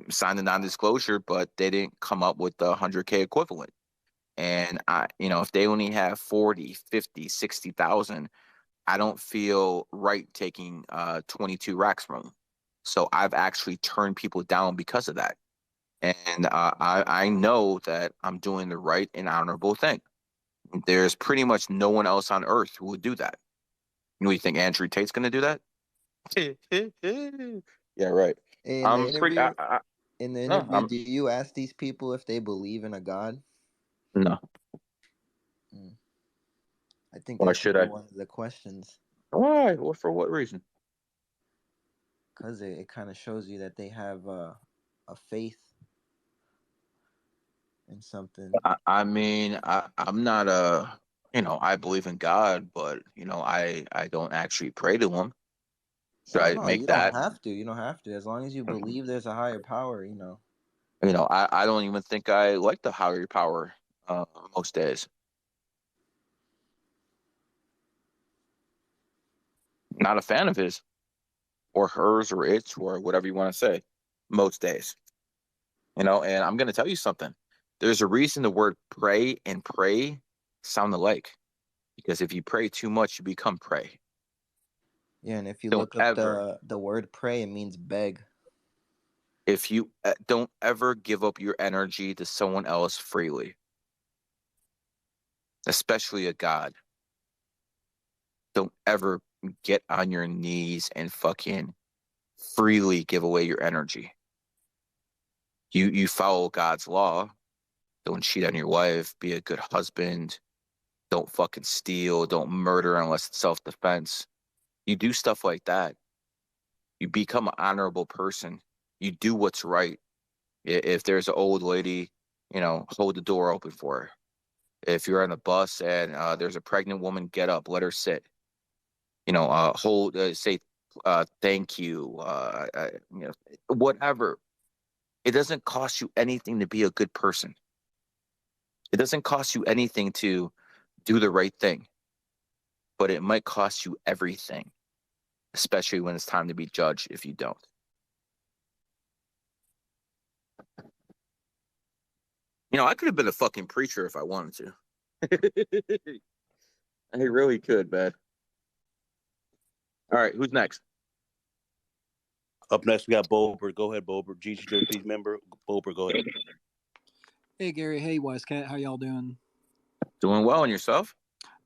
signed the non-disclosure, but they didn't come up with the 100K equivalent. And if they only have 40, 50, 60,000, I don't feel right taking 22 racks from them. So I've actually turned people down because of that. And I know that I'm doing the right and honorable thing. There's pretty much no one else on earth who would do that. You think Andrew Tate's going to do that? Yeah, right. In the I'm pretty. interview, No, do you ask these people if they believe in a god? no. Mm. I think Why that should should be I? one of the questions Why? What for? What reason? because it kind of shows you that they have a faith in something. I mean, I'm not I believe in God, but I don't actually pray to him. Should No, I no, make you don't that? have to. You don't have to. As long as you believe there's a higher power. I don't even think I like the higher power most days. Not a fan of his or hers or its or whatever you want to say most days. And I'm going to tell you something. There's a reason the word pray sound alike because if you pray too much, you become prey. Yeah, and if you Don't look up ever, the word pray, it means beg. if you don't ever give up your energy to someone else freely, especially a god. Don't ever get on your knees and fucking freely give away your energy. You follow God's law. Don't cheat on your wife. Be a good husband. Don't fucking steal. Don't murder unless it's self-defense. You do stuff like that. You become an honorable person. You do what's right. If there's an old lady, hold the door open for her. If you're on a bus and there's a pregnant woman, get up, let her sit. Say thank you. Whatever. It doesn't cost you anything to be a good person. It doesn't cost you anything to do the right thing, but it might cost you everything, especially when it's time to be judged if you don't. You know, I could have been a fucking preacher if I wanted to. I really could, man. All right, who's next? Up next, we got Bober. Go ahead, Bober. GG33 member. Bober, go ahead. Hey Gary, hey Wisecat, how y'all doing? Doing well, and yourself?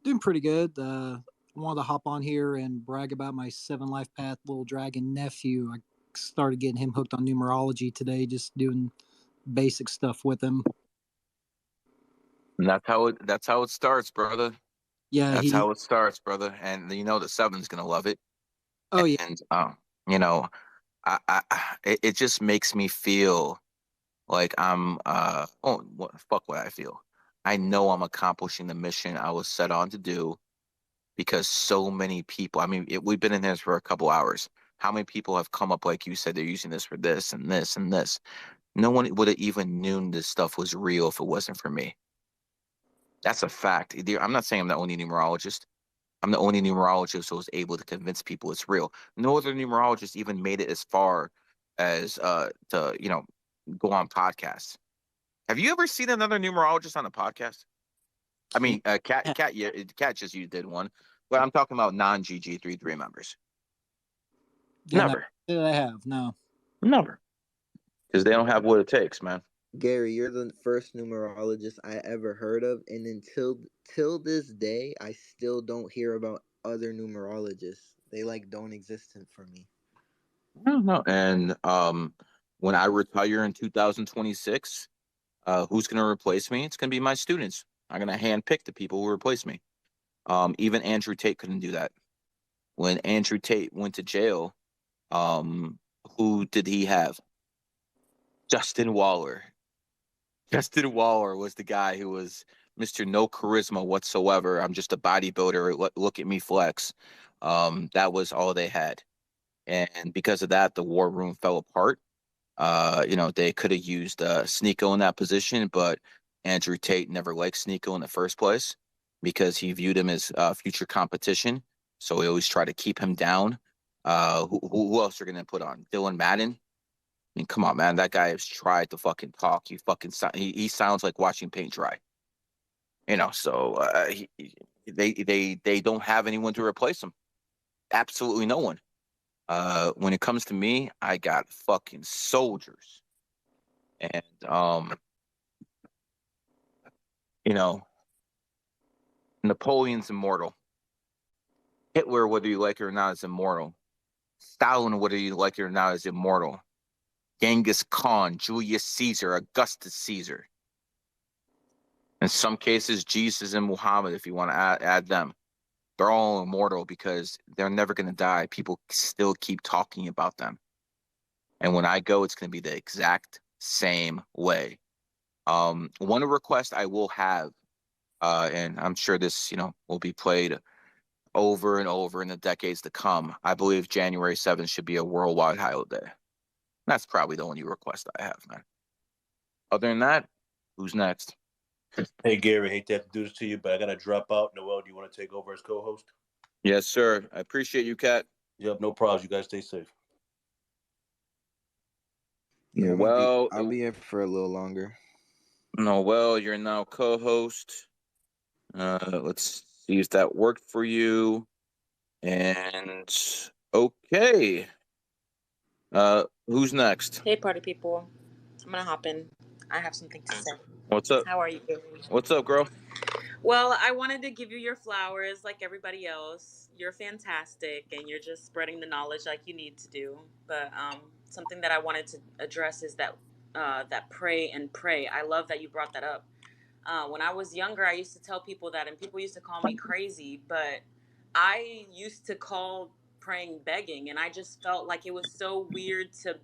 Doing pretty good. I wanted to hop on here and brag about my 7 Life Path little dragon nephew. I started getting him hooked on numerology today, just doing basic stuff with him. And that's how it starts, brother. Yeah, That's how it starts, brother. And you know the 7's gonna love it. Oh yeah. And you know, it just makes me feel like I'm fuck what I feel. I know I'm accomplishing the mission I was set on to do because so many people, I mean, we've been in this for a couple hours. How many people have come up like you said they're using this for this and this and this? No one would have even known this stuff was real if it wasn't for me. That's a fact. I'm not saying I'm the only numerologist. I'm the only numerologist who was able to convince people it's real. No other numerologist even made it as far as to go on podcasts. Have you ever seen another numerologist on a podcast? I mean, Cat just you did one, but I'm talking about non-GG33 members. Yeah, Never, no, I have no. Never, because they don't have what it takes, man. Gary, you're the first numerologist I ever heard of, and till this day, I still don't hear about other numerologists. They don't exist for me. No. And when I retire in 2026, who's going to replace me? It's going to be my students. I'm going to handpick the people who replace me. Even Andrew Tate couldn't do that. When Andrew Tate went to jail, who did he have? Justin Waller. Justin Waller was the guy who was Mr. No charisma whatsoever. I'm just a bodybuilder. Look at me flex. That was all they had. And because of that, the war room fell apart. They could have used Sneeko in that position, but Andrew Tate never liked Sneeko in the first place because he viewed him as future competition. So he always tried to keep him down. Who else are going to put on? Dylan Madden? I mean, come on, man. That guy has tried to fucking talk. He sounds like watching paint dry. So they don't have anyone to replace him. Absolutely no one. When it comes to me, I got fucking soldiers. And Napoleon's immortal. Hitler, whether you like it or not, is immortal. Stalin, whether you like it or not, is immortal. Genghis Khan, Julius Caesar, Augustus Caesar. In some cases, Jesus and Muhammad, if you want to add them, they're all immortal because they're never going to die. People still keep talking about them. And when I go, it's going to be the exact same way. One request I will have, and I'm sure this, will be played over and over in the decades to come. I believe January 7th should be a worldwide holiday. That's probably the only request I have, man. Other than that, who's next? Hey, Gary, hate to have to do this to you, but I got to drop out. Noel, do you want to take over as co-host? Yes, sir. I appreciate you, Kat. Yep, no problems. You guys stay safe. Yeah, well, I'll be here for a little longer. Noel, you're now co-host. Let's see if that worked for you. And okay. Who's next? Hey, party people. I'm gonna hop in. I have something to say. What's up? How are you? What's up, girl? Well, I wanted to give you your flowers like everybody else. You're fantastic, and you're just spreading the knowledge like you need to do. But something that I wanted to address is that pray and pray. I love that you brought that up. When I was younger, I used to tell people that, and people used to call me crazy. But I used to call praying begging, and I just felt like it was so weird to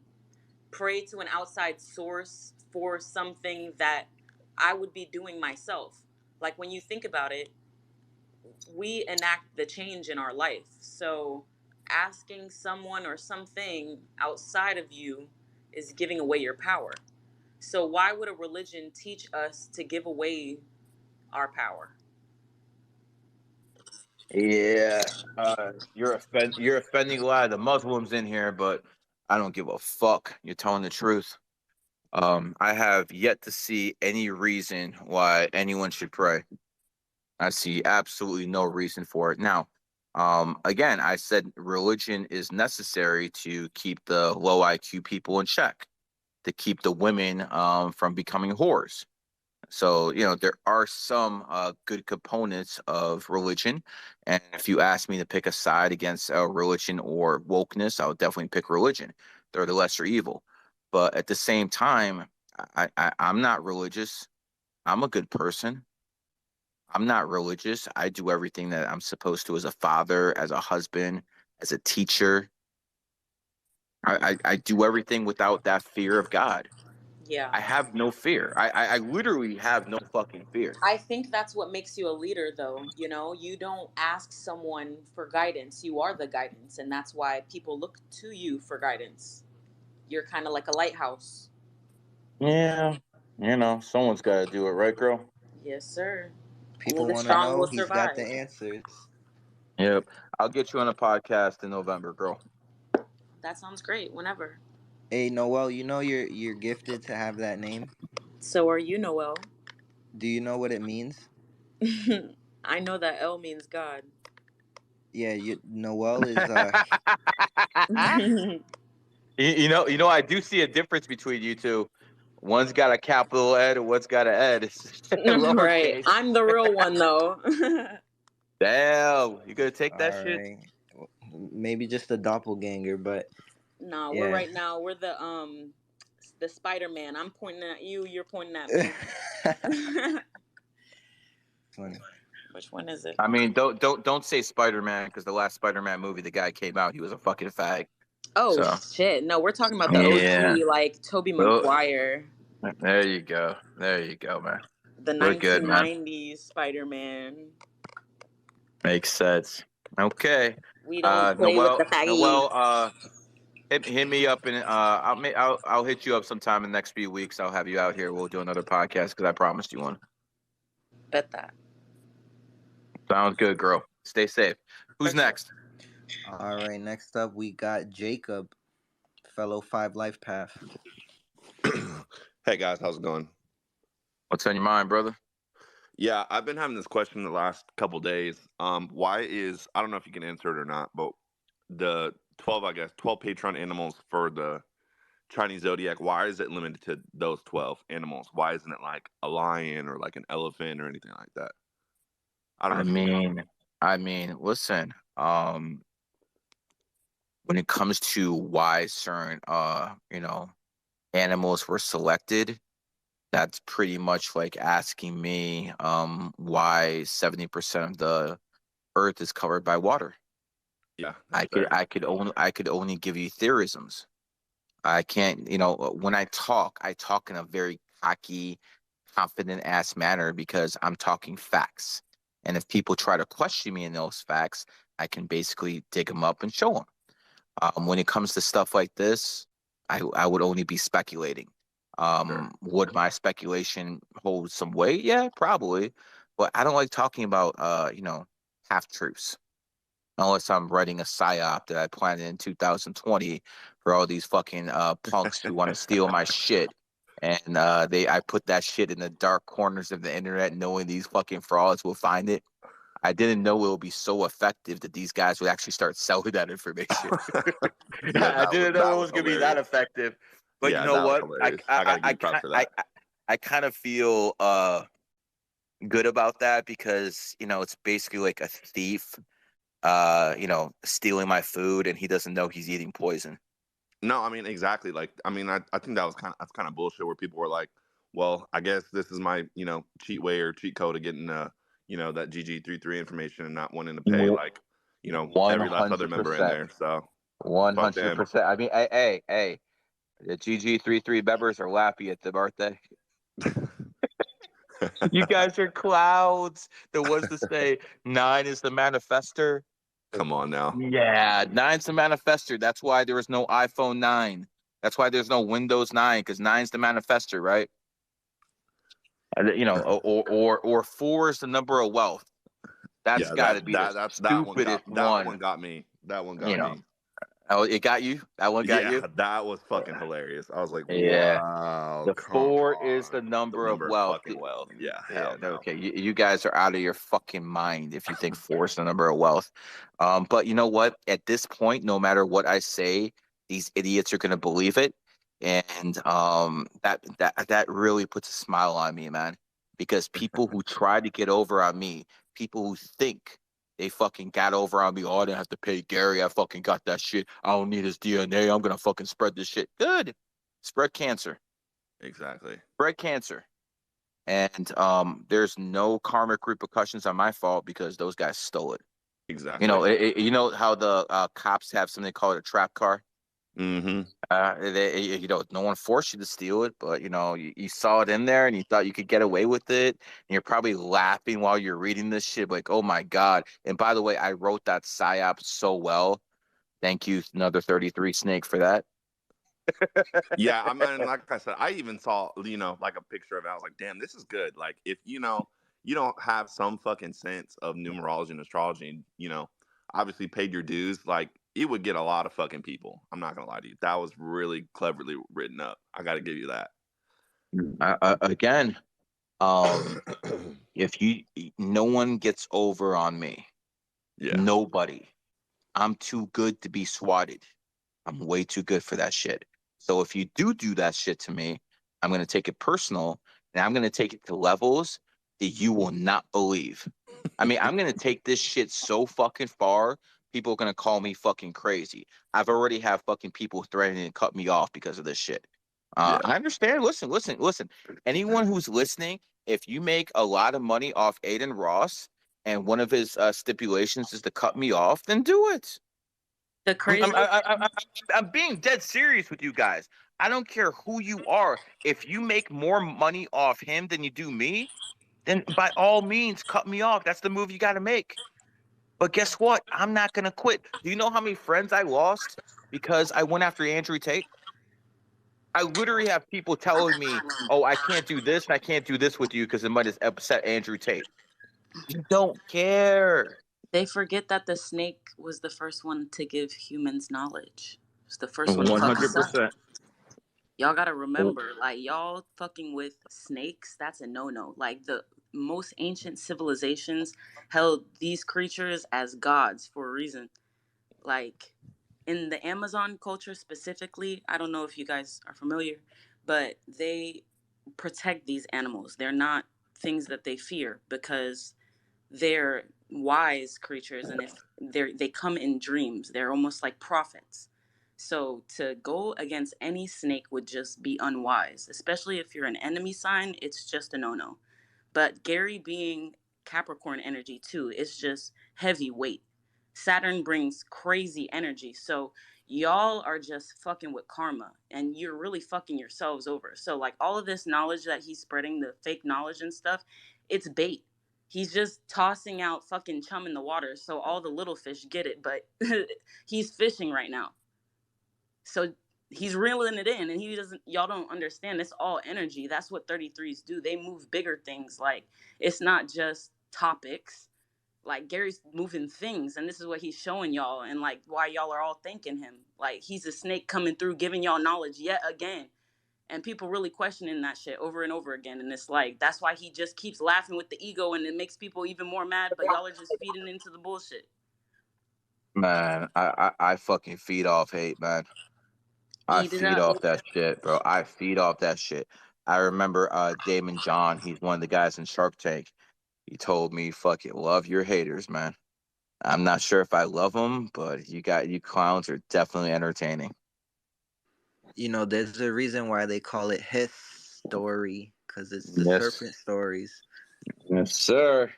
pray to an outside source for something that I would be doing myself. Like when you think about it, we enact the change in our life. So asking someone or something outside of you is giving away your power. So why would a religion teach us to give away our power? Yeah, you're offending a lot of the Muslims in here, but I don't give a fuck. You're telling the truth. I have yet to see any reason why anyone should pray. I see absolutely no reason for it. Now, again, I said religion is necessary to keep the low IQ people in check, to keep the women from becoming whores. So, there are some good components of religion. And if you ask me to pick a side against religion or wokeness, I would definitely pick religion. They're the lesser evil. But at the same time, I'm not religious. I'm a good person. I'm not religious. I do everything that I'm supposed to as a father, as a husband, as a teacher. I do everything without that fear of God. Yeah. I have no fear. I literally have no fucking fear. I think that's what makes you a leader, though. You don't ask someone for guidance. You are the guidance. And that's why people look to you for guidance. You're kind of like a lighthouse. Yeah, someone's got to do it, right, girl? Yes, sir. Only People the want to strong know. will He's got the survive. answers. Yep. I'll get you on a podcast in November, girl. That sounds great. Whenever. Hey, Noel, you know you're gifted to have that name. So are you, Noel. Do you know what it means? I know that L means God. Yeah, Noel is I do see a difference between you two. One's got a capital Ed and one's got an Ed. It's Right. lowercase. I'm the real one, though. Damn, you gonna take that all shit? right. Maybe just a doppelganger, but Nah, we're yeah. right now. We're the Spider-Man. I'm pointing at you. You're pointing at me. Funny. Which one is it? I mean, don't say Spider-Man because the last Spider-Man movie the guy came out, he was a fucking fag. Oh So shit! No, we're talking about the yeah. OG, like Tobey Well, Maguire, there you go. There you go, man. the We're good, man. 1990s Spider-Man. Makes sense. Okay. We don't play with the faggies. Noel, hit me up and I'll hit you up sometime in the next few weeks. I'll have you out here. We'll do another podcast because I promised you one. Bet that. Sounds good, girl. Stay safe. Who's next? All right, next up we got Jacob, fellow 5 Life Path. Hey guys, how's it going? What's on your mind, brother? Yeah, I've been having this question the last couple days. Why is, I don't know if you can answer it or not, but the 12 Patreon animals for the Chinese zodiac, why is it limited to those 12 animals? Why isn't it like a lion or like an elephant or anything like that? I don't know. I mean, listen, when it comes to why certain animals were selected, that's pretty much like asking me why 70% of the earth is covered by water. Yeah, I could only give you theorisms. I can't, when I talk in a very cocky, confident ass manner because I'm talking facts. And if people try to question me in those facts, I can basically dig them up and show them. When it comes to stuff like this, I would only be speculating. Would my speculation hold some weight? Yeah, probably. But I don't like talking about half truths unless I'm writing a psyop that I planned in 2020 for all these fucking punks who want to steal my shit. And I put that shit in the dark corners of the internet, knowing these fucking frauds will find it. I didn't know it would be so effective that these guys would actually start selling that information. I didn't know it was gonna be that effective. But you know what? I gotta give you props for that. I kind of feel good about that because it's basically like a thief stealing my food and he doesn't know he's eating poison. No, I mean exactly. Like, I mean, I think that's kind of bullshit where people were like, well, I guess this is my, cheat way or cheat code of getting that GG33 information and not wanting to pay like, every last other member in there. So 100%. I mean, hey, the GG33 members are lappy at the birthday. You guys are clouds. There was to say 9 is the manifester. Come on now. Yeah, 9's the manifester. That's why there was no iPhone 9. That's why there's no Windows 9, because 9's the manifester, right? You know, or 4 is the number of wealth. That's Yeah, got to be the that stupidest one one. got me. That one You got know, me. oh, it got you. That one got Yeah, you. that was fucking hilarious. I was like, Yeah. wow, The come 4 is the on. The number of number of wealth. fucking wealth. Yeah, Yeah, hell no. okay. You guys are out of your fucking mind if you think 4 is the number of wealth. But you know what? At this point, no matter what I say, these idiots are gonna believe it, and that really puts a smile on me, man. Because people who try to get over on me, people who think they fucking got over on me, oh, I didn't have to pay Gary. I fucking got that shit. I don't need his DNA. I'm gonna fucking spread this shit. Good. Spread cancer. Exactly. Spread cancer. And there's no karmic repercussions on my fault because those guys stole it. You Exactly. know, you know how the cops have something called a trap car. Mm-hmm. You know, no one forced you to steal it, but you know, you saw it in there and you thought you could get away with it. And you're probably laughing while you're reading this shit, like, oh my god. And by the way, I wrote that psyop so well. Thank you, another 33 Snake, for that. Yeah, I mean, like I said, I even saw, like a picture of it. I was like, damn, this is good. Like, if you don't have some fucking sense of numerology and astrology, and obviously paid your dues, like it would get a lot of fucking people. I'm not gonna lie to you. That was really cleverly written up. I got to give you that. Again, if no one gets over on me. Yeah. Nobody. I'm too good to be swatted. I'm way too good for that shit. So if you do that shit to me, I'm going to take it personal, and I'm going to take it to levels that you will not believe. I mean, I'm going to take this shit so fucking far, people are going to call me fucking crazy. I've already have fucking people threatening to cut me off because of this shit. Yeah. I understand. Listen. Anyone who's listening, if you make a lot of money off Aiden Ross and one of his stipulations is to cut me off, then do it. The craziest. I'm being dead serious with you guys. I don't care who you are. If you make more money off him than you do me, then by all means, cut me off. That's the move you got to make. But guess what? I'm not going to quit. Do you know how many friends I lost because I went after Andrew Tate? I literally have people telling me, oh, I can't do this and I can't do this with you because it might have upset Andrew Tate. You don't care. They forget that the snake was the first one to give humans knowledge. It was the first one to fuck us up. 100%. Y'all gotta remember, like, y'all fucking with snakes, that's a no-no. Like, the most ancient civilizations held these creatures as gods for a reason. Like, in the Amazon culture specifically, I don't know if you guys are familiar, but they protect these animals. They're not things that they fear because they're wise creatures, and if they come in dreams, they're almost like prophets. So to go against any snake would just be unwise, especially if you're an enemy sign. It's just a no-no. But Gary being Capricorn energy too, it's just heavy weight. Saturn brings crazy energy. So y'all are just fucking with karma, and you're really fucking yourselves over. So like all of this knowledge that he's spreading, the fake knowledge and stuff, it's bait. He's just tossing out fucking chum in the water so all the little fish get it, but he's fishing right now. So he's reeling it in, and he doesn't, y'all don't understand, it's all energy. That's what 33s do. They move bigger things. Like, it's not just topics. Like, Gary's moving things, and this is what he's showing y'all, and like why y'all are all thanking him. Like, he's a snake coming through giving y'all knowledge yet again, and people really questioning that shit over and over again. And it's like, that's why he just keeps laughing with the ego, and it makes people even more mad, but y'all are just feeding into the bullshit. Man, I fucking feed off hate, man. I Eat it feed up. off that shit, bro. I feed off that shit. I remember Damon John, he's one of the guys in Shark Tank. He told me, fucking love your haters, man. I'm not sure if I love them, but you clowns are definitely entertaining. There's a reason why they call it his story, because it's the Yes. serpent stories. Yes, sir.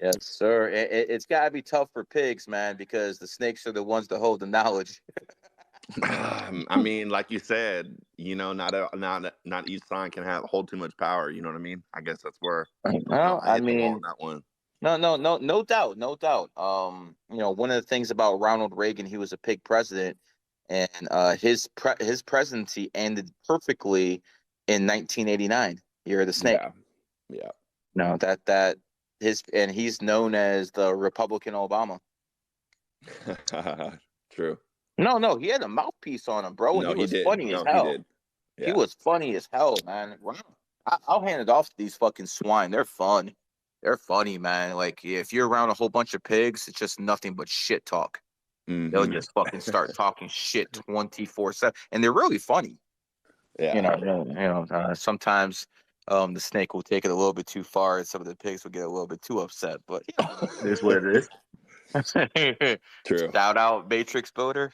Yes, sir. It's got to be tough for pigs, man, because the snakes are the ones that hold the knowledge. I mean, like you said, not each sign can hold too much power. You know what I mean? I guess that's where No, I I hit the wall on mean, that one. no doubt, no doubt. One of the things about Ronald Reagan, he was a pig president, and his presidency ended perfectly in 1989, year of the snake. Yeah. No, he's known as the Republican Obama. True. No, he had a mouthpiece on him, bro, and No, he he was did. funny as No, he hell. did. He Yeah. was funny as hell, man. I'll hand it off to these fucking swine. They're fun. They're funny, man. Like if you're around a whole bunch of pigs, it's just nothing but shit talk. They'll Mm-hmm. just fucking start talking shit 24/7, and they're really funny. Yeah. Sometimes the snake will take it a little bit too far, and some of the pigs will get a little bit too upset. But it is what it is. True. Shout out Matrix Builder.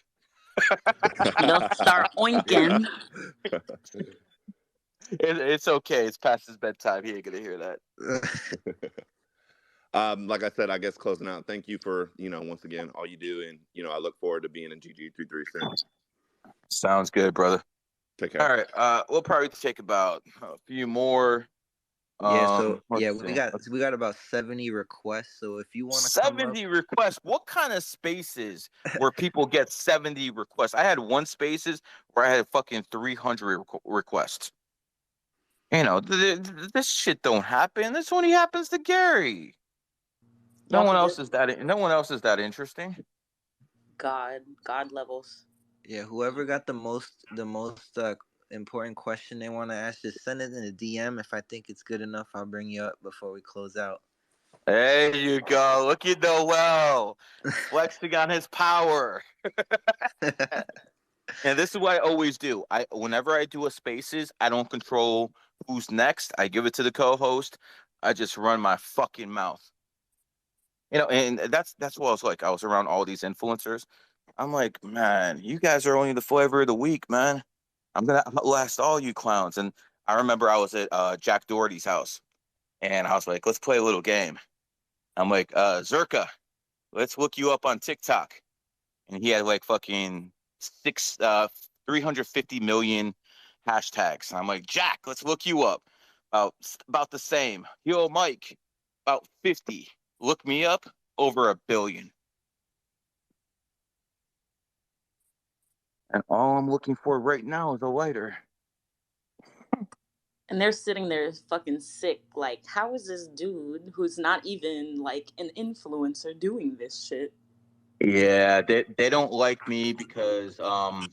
They'll start oinking. It's okay. It's past his bedtime. He ain't gonna hear that. Like I said, I guess closing out. Thank you for once again all you do, and I look forward to being in GG33 soon. Sounds good, brother. Take care. All right. We'll probably take about a few more. Yeah, so Let's yeah, see. we got about 70 requests. So if you want to come up, 70 requests. What kind of spaces where people get 70 requests? I had one spaces where I had fucking 300 requests. This shit don't happen. This only happens to Gary. No one else is that interesting. God levels. yeah, whoever got the most important question they want to ask, just send it in a DM. If I think it's good enough, I'll bring you up before we close out. There you go. Look at Noel flexing on his power. And this is what I always do. Whenever I do a spaces, I don't control who's next. I give it to the co-host. I just run my fucking mouth. And that's what I was like. I was around all these influencers. I'm like, man, you guys are only the flavor of the week, man. I'm gonna outlast all you clowns. And I remember I was at Jack Doherty's house, and I was like, let's play a little game. I'm like, Zerka, let's look you up on TikTok. And he had like fucking 350 million hashtags. And I'm like, Jack, let's look you up. About the same. Yo, Mike, about 50. Look me up, over 1 billion. And all I'm looking for right now is a lighter. And they're sitting there fucking sick. Like, how is this dude who's not even like an influencer doing this shit? Yeah, they don't like me because I'm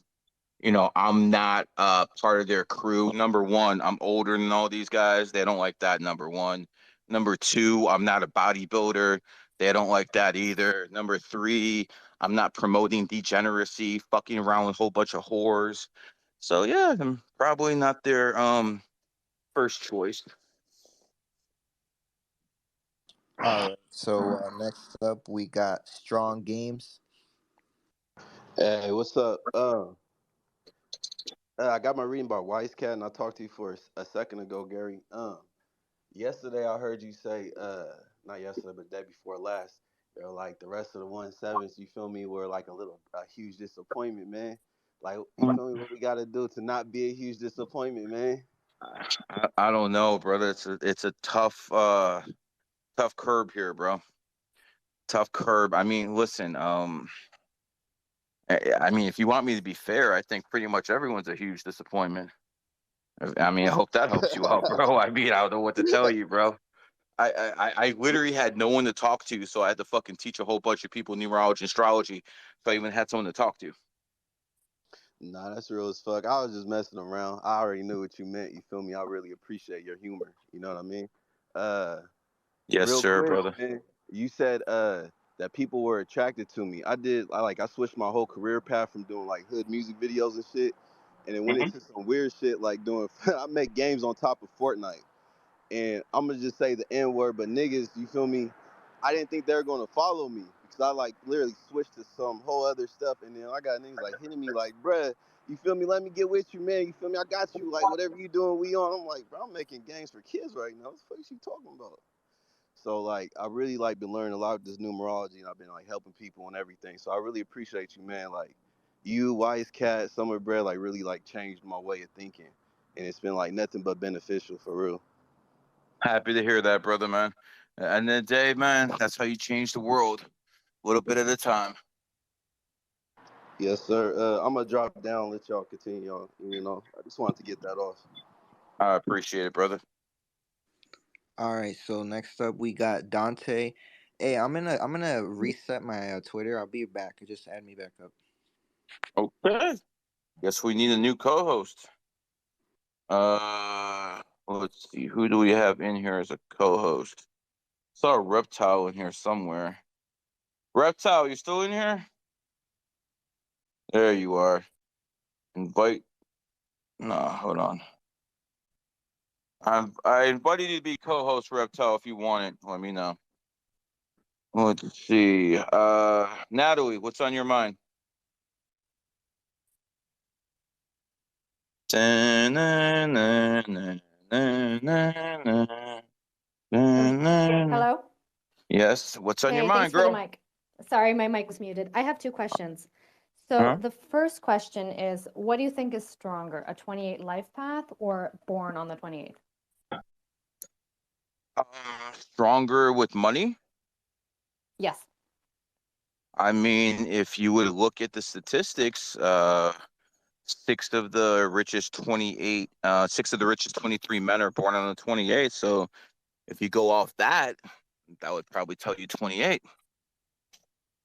not part of their crew. Number one, I'm older than all these guys. They don't like that, number one. Number two, I'm not a bodybuilder. They don't like that either. Number three, I'm not promoting degeneracy, fucking around with a whole bunch of whores. So yeah, I'm probably not their first choice. All right. So next up, we got Strong Games. Hey, what's up? I got my reading about Wise Cat, and I talked to you for a second ago, Gary. Yesterday I heard you say, not yesterday, but the day before last, they're like the rest of the 1/7s. You feel me? Were like a huge disappointment, man. Like you feel me? What we got to do to not be a huge disappointment, man? I don't know, brother. It's a tough curb here, bro. Tough curb. I mean, listen, I mean, if you want me to be fair, I think pretty much everyone's a huge disappointment. I mean, I hope that helps you out, bro. I mean, I don't know what to tell you, bro. I literally had no one to talk to, so I had to fucking teach a whole bunch of people numerology, astrology, so I even had someone to talk to. Nah, that's real as fuck. I was just messing around. I already knew what you meant. You feel me? I really appreciate your humor. You know what I mean? Yes, Real sir, quick, brother. man. You said that people were attracted to me. I switched my whole career path from doing like hood music videos and shit, and then went Mm-hmm. into some weird shit like doing. I make games on top of Fortnite, and I'm gonna just say the N word, but niggas, you feel me? I didn't think they were gonna follow me because I like literally switched to some whole other stuff, and then I got niggas like hitting me like, bruh, you feel me? Let me get with you, man. You feel me? I got you. Like whatever you doing, we on. I'm like, bro, I'm making games for kids right now. What the fuck is you talking about? So like, I really like been learning a lot of this numerology, and I've been like helping people and everything. So I really appreciate you, man. Like, you, Wise Cat, Summer Bread, like really like changed my way of thinking, and it's been like nothing but beneficial for real. Happy to hear that, brother, man. And then, day, man, that's how you change the world, a little bit at a time. Yes, sir. I'm gonna drop down, let y'all continue on. I just wanted to get that off. I appreciate it, brother. All right, so next up we got Dante. Hey, I'm gonna reset my Twitter. I'll be back. Just add me back up. Okay. Guess we need a new co-host. Let's see. Who do we have in here as a co-host? Saw a reptile in here somewhere. Reptile, you still in here? There you are. Invite. No, hold on. I invited you to be co-host, Reptile. If you want it, let me know. Let's see. Natalie, what's on your mind? Hello? Yes, what's on your Hey, thanks mind, for the girl? mic. Sorry, my mic was muted. I have two questions. So Huh? the first question is, what do you think is stronger, a 28 life path or born on the 28th? Stronger with money? Yes. I mean, if you would look at the statistics, six of the richest 23 men are born on the 28th. So if you go off that, that would probably tell you 28.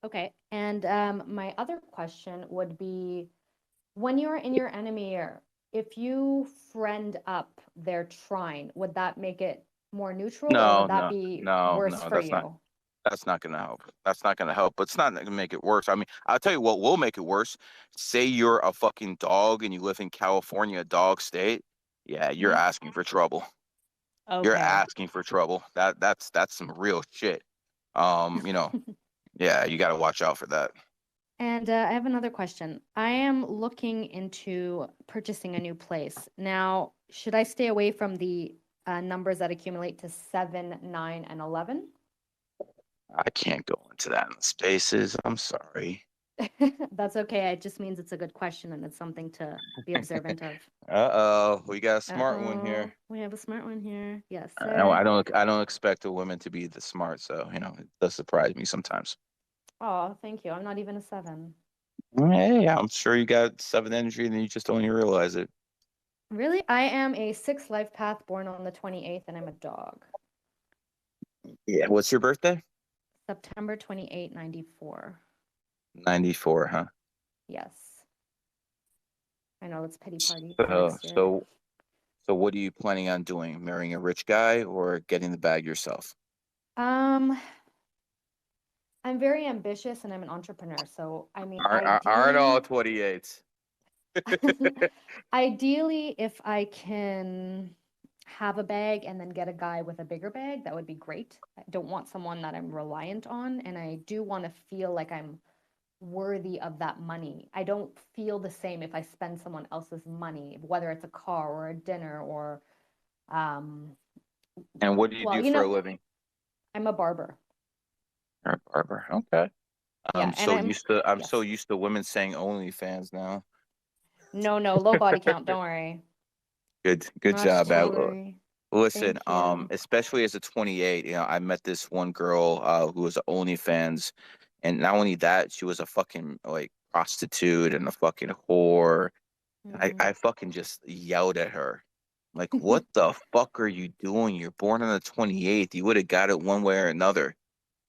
Okay. And my other question would be, when you're in your enemy year, if you friend up their trine, would that make it more neutral or No, would that no, be no, worse no, for you? that's not gonna help. That's not gonna help, but it's not gonna make it worse. I mean, I'll tell you what will make it worse. Say you're a fucking dog and you live in California, dog state. Yeah, you're Mhm. asking for trouble. You're Okay. asking for trouble. That's some real shit. You know, yeah, you gotta watch out for that. And I have another question. I am looking into purchasing a new place. Now, should I stay away from the numbers that accumulate to 7, 9, and 11? I can't go into that in the spaces. I'm sorry. That's okay. It just means it's a good question and it's something to be observant of. Uh-oh, we got a smart one Uh-oh, here. we have a smart one here. Yes, I, sir. I don't expect a woman to be this smart, so it does surprise me sometimes. Oh, thank you. I'm not even a 7. Hey, I'm sure you got 7 energy and you just don't even realize it. Really? I am a 6 life path born on the 28th and I'm a dog. Yeah, what's your birthday? September 28, 94. 94, huh? Yes. I know it's pity party for So, next year. so what are you planning on doing? Marrying a rich guy or getting the bag yourself? Um, I'm very ambitious and I'm an entrepreneur. So, I mean, Aren't all ideally, 28s? ideally, if I can have a bag and then get a guy with a bigger bag, that would be great. I don't want someone that I'm reliant on, and I do want to feel like I'm worthy of that money. I don't feel the same if I spend someone else's money, whether it's a car or a dinner or, um, And what do you well, do for a living? I'm a barber. You're a barber. Okay. Yeah, and I'm so yes. used to women saying OnlyFans now. No, low body count. Don't worry. Good Not job, to Al. worry. Listen, Thank you. especially as a 28, I met this one girl who was a OnlyFans, and not only that, she was a fucking like prostitute and a fucking whore. I fucking just yelled at her. Like, what the fuck are you doing? You're born on the 28th. You would have got it one way or another.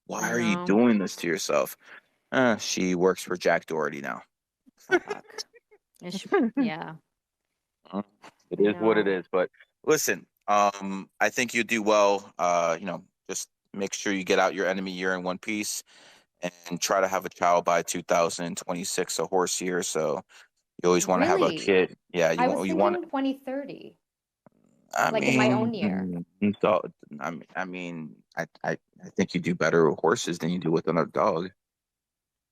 Why I are you know. doing this to yourself? She works for Jack Doherty now. Fuck. Yeah, It I is what it know. is. But listen, I think you do well. Just make sure you get out your enemy year in one piece and try to have a child by 2026, a horse year. So you always want to have a Really? kid. Yeah, I was you want. thinking 2030, I like in my own mean, year. so, I think you do better with horses than you do with another dog.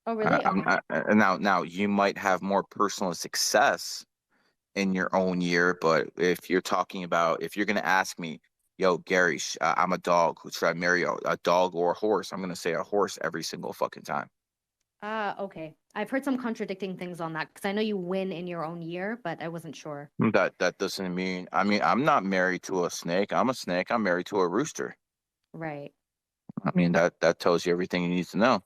Oh, really? Okay. Now you might have more personal success in your own year. But if you're talking about, if you're going to ask me, yo, Gary, I'm a dog. Who should I marry? A dog or a horse? I'm going to say a horse every single fucking time. Okay. I've heard some contradicting things on that because I know you win in your own year, but I wasn't sure. That doesn't mean, I'm not married to a snake. I'm a snake. I'm married to a rooster. Right. I mean, that tells you everything you need to know.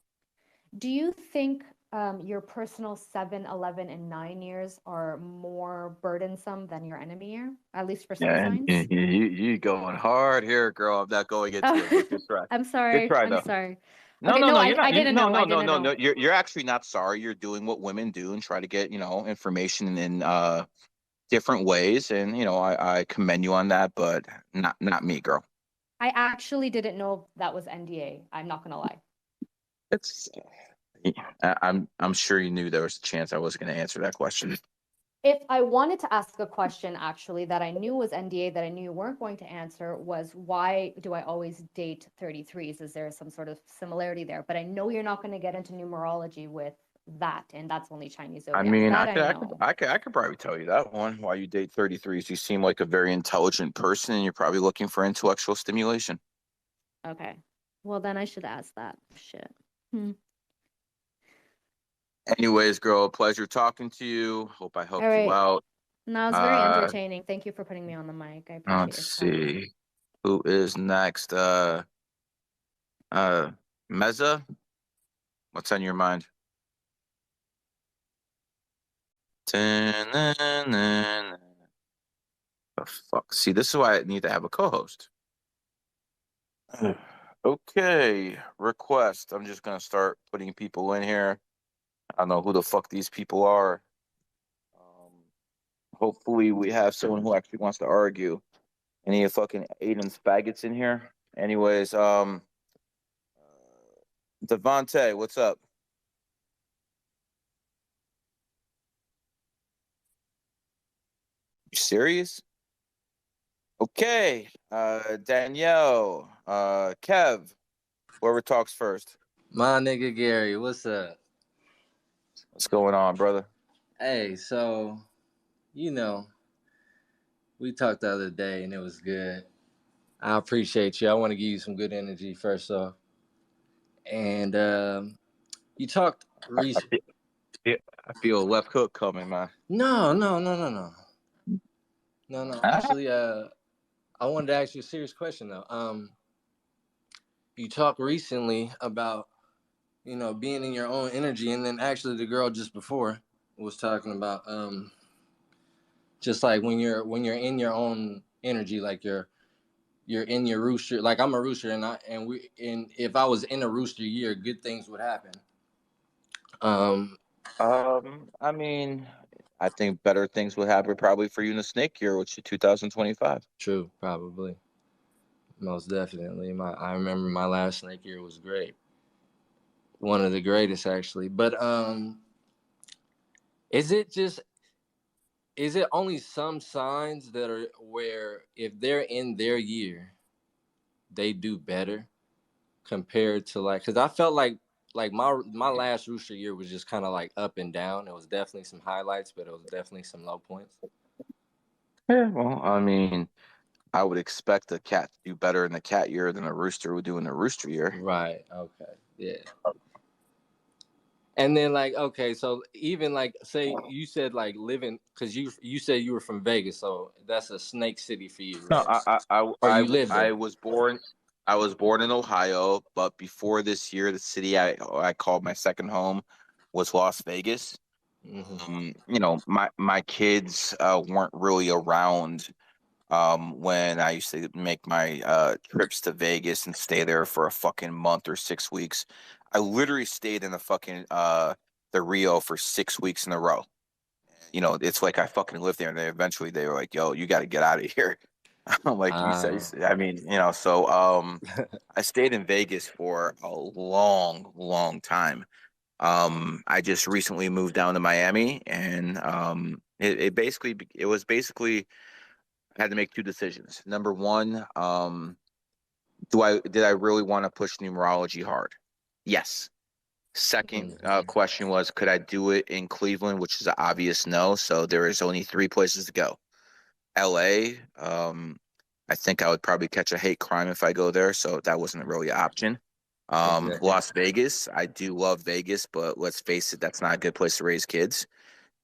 Do you think Your personal 7, 11, and 9 years are more burdensome than your enemy year, at least for some Yeah, signs. you going hard here, girl. I'm not going into it, Oh, but good try. I'm Good sorry. try I'm though. sorry. No, Okay, no, no, no, you're not. I didn't No, know. I no, no, didn't no, know. no. You're actually not sorry. You're doing what women do and try to get, information in different ways. And, I commend you on that, but not me, girl. I actually didn't know that was NDA. I'm not gonna lie. It's I'm sure you knew there was a chance I was going to answer that question. If I wanted to ask a question actually that I knew was NDA that I knew you weren't going to answer was why do I always date 33s? Is there some sort of similarity there? But I know you're not going to get into numerology with that, and that's only Chinese I zodiac. mean, That I know. I could probably tell you that one. Why you date 33s? You seem like a very intelligent person, and you're probably looking for intellectual stimulation. Okay. Well, then I should ask that. Shit. Hmm. Anyways, girl, pleasure talking to you. Hope I All helped you right. out. No, it was very entertaining. Thank you for putting me on the mic. I appreciate Let's your time. see who is next. Uh, Meza, what's on your mind? The fuck. See, this is why I need to have a co-host. Okay, request. I'm just gonna start putting people in here. I don't know who the fuck these people are. Hopefully, we have someone who actually wants to argue. Any fucking Aiden's faggots in here? Anyways, Devonte, what's up? You serious? Okay, Danielle, Kev, whoever talks first. My nigga Gary, what's up? What's going on, brother? Hey, so, you know, we talked the other day and it was good. I appreciate you. I want to give you some good energy first off. And you talked recently. I feel a left hook coming, man. No. Actually, I wanted to ask you a serious question though. You talked recently about, being in your own energy, and then actually the girl just before was talking about just like when you're in your own energy, like you're in your rooster. Like I'm a rooster, and if I was in a rooster year, good things would happen. I mean, I think better things will happen probably for you in the snake year, which is 2025. True, probably, most definitely. I remember my last snake year was great, one of the greatest actually. But is it only some signs that are where if they're in their year, they do better compared to like? Because I felt like my last rooster year was just kind of like up and down. It was definitely some highlights, but it was definitely some low points. Yeah, well, I mean, I would expect a cat to do better in the cat year than a rooster would do in the rooster year. Right. Okay. Yeah. And then like, okay, so even like say you said like living, because you said you were from Vegas, so that's a snake city for you, No, right? Or you live I there. was born. I was born in Ohio, but before this year, the city I called my second home was Las Vegas. My kids weren't really around when I used to make my trips to Vegas and stay there for a fucking month or 6 weeks. I literally stayed in the Rio for 6 weeks in a row. It's like I fucking lived there, and they were like, "Yo, you got to get out of here." I'm like, "You say?" I mean, so I stayed in Vegas for a long, long time. I just recently moved down to Miami, and it was basically I had to make two decisions. Number one, did I really want to push numerology hard? Yes. Second question was, could I do it in Cleveland, which is an obvious no. So there is only three places to go. LA, I think I would probably catch a hate crime if I go there, so that wasn't really an option. Exactly. Las Vegas, I do love Vegas, but let's face it, that's not a good place to raise kids.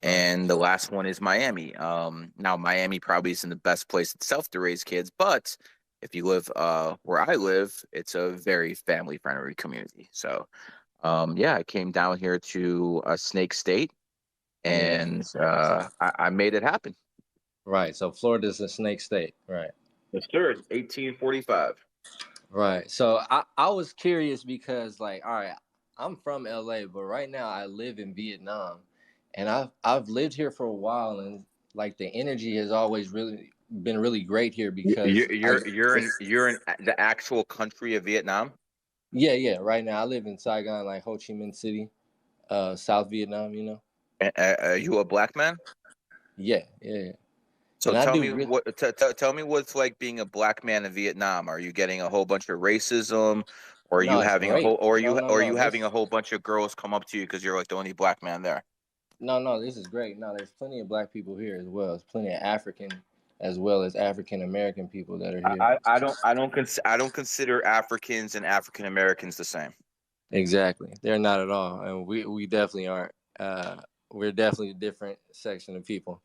And the last one is Miami. Now Miami probably isn't the best place itself to raise kids, but if you live where I live, it's a very family friendly community. So Yeah, I came down here to Snake State, Yeah. and I made it happen. Right. So Florida's a snake state. Right. Yes, sir. It's 1845. Right. So I was curious because like, all right, I'm from LA, but right now I live in Vietnam, and I've lived here for a while, and like the energy has always really been really great here because You're in the actual country of Vietnam. yeah. Right now I live in Saigon, like Ho Chi Minh City, South Vietnam. You know. Are you a black man? Yeah. So And I tell do me tell me what's like being a black man in Vietnam. Are you getting a whole bunch of racism, or are no, you it's having a great. whole, or are No, you no, or are no. you having This a whole bunch of girls come up to you because you're like the only black man there? No, this is great. No, there's plenty of black people here as well. There's plenty of African as well as African American people that are here. I don't consider Africans and African Americans the same. Exactly. They're not at all. And we definitely aren't. We're definitely a different section of people.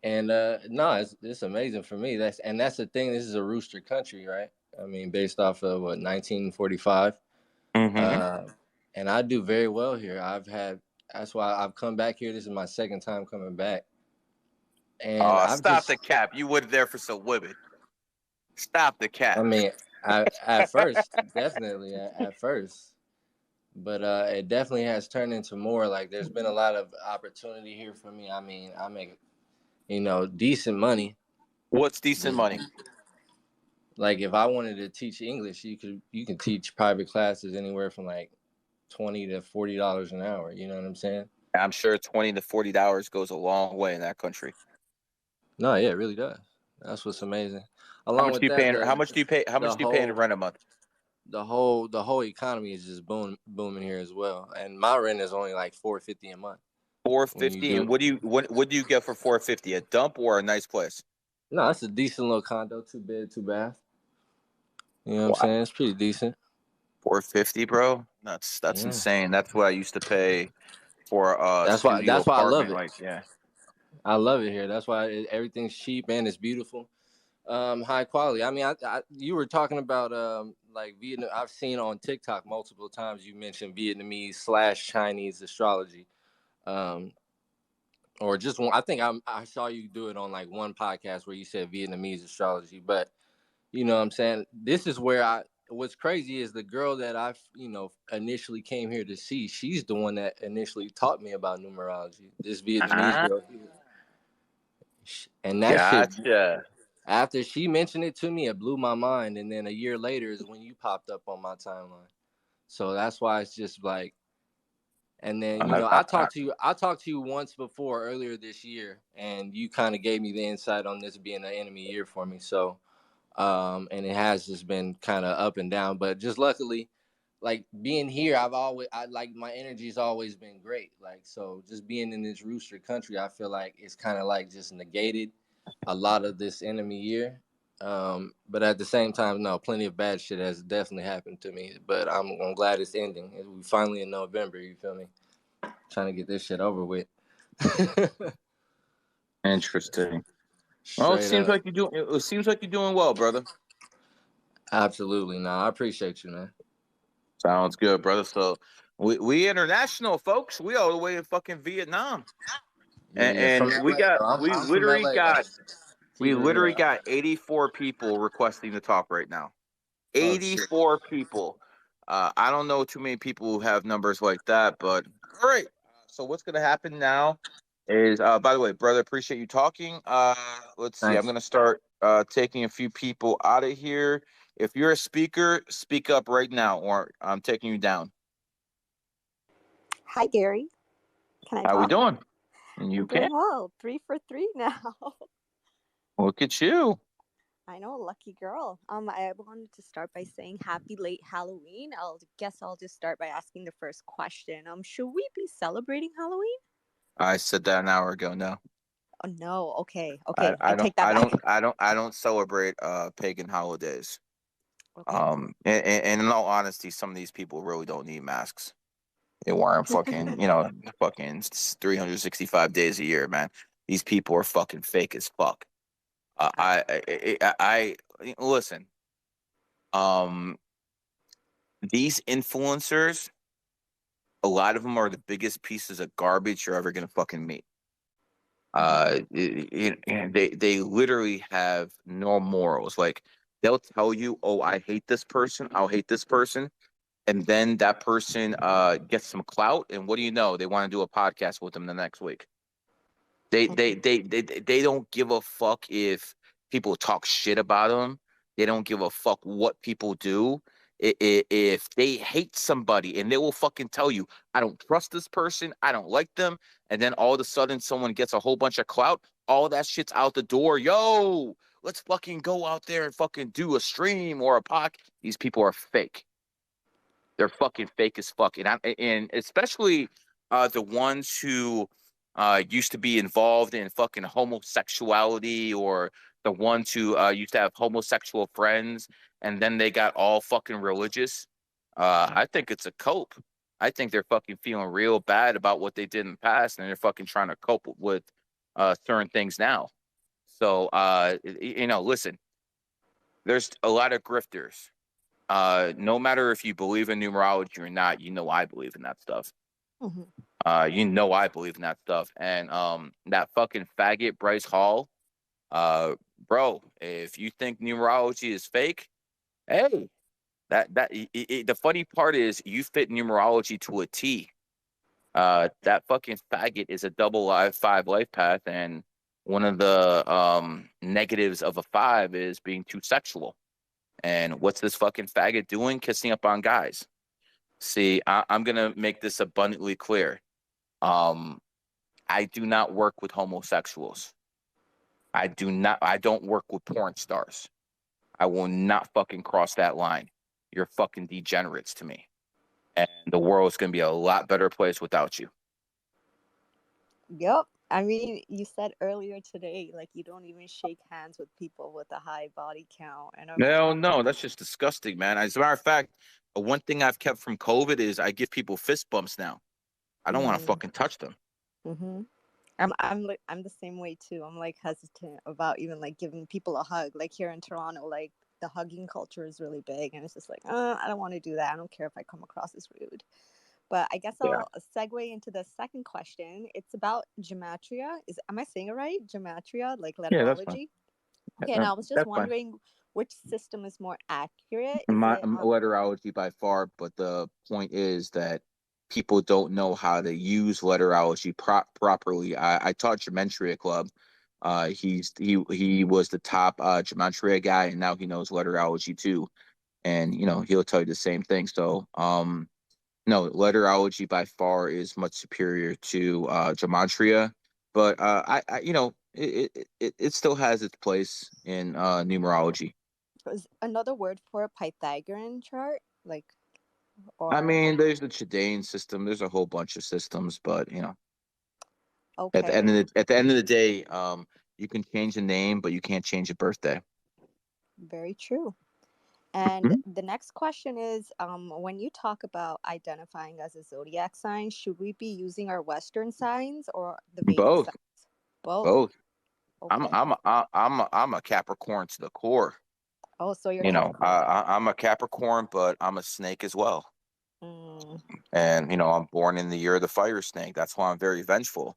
And no, it's amazing for me. That's the thing. This is a rooster country, right? I mean, based off of what 1945. Mm-hmm. And I do very well here. That's why I've come back here. This is my second time coming back. And I've Stop just the cap. You were there for some women. Stop the I cap. mean, at first, definitely at first, but it definitely has turned into more. Like, there's been a lot of opportunity here for me. I mean, I make decent money. What's decent Just money? like if I wanted to teach English, you can teach private classes anywhere from like $20 to $40 an hour. You know what I'm saying? I'm sure $20 to $40 goes a long way in that country. No, yeah, it really does. That's what's amazing. How Along much with do you that, pay? How much do you pay? How much the do you pay in whole rent a month? the whole economy is just booming here as well. And my rent is only like $450 a month. Four When you fifty, do and what do you get for $450? A dump or a nice place? No, it's a decent little condo, 2 bed, 2 bath. You know what I'm Wow, saying? It's pretty decent. $450, bro. That's Yeah. insane. That's what I used to pay for a That's why studio I love apartment. it. Like, yeah. I love it here. That's why everything's cheap and it's beautiful. High quality. I mean, you were talking about like Vietnam. I've seen on TikTok multiple times you mentioned Vietnamese/Chinese astrology. Um, or just one. I think I saw you do it on like one podcast where you said Vietnamese astrology, but you know what I'm saying? This is where what's crazy is the girl that initially came here to see, she's the one that initially taught me about numerology. This Vietnamese Ah, girl. And that shit, gotcha. after she mentioned it to me, it blew my mind. And then a year later is when you popped up on my timeline. So that's why it's just like, and then I talked to you once before earlier this year, and you kind of gave me the insight on this being an enemy year for me. So and it has just been kind of up and down, but just luckily, like being here, I like my energy's always been great. Like, so just being in this rooster country, I feel like it's kind of like just negated a lot of this enemy year. But at the same time, no, plenty of bad shit has definitely happened to me, but I'm glad it's ending. We finally in November, you feel me? Trying to get this shit over with. Interesting. Well, Straight up. it seems like you're doing well, brother. Absolutely. No, I appreciate you, man. Sounds good, brother. So we international folks. We all the way in fucking Vietnam. Yeah, from And we LA, got though. I'm from LA, though. we Keep it literally real. got 84 people requesting to talk right now. Oh shit. 84 people. I don't know too many people who have numbers like that, but all right. So what's gonna happen now is by the way, brother, appreciate you talking. Let's see. I'm Thanks. gonna start taking a few people out of here. If you're a speaker, speak up right now, or I'm taking you down. Hi, Gary. Can I How we talk? doing? And you I'm can. doing well. 3 for 3 now. Look at you. I know, lucky girl. I wanted to start by saying happy late Halloween. I'll just start by asking the first question. Should we be celebrating Halloween? I said that an hour ago. No, Oh no. Okay. I, Okay. I I don't. take that back. I don't celebrate pagan holidays. Okay. And in all honesty, some of these people really don't need masks. They weren't fucking, fucking 365 days a year, man. These people are fucking fake as fuck. I listen. Um, these influencers a lot of them are the biggest pieces of garbage you're ever gonna fucking meet. They literally have no morals. Like they'll tell you, "Oh, I hate this person. I'll hate this person," and then that person gets some clout, and what do you know? They want to do a podcast with them the next week. They don't give a fuck if people talk shit about them. They don't give a fuck what people do. If they hate somebody, and they will fucking tell you, I don't trust this person, I don't like them, and then all of a sudden someone gets a whole bunch of clout, all that shit's out the door. Yo, let's fucking go out there and fucking do a stream or a podcast. These people are fake. They're fucking fake as fuck, and especially the ones who used to be involved in fucking homosexuality, or the ones who used to have homosexual friends, and then they got all fucking religious. I think it's a cope. I think they're fucking feeling real bad about what they did in the past, and they're fucking trying to cope with certain things now. So, listen, there's a lot of grifters. No matter if you believe in numerology or not, I believe in that stuff. Mm-hmm. I believe in that stuff. And that fucking faggot Bryce Hall, bro, if you think numerology is fake, hey, the funny part is you fit numerology to a T. That fucking faggot is a double live 5 life path, and one of the negatives of a 5 is being too sexual. And what's this fucking faggot doing? Kissing up on guys. See, I'm gonna make this abundantly clear. I do not work with homosexuals. I don't work with porn stars. I will not fucking cross that line. You're fucking degenerates to me. And the world's gonna be a lot better place without you. Yep. I mean, you said earlier today, like you don't even shake hands with people with a high body count, and I'm No, that's just disgusting, man. As a matter of fact, one thing I've kept from COVID is I give people fist bumps now. I don't want to fucking touch them. Mm-hmm. I'm the same way too. I'm like hesitant about even like giving people a hug. Like here in Toronto, like the hugging culture is really big, and it's just like, I don't want to do that. I don't care if I come across as rude. But I guess Yeah. I'll segue into the second question. It's about gematria. Am I saying it right? Gematria, like Yeah, that's fine. letterology. Okay, and I was just That's fine. wondering which system is more accurate. Is My it letterology by far, but the point is that people don't know how to use letterology properly. I taught Gematria Club. He was the top Gematria guy, and now he knows letterology too. And he'll tell you the same thing. So no, letterology by far is much superior to Gematria, but it still has its place in numerology. is another word for a Pythagorean chart? Like, I or mean, there's the Chadane system. There's a whole bunch of systems, but at the okay. end of the day, you can change the name, but you can't change a birthday. Very true. And the next question is, when you talk about identifying as a zodiac sign, should we be using our Western signs or the Vedic Both, signs? Both. both. Okay. I'm a Capricorn to the core. Oh, so you're Capricorn. I'm a Capricorn, but I'm a snake as well. Mm. And I'm born in the year of the fire snake. That's why I'm very vengeful.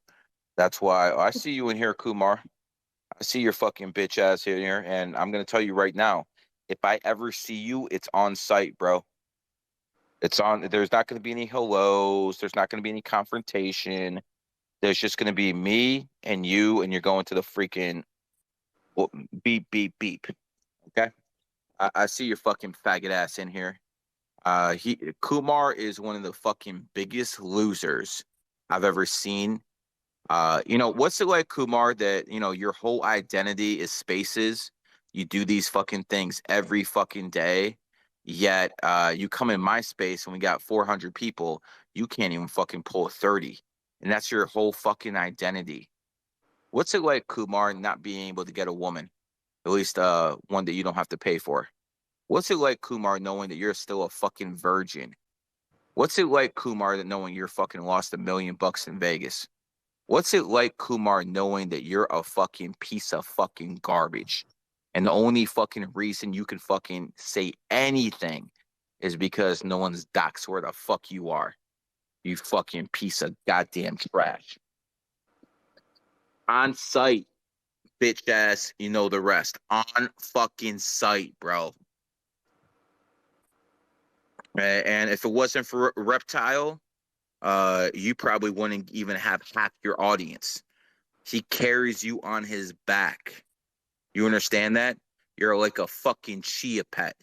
That's why I see you in here, Kumar. I see your fucking bitch ass in here, and I'm gonna tell you right now, if I ever see you, it's on site, bro. It's on. There's not gonna be any hellos. There's not gonna be any confrontation. There's just gonna be me and you, and you're going to the freaking beep beep beep. Okay. I see your fucking faggot ass in here. Kumar is one of the fucking biggest losers I've ever seen. What's it like, Kumar, that your whole identity is spaces? You do these fucking things every fucking day, yet you come in my space and we got 400 people, you can't even fucking pull a 30. And that's your whole fucking identity. What's it like, Kumar, not being able to get a woman? At least one that you don't have to pay for. What's it like, Kumar, knowing that you're still a fucking virgin? What's it like, Kumar, that knowing you're fucking lost $1 million in Vegas? What's it like, Kumar, knowing that you're a fucking piece of fucking garbage? And the only fucking reason you can fucking say anything is because no one's docs where the fuck you are. You fucking piece of goddamn trash. On site, bitch ass, you know the rest. On fucking site, bro. And if it wasn't for Reptile, you probably wouldn't even have half your audience. He carries you on his back. You understand that? You're like a fucking chia pet.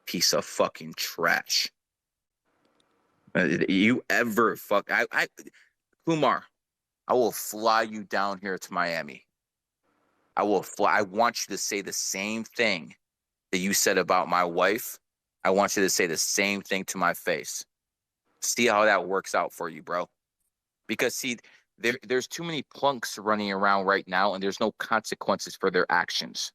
Piece of fucking trash. You ever fuck I Kumar, I will fly you down here to Miami. I will fly. I want you to say the same thing that you said about my wife. I want you to say the same thing to my face. See how that works out for you, bro. Because see, there's too many plunks running around right now, and there's no consequences for their actions.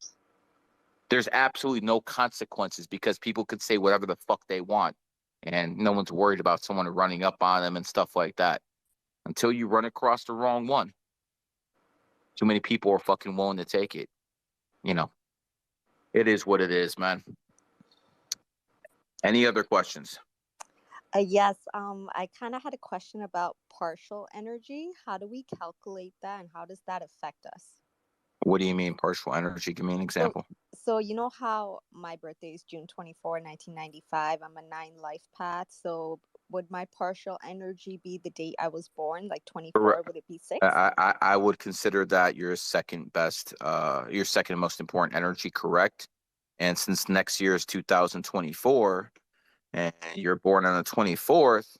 There's absolutely no consequences because people could say whatever the fuck they want, and no one's worried about someone running up on them and stuff like that. Until you run across the wrong one, too many people are fucking willing to take it. You know, it is what it is, man. Any other questions? Yes, I kind of had a question about partial energy. How do we calculate that and how does that affect us? What do you mean partial energy? Give me an example. So you know how my birthday is June 24, 1995. I'm a 9 life path. So would my partial energy be the date I was born, like 24? Would it be 6? I would consider that your second best, your second most important energy, correct? And since next year is 2024, and you're born on the 24th,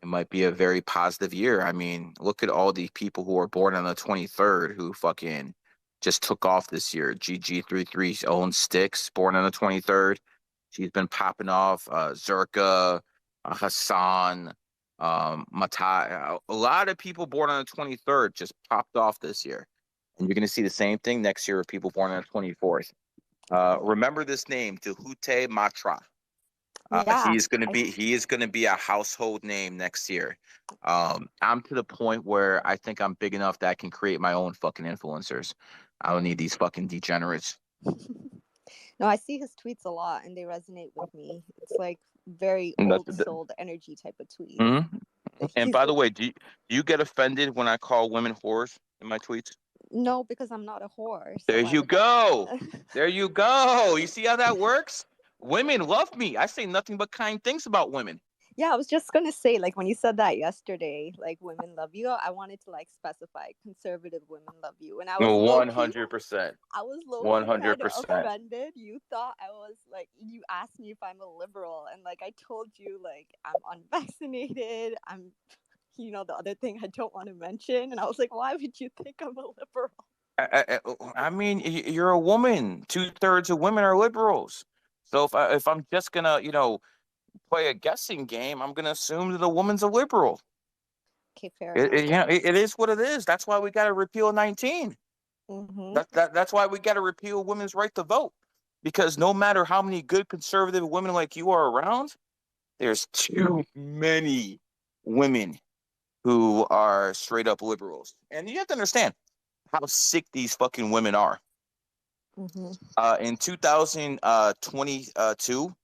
it might be a very positive year. I mean, look at all the people who were born on the 23rd who fucking just took off this year. GG33's own Sticks, born on the 23rd. She's been popping off. Zerka, Hassan, Matai. A lot of people born on the 23rd just popped off this year. And you're going to see the same thing next year with people born on the 24th. Remember this name, Duhute Matra. Yeah, He is gonna be a household name next year. I'm to the point where I think I'm big enough that I can create my own fucking influencers. I don't need these fucking degenerates. No, I see his tweets a lot and they resonate with me. It's like very And old soul energy type of tweet. Mhm. And He's by the way, do you get offended when I call women whores in my tweets? No, because I'm not a whore. So There why you would that- go. There you go. You see how that works? Women love me. I say nothing but kind things about women. Yeah, I was just gonna say, like when you said that yesterday, like women love you. I wanted to like specify conservative women love you, and I was low key. 100%. I was low key kind of 100%. offended. You thought I was like, you asked me if I'm a liberal, and like I told you, like I'm unvaccinated. I'm, the other thing I don't want to mention, and I was like, why would you think I'm a liberal? I mean, you're a woman. 2/3 of women are liberals. So if I'm just gonna, play a guessing game, I'm gonna assume that a woman's a liberal. Okay, fair enough. It is what it is. That's why we got to repeal 19. Mm-hmm. That's why we got to repeal women's right to vote. Because no matter how many good conservative women like you are around, there's too many women who are straight up liberals. And you have to understand how sick these fucking women are. Mm-hmm. In 2022,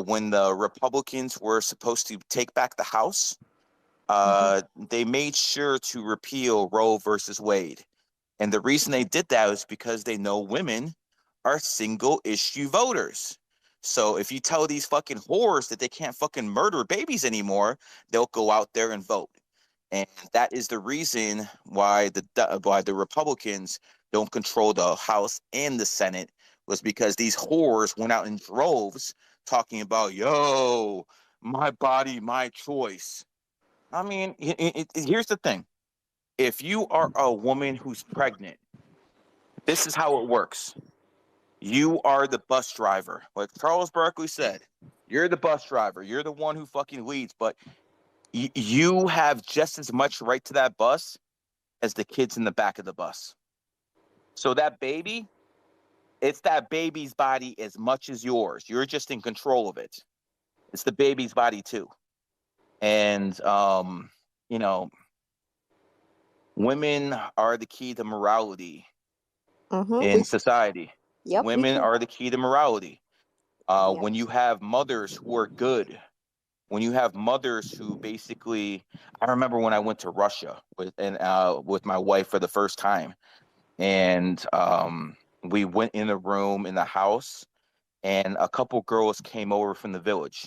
when the Republicans were supposed to take back the House, they made sure to repeal Roe versus Wade. And the reason they did that was because they know women are single issue voters. So if you tell these fucking whores that they can't fucking murder babies anymore, they'll go out there and vote. And that is the reason why the Republicans don't control the House and the Senate, was because these whores went out in droves talking about, yo, my body, my choice. I mean, here's the thing. If you are a woman who's pregnant, this is how it works. You are the bus driver. Like Charles Barkley said, you're the bus driver. You're the one who fucking leads, but you have just as much right to that bus as the kids in the back of the bus. So that baby, it's that baby's body as much as yours. You're just in control of it. It's the baby's body too. And, women are the key to morality in society. Yep, Women are the key to morality. Yeah. When you have mothers who are good, when you have mothers who basically, I remember when I went to Russia with my wife for the first time, and we went in a room in the house, and a couple girls came over from the village.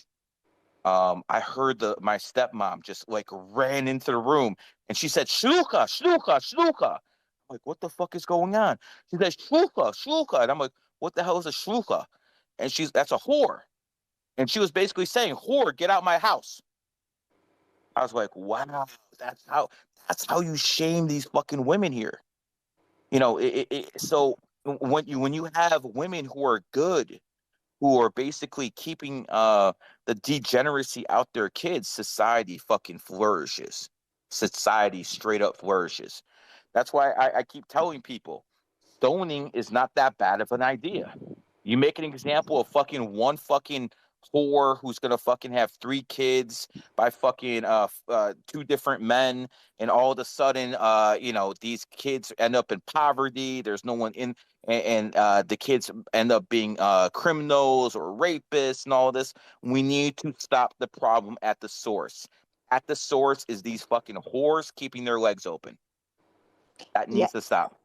I heard my stepmom just like ran into the room, and she said, "Shluka, shluka, shluka." I'm like, what the fuck is going on? She says, "Shluka, shluka," and I'm like, what the hell is a shluka? And that's a whore. And she was basically saying, "Whore, get out my house." I was like, wow, that's how that's how you shame these fucking women here. So when you have women who are good, who are basically keeping the degeneracy out their kids, society fucking flourishes. Society straight up flourishes. That's why I keep telling people stoning is not that bad of an idea. You make an example of fucking one fucking whore who's gonna fucking have 3 kids by fucking two different men, and all of a sudden these kids end up in poverty. There's no one in, and the kids end up being criminals or rapists and all this. We need to stop the problem at the source. At the source is these fucking whores keeping their legs open. That Yeah. needs to stop.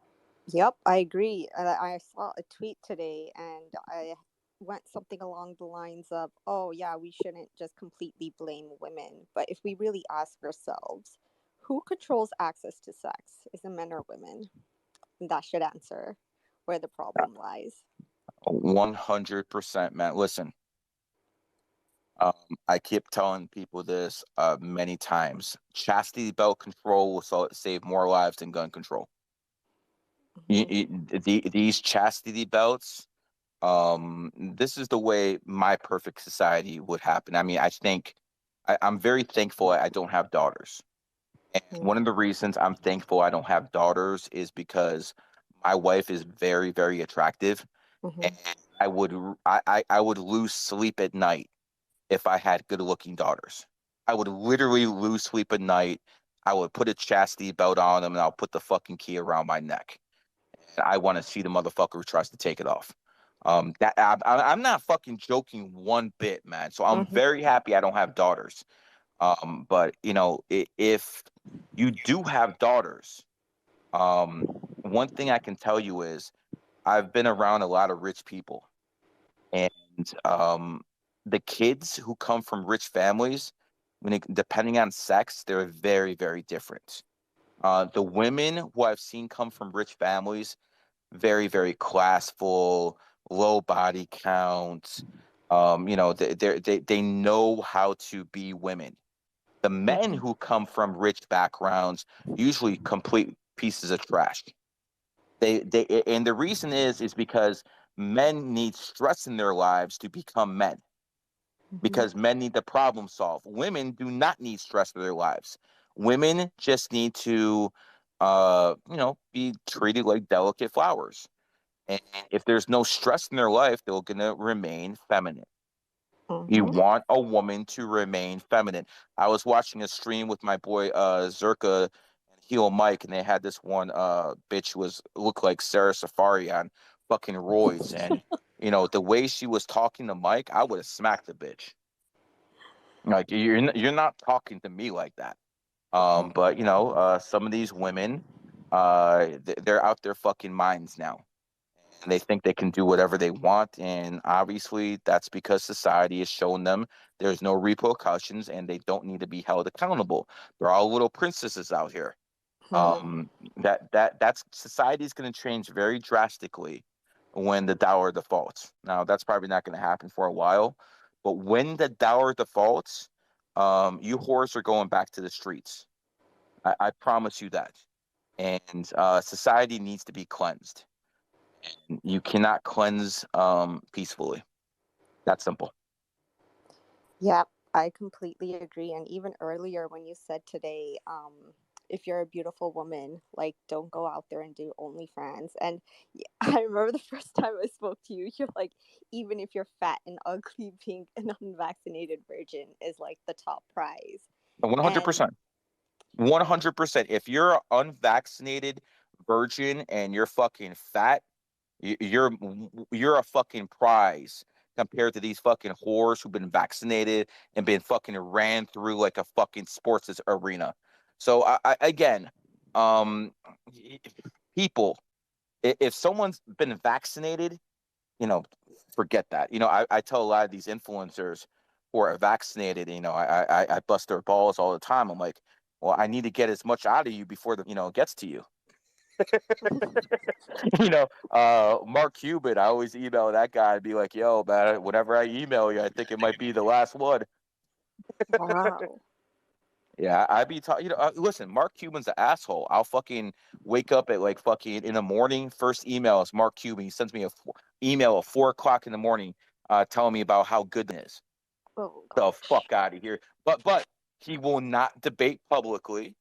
Yep, I agree. I saw a tweet today and I went something along the lines of, oh, yeah, we shouldn't just completely blame women. But if we really ask ourselves, who controls access to sex? Is it men or women? And that should answer where the problem lies. 100%, man. Listen, I keep telling people this many times. Chastity belt control will save more lives than gun control. These chastity belts, this is the way my perfect society would happen. I mean, I'm very thankful I don't have daughters. And one of the reasons I'm thankful I don't have daughters is because my wife is very, very attractive, and I would lose sleep at night if I had good looking daughters. I would literally lose sleep at night. I would put a chastity belt on them, and I'll put the fucking key around my neck. And I want to see the motherfucker who tries to take it off. I'm not fucking joking one bit, man. So I'm very happy I don't have daughters. But if you do have daughters, one thing I can tell you is I've been around a lot of rich people, and the kids who come from rich families, depending on sex, they're very, very different. The women who I've seen come from rich families, very, very classful, low body count. They know how to be women. The men who come from rich backgrounds, usually complete pieces of trash. And the reason is because men need stress in their lives to become men, because men need to problem solve. Women do not need stress in their lives. Women just need to be treated like delicate flowers. And if there's no stress in their life, they're going to remain feminine. You want a woman to remain feminine. I was watching a stream with my boy Zerka and Heel Mike, and they had this one bitch who looked like Sarah Safari on fucking roids. And the way she was talking to Mike, I would have smacked the bitch. Like, you're not talking to me like that. But some of these women, they're out their fucking minds now, and they think they can do whatever they want. And obviously, that's because society has shown them there's no repercussions, and they don't need to be held accountable. They're all little princesses out here. That's society is going to change very drastically when the dower defaults. Now, that's probably not going to happen for a while, but when the dower defaults, you whores are going back to the streets. I promise you that. And society needs to be cleansed. And you cannot cleanse peacefully. That's simple. Yep, I completely agree. And even earlier when you said today, if you're a beautiful woman, like don't go out there and do OnlyFans. And I remember the first time I spoke to you, you're like, even if you're fat and ugly, being an unvaccinated virgin is like the top prize. 100%. 100%. If you're an unvaccinated virgin and you're fucking fat, you're a fucking prize compared to these fucking whores who've been vaccinated and been fucking ran through like a fucking sports arena. So again, um, people, if someone's been vaccinated, you know, forget that. I tell a lot of these influencers who are vaccinated, I bust their balls all the time. I'm like, well, I need to get as much out of you before it gets to you. Mark Cuban, I always email that guy and be like, yo, man, whenever I email you, I think it might be the last one. Wow. Yeah, I'd be talking. Listen, Mark Cuban's an asshole. I'll fucking wake up at like fucking in the morning. First email is Mark Cuban. He sends me a email at 4 o'clock in the morning, telling me about how good it is. Oh The gosh. fuck out of here. But he will not debate publicly,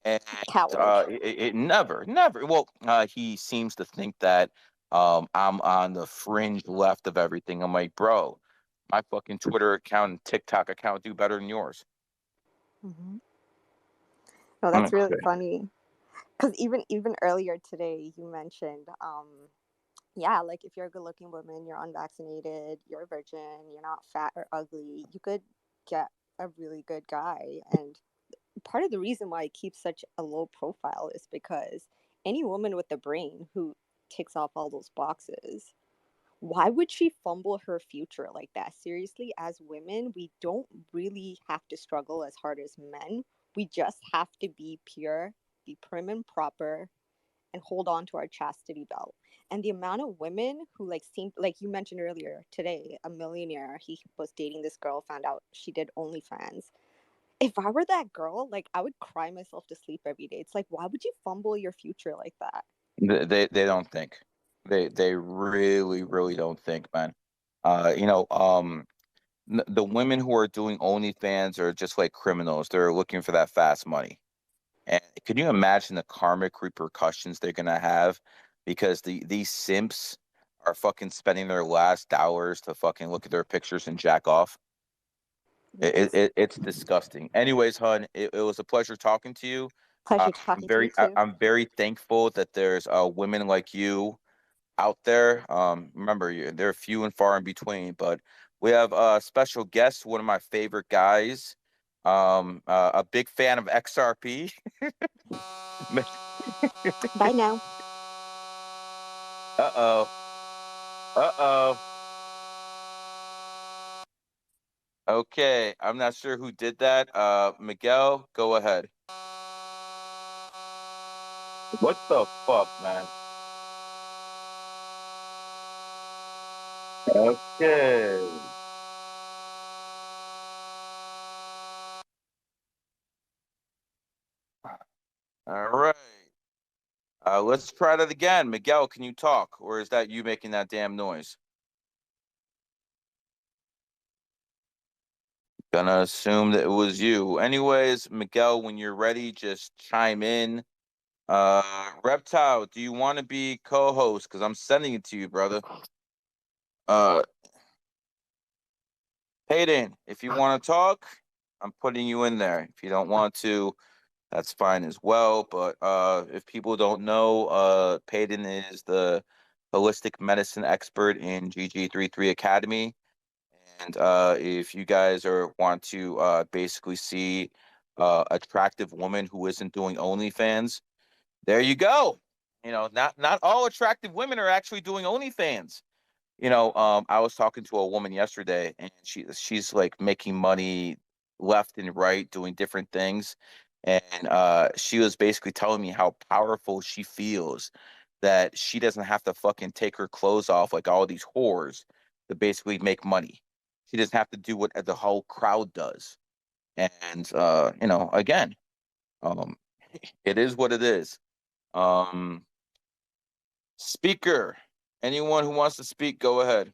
and Coward. it never. Well, he seems to think that I'm on the fringe left of everything. I'm like, bro, my fucking Twitter account and TikTok account do better than yours. Hmm. No, that's really funny. Because even earlier today, you mentioned, yeah, like if you're a good-looking woman, you're unvaccinated, you're a virgin, you're not fat or ugly, you could get a really good guy. And part of the reason why I keep such a low profile is because any woman with a brain who ticks off all those boxes, why would she fumble her future like that? Seriously, as women, we don't really have to struggle as hard as men. We just have to be pure, be prim and proper, and hold on to our chastity belt. And the amount of women who seem like you mentioned earlier today, a millionaire, he was dating this girl, found out she did OnlyFans. If I were that girl, I would cry myself to sleep every day. It's like, why would you fumble your future like that? They don't think. They really don't think, man. The women who are doing OnlyFans are just like criminals. They're looking for that fast money. And can you imagine the karmic repercussions they're gonna have? Because these simps are fucking spending their last dollars to fucking look at their pictures and jack off. It's disgusting. Anyways, hun, it was a pleasure talking to you. Pleasure talking to you too. I'm very thankful that there's women like you out there. Remember, they're few and far in between, but we have a special guest, one of my favorite guys. A big fan of XRP. Bye now. Uh-oh. Uh-oh. Okay, I'm not sure who did that. Miguel, go ahead. What the fuck, man? Okay. All right. Let's try that again. Miguel, can you talk? Or is that you making that damn noise? Gonna assume that it was you. Anyways, Miguel, when you're ready, just chime in. Reptile, do you want to be co-host? Because I'm sending it to you, brother. Uh, Hayden, if you want to talk, I'm putting you in there. If you don't want to, that's fine as well. But if people don't know, Peyton is the holistic medicine expert in GG33 Academy. And if you guys want to basically see attractive woman who isn't doing OnlyFans, there you go. Not all attractive women are actually doing OnlyFans. I was talking to a woman yesterday, and she's like making money left and right, doing different things, and she was basically telling me how powerful she feels that she doesn't have to fucking take her clothes off like all these whores to basically make money. She doesn't have to do what the whole crowd does. And again, um, it is what it is. Um, Speaker, anyone who wants to speak, go ahead.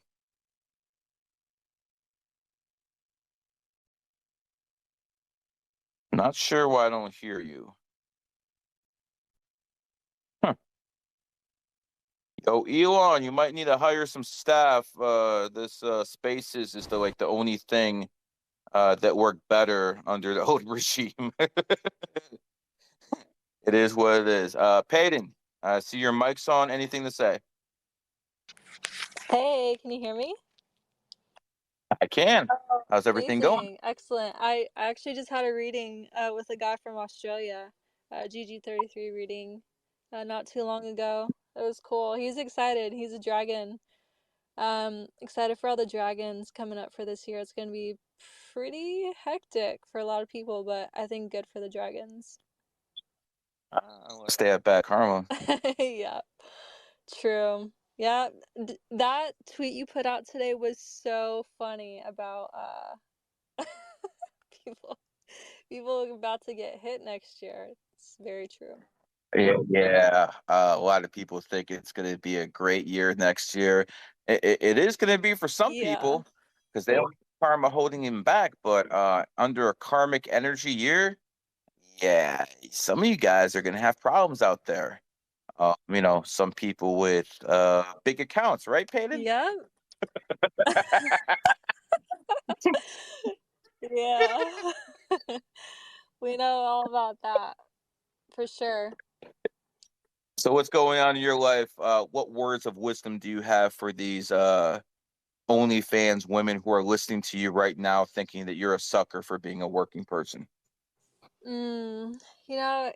Not sure why I don't hear you. Huh. Yo, Elon, you might need to hire some staff. This Spaces is the only thing that worked better under the old regime. It is what it is. Peyton, I see your mic's on. Anything to say? Hey, can you hear me? I can. Oh, How's everything going? amazing. Excellent. I actually just had a reading with a guy from Australia, GG33 reading, not too long ago. It was cool. He's excited. He's a dragon. Excited for all the dragons coming up for this year. It's gonna be pretty hectic for a lot of people, but I think good for the dragons. Stay at bad karma. Yeah, true. Yeah, that tweet you put out today was so funny about people people about to get hit next year. It's very true. Yeah. A lot of people think it's going to be a great year next year. It is going to be for some Yeah. people because they don't have karma holding him back. But under a karmic energy year, yeah, some of you guys are going to have problems out there. Some people with big accounts, right, Peyton? Yeah. Yeah. We know all about that for sure. So what's going on in your life? What words of wisdom do you have for these OnlyFans women who are listening to you right now, thinking that you're a sucker for being a working person? Mm, you know,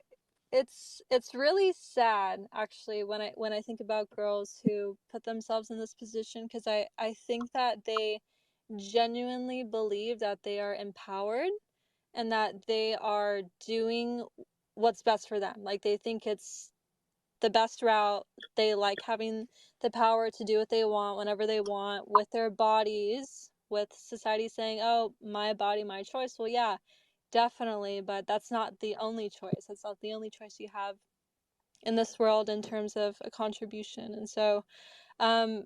it's really sad actually when I think about girls who put themselves in this position because I think that they genuinely believe that they are empowered and that they are doing what's best for them. Like they think it's the best route. They like having the power to do what they want whenever they want with their bodies, with society saying, "Oh, my body, my choice." Well, yeah, definitely, but that's not the only choice. That's not the only choice you have in this world in terms of a contribution. And so, um,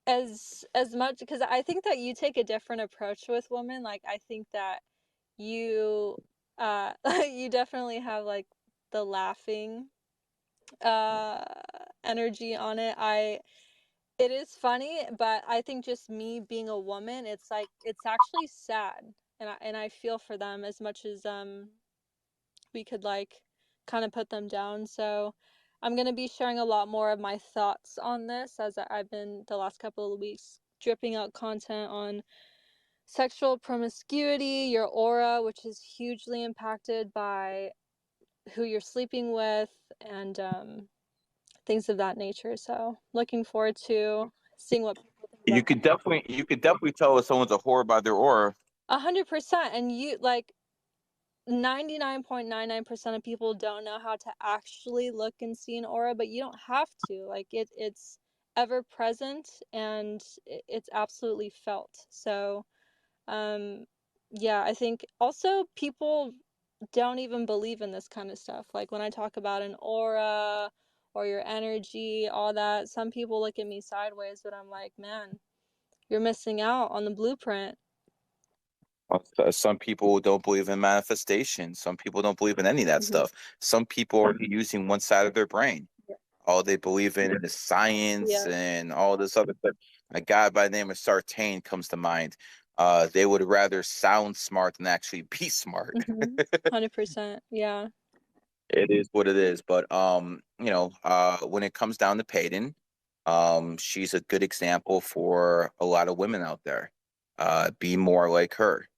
as much because I think that you take a different approach with women. Like I think that you you definitely have like the laughing uh energy on it. It is funny, but I think just me being a woman, it's like it's actually sad. And I feel for them as much as we could like kind of put them down. So I'm going to be sharing a lot more of my thoughts on this as I've been the last couple of weeks dripping out content on sexual promiscuity, your aura, which is hugely impacted by who you're sleeping with, and things of that nature. So looking forward to seeing what people think You about could definitely tell if someone's a whore by their aura. 100%. And you like 99.99% of people don't know how to actually look and see an aura, but you don't have to. Like it's ever present and it's absolutely felt. So yeah, I think also people don't even believe in this kind of stuff. Like when I talk about an aura or your energy, all that, some people look at me sideways, but I'm like, man, you're missing out on the blueprint. Some people don't believe in manifestation. Some people don't believe in any of that stuff. Some people are using one side of their brain. Yeah. All they believe in is science Yeah. and all this other stuff. A guy by the name of Sartain comes to mind. They would rather sound smart than actually be smart. 100%. Yeah. It is what it is. But when it comes down to Peyton, she's a good example for a lot of women out there. Be more like her.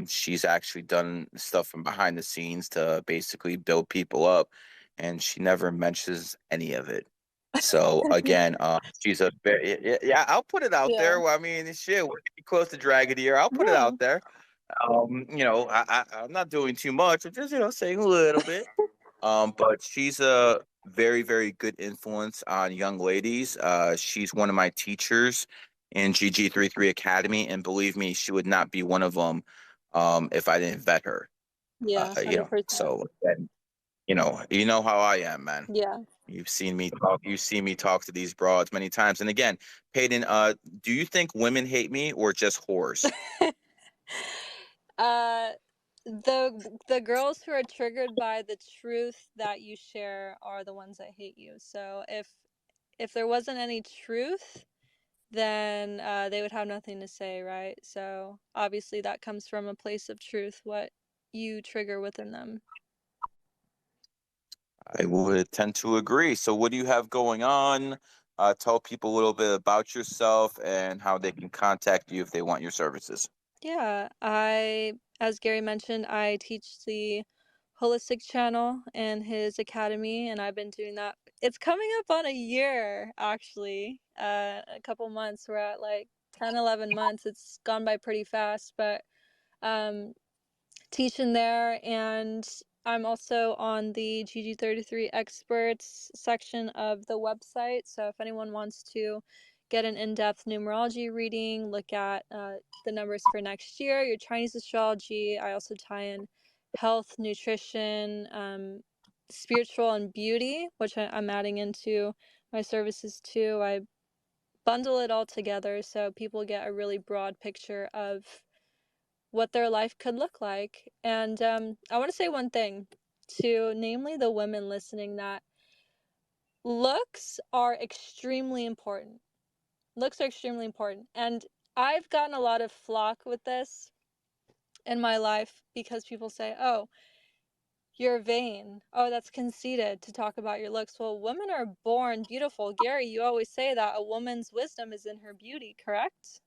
She's actually done stuff from behind the scenes to basically build people up, and she never mentions any of it. So again, she's a very yeah. I'll put it out Yeah. there. Well, I mean, shit, we're getting close to Dragon Year. I'll put it Yeah. out there. I'm not doing too much. I'm just saying a little bit. But she's a very, very good influence on young ladies. She's one of my teachers in GG33 Academy, and believe me, she would not be one of them if I didn't vet her. Yeah. 100%. So and, you know how I am, man. Yeah. You've seen me talk. You've seen me talk to these broads many times. And again, Peyton, do you think women hate me or just whores? uh the girls who are triggered by the truth that you share are the ones that hate you. So if there wasn't any truth, then they would have nothing to say, right? So obviously that comes from a place of truth, what you trigger within them. I would tend to agree. So what do you have going on? tell people a little bit about yourself and how they can contact you if they want your services. Yeah, as Gary mentioned, I teach the Holistic Channel and his academy, and I've been doing that. It's coming up on a year, actually. A couple months. We're at like 10, 11 months. It's gone by pretty fast, but um, teaching there, and I'm also on the GG33 experts section of the website. So if anyone wants to get an in-depth numerology reading, look at the numbers for next year, your Chinese astrology. I also tie in health, nutrition, spiritual, and beauty, which I'm adding into my services too. I bundle it all together so people get a really broad picture of what their life could look like. And I want to say one thing to namely the women listening, that looks are extremely important. Looks are extremely important. And I've gotten a lot of flack with this in my life because people say, oh, you're vain. Oh, that's conceited to talk about your looks. Well, women are born beautiful. Gary, you always say that a woman's wisdom is in her beauty, correct?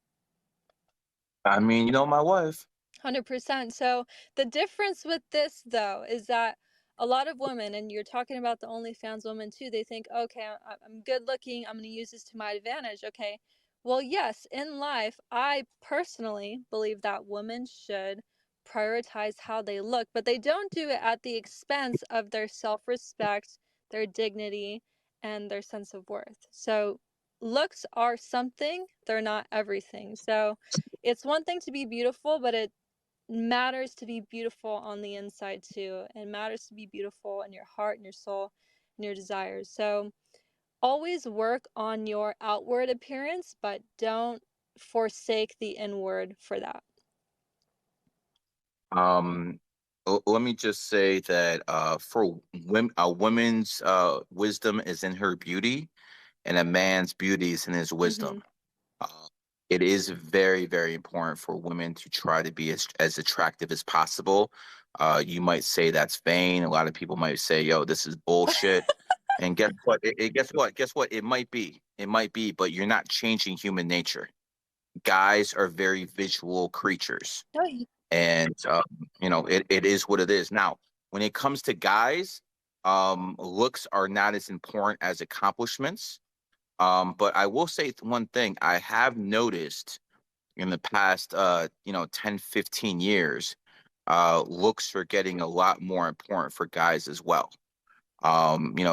I mean, you know my wife. 100%. So the difference with this, though, is that a lot of women, and you're talking about the OnlyFans women too, they think, okay, I'm good looking, I'm going to use this to my advantage. Okay. Well, yes, in life, I personally believe that women should prioritize how they look, but they don't do it at the expense of their self respect, their dignity, and their sense of worth. So looks are something, they're not everything. So it's one thing to be beautiful, but it matters to be beautiful on the inside too. It matters to be beautiful in your heart and your soul and your desires. So always work on your outward appearance, but don't forsake the inward for that. Let me just say that for women, a woman's wisdom is in her beauty, and a man's beauty is in his wisdom. Uh, it is very, very important for women to try to be as attractive as possible. You might say that's vain. A lot of people might say, "Yo, this is bullshit." And guess what? Guess what? Guess what? It might be. It might be, but you're not changing human nature. Guys are very visual creatures, and it is what it is. Now, when it comes to guys, looks are not as important as accomplishments. But I will say one thing. I have noticed in the past 10, 15 years, looks are getting a lot more important for guys as well.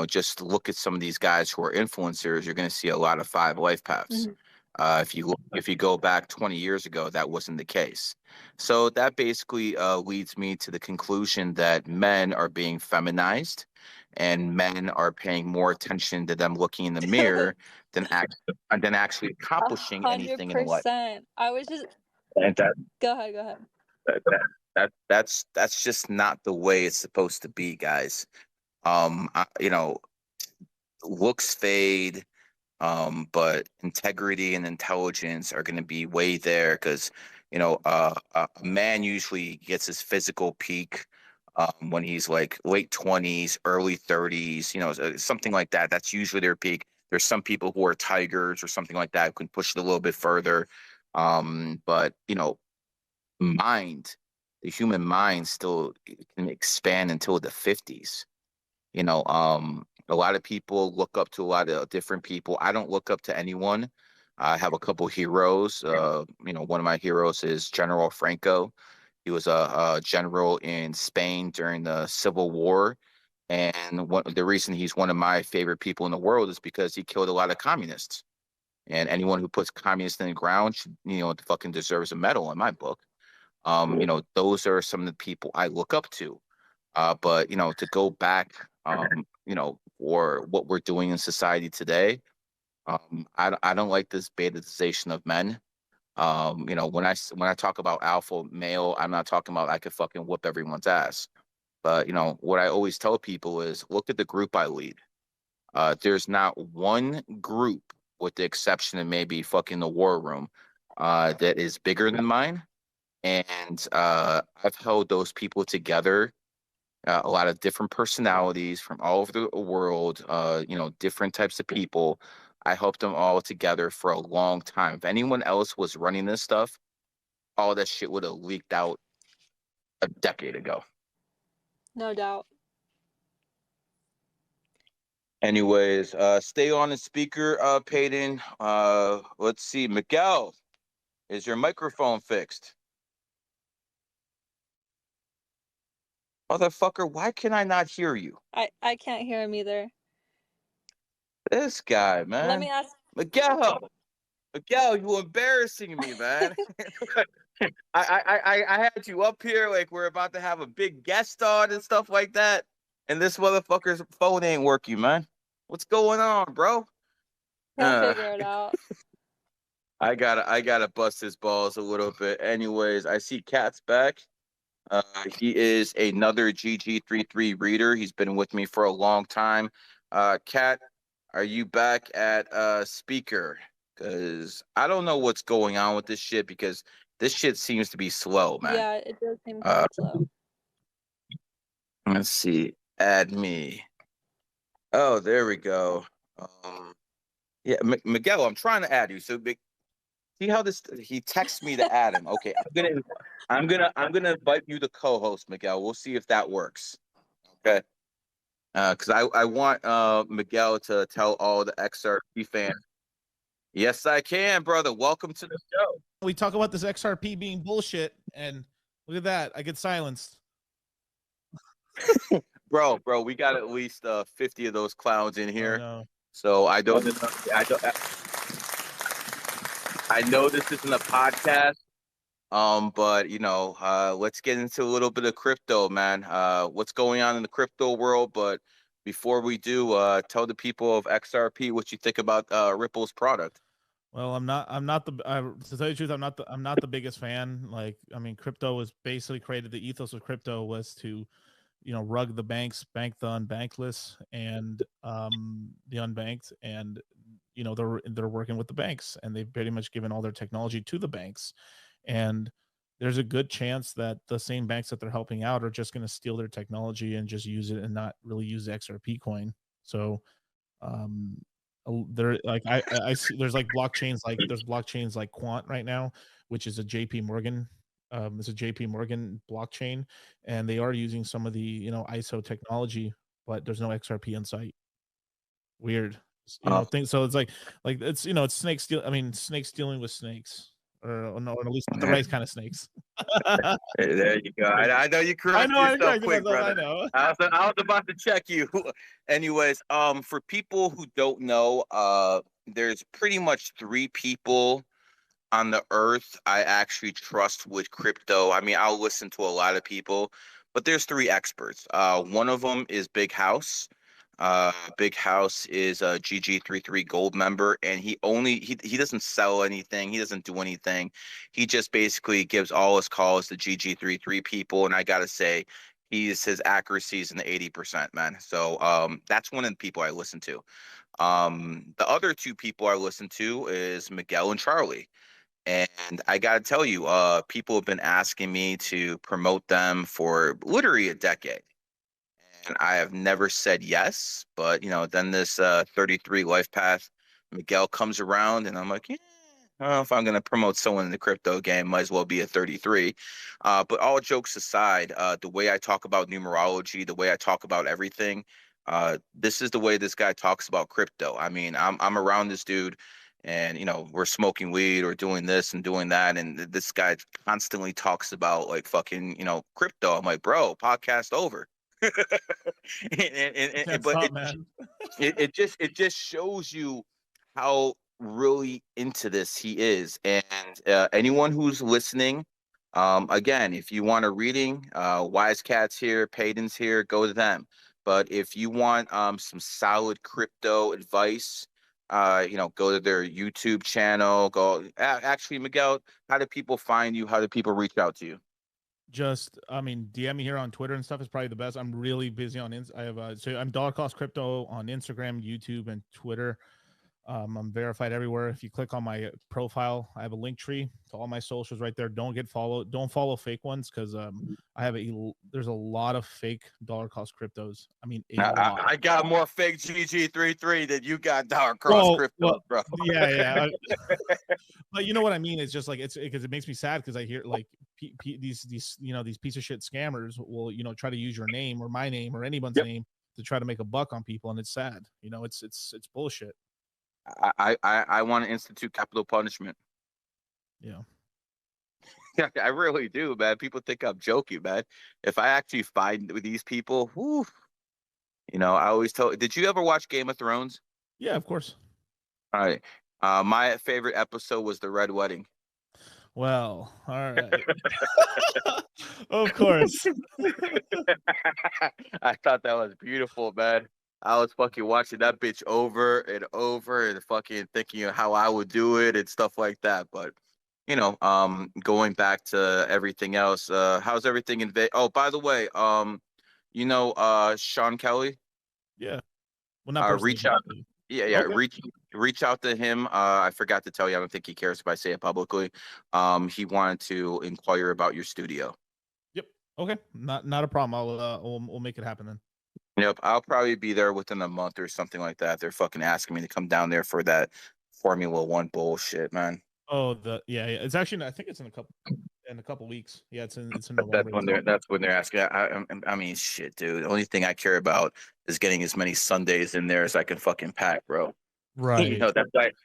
Just look at some of these guys who are influencers. You're going to see a lot of five life paths. If you go back 20 years ago, that wasn't the case. So that basically leads me to the conclusion that men are being feminized, and men are paying more attention to them looking in the mirror than actually accomplishing anything in life. 100%. I was just And go ahead, go ahead. that's just not the way it's supposed to be, guys. Looks fade, but integrity and intelligence are going to be way there because a man usually gets his physical peak when he's like late 20s, early 30s, something like that. That's usually their peak. There's some people who are tigers or something like that who can push it a little bit further. But mind, the human mind still can expand until the 50s. A lot of people look up to a lot of different people. I don't look up to anyone. I have a couple heroes. One of my heroes is General Franco. He was a general in Spain during the Civil War. And the reason he's one of my favorite people in the world is because he killed a lot of communists. And anyone who puts communists in the ground should, fucking deserves a medal in my book. Those are some of the people I look up to. But to go back, for what we're doing in society today, I don't like this betaization of men. When I talk about alpha male, I'm not talking about I could fucking whoop everyone's ass. But what I always tell people is look at the group I lead. There's not one group, with the exception of maybe fucking the war room, that is bigger than mine. And I've held those people together, a lot of different personalities from all over the world, different types of people. I helped them all together for a long time. If anyone else was running this stuff, all that shit would have leaked out a decade ago. No doubt. Anyways, stay on the speaker, Peyton. Let's see. Miguel, is your microphone fixed? Motherfucker, why can I not hear you? I can't hear him either. This guy, Let man. me ask. Miguel, you embarrassing me, man. I had you up here like we're about to have a big guest on and stuff like that, and this motherfucker's phone ain't working, man. What's going on, bro? He'll figure it out. I gotta bust his balls a little bit. Anyways, I see Cat's back. He is another GG33 reader. He's been with me for a long time. Cat, are you back at speaker? Because I don't know what's going on with this shit because this shit seems to be slow, man. Yeah, it does seem kind of slow. Let's see. Add me. Oh, there we go. Yeah, Miguel, I'm trying to add you. So see how this? He texts me to add him. Okay, I'm gonna invite you to co-host, Miguel. We'll see if that works. Okay. Because I want Miguel to tell all the XRP fans. Yes, I can, brother. Welcome to the show. We talk about this XRP being bullshit, and look at that. I get silenced. Bro, we got at least 50 of those clowns in here. No. So I know this isn't a podcast. But you know, let's get into a little bit of crypto, man. What's going on in the crypto world? But before we do, tell the people of XRP what you think about Ripple's product. Well, to tell you the truth, I'm not the biggest fan. Like, I mean, crypto was basically created. The ethos of crypto was to, rug the banks, bank the unbankless, and the unbanked, and they're working with the banks, and they've pretty much given all their technology to the banks, and there's a good chance that the same banks that they're helping out are just going to steal their technology and just use it and not really use the XRP coin. So there, like I see there's blockchains like Quant right now, which is a JP Morgan. It's a JP Morgan blockchain, and they are using some of the ISO technology, but there's no XRP in sight. Weird, things. So it's like it's it's snakes steal. I mean, snakes dealing with snakes, or no, or at least not the right kind of snakes. Hey, there you go. I know you corrected yourself quick, brother. I know. I was about to check you. Anyways, for people who don't know, there's pretty much 3 people on the earth I actually trust with crypto. I mean, I'll listen to a lot of people, but there's 3 experts. One of them is Big House. Big House is a GG33 Gold member, and he doesn't sell anything. He doesn't do anything. He just basically gives all his calls to GG33 people, and I gotta say, his accuracy is in the 80%, man. So that's one of the people I listen to. The other 2 people I listen to is Miguel and Charlie. And I gotta tell you, people have been asking me to promote them for literally a decade. And I have never said yes, but then this 33 life path, Miguel comes around, and I'm like, yeah, I don't know if I'm gonna promote someone in the crypto game, might as well be a 33. But all jokes aside, the way I talk about numerology, the way I talk about everything, this is the way this guy talks about crypto. I mean, I'm around this dude, and we're smoking weed or doing this and doing that, and this guy constantly talks about like fucking crypto. I'm like, bro, podcast over. But man. it just shows you how really into this he is. And anyone who's listening, again, if you want a reading, Wise Cat's here, Payton's here, go to them. But if you want some solid crypto advice, go to their YouTube channel. Actually, Miguel, how do people find you? How do people reach out to you? I mean, DM me here on Twitter and stuff is probably the best. I'm really busy on I have so I'm Dollar Cost Crypto on Instagram, YouTube, and Twitter. I'm verified everywhere. If you click on my profile, I have a link tree to all my socials right there. Don't follow fake ones because there's a lot of fake dollar cost cryptos. I mean, a lot. I got more fake GG33 than you got dollar cross Well, crypto, bro. yeah. But you know what I mean? It's just like it's because it makes me sad because I hear like these these piece of shit scammers will try to use your name or my name or anyone's name to try to make a buck on people, and it's sad. It's bullshit. I want to institute capital punishment. Yeah. I really do, man. People think I'm joking, man. If I actually find with these people, whew, I always tell. Did you ever watch Game of Thrones? Yeah, of course. All right. My favorite episode was the Red Wedding. Well, all right. Of course. I thought that was beautiful, man. I was fucking watching that bitch over and over and fucking thinking of how I would do it and stuff like that. But going back to everything else, how's everything in Vegas? Oh, by the way, Sean Kelly. Yeah. Well, not personally. Reach out. Yeah, Okay. reach out to him. I forgot to tell you. I don't think he cares if I say it publicly. He wanted to inquire about your studio. Yep. Okay. Not a problem. We'll make it happen then. Yep. I'll probably be there within a month or something like that. They're fucking asking me to come down there for that Formula One bullshit, man. Oh, yeah. It's actually I think it's in a couple weeks. Yeah, it's in November. That's when they're asking. I mean, shit, dude. The only thing I care about is getting as many Sundays in there as I can fucking pack, bro. Right.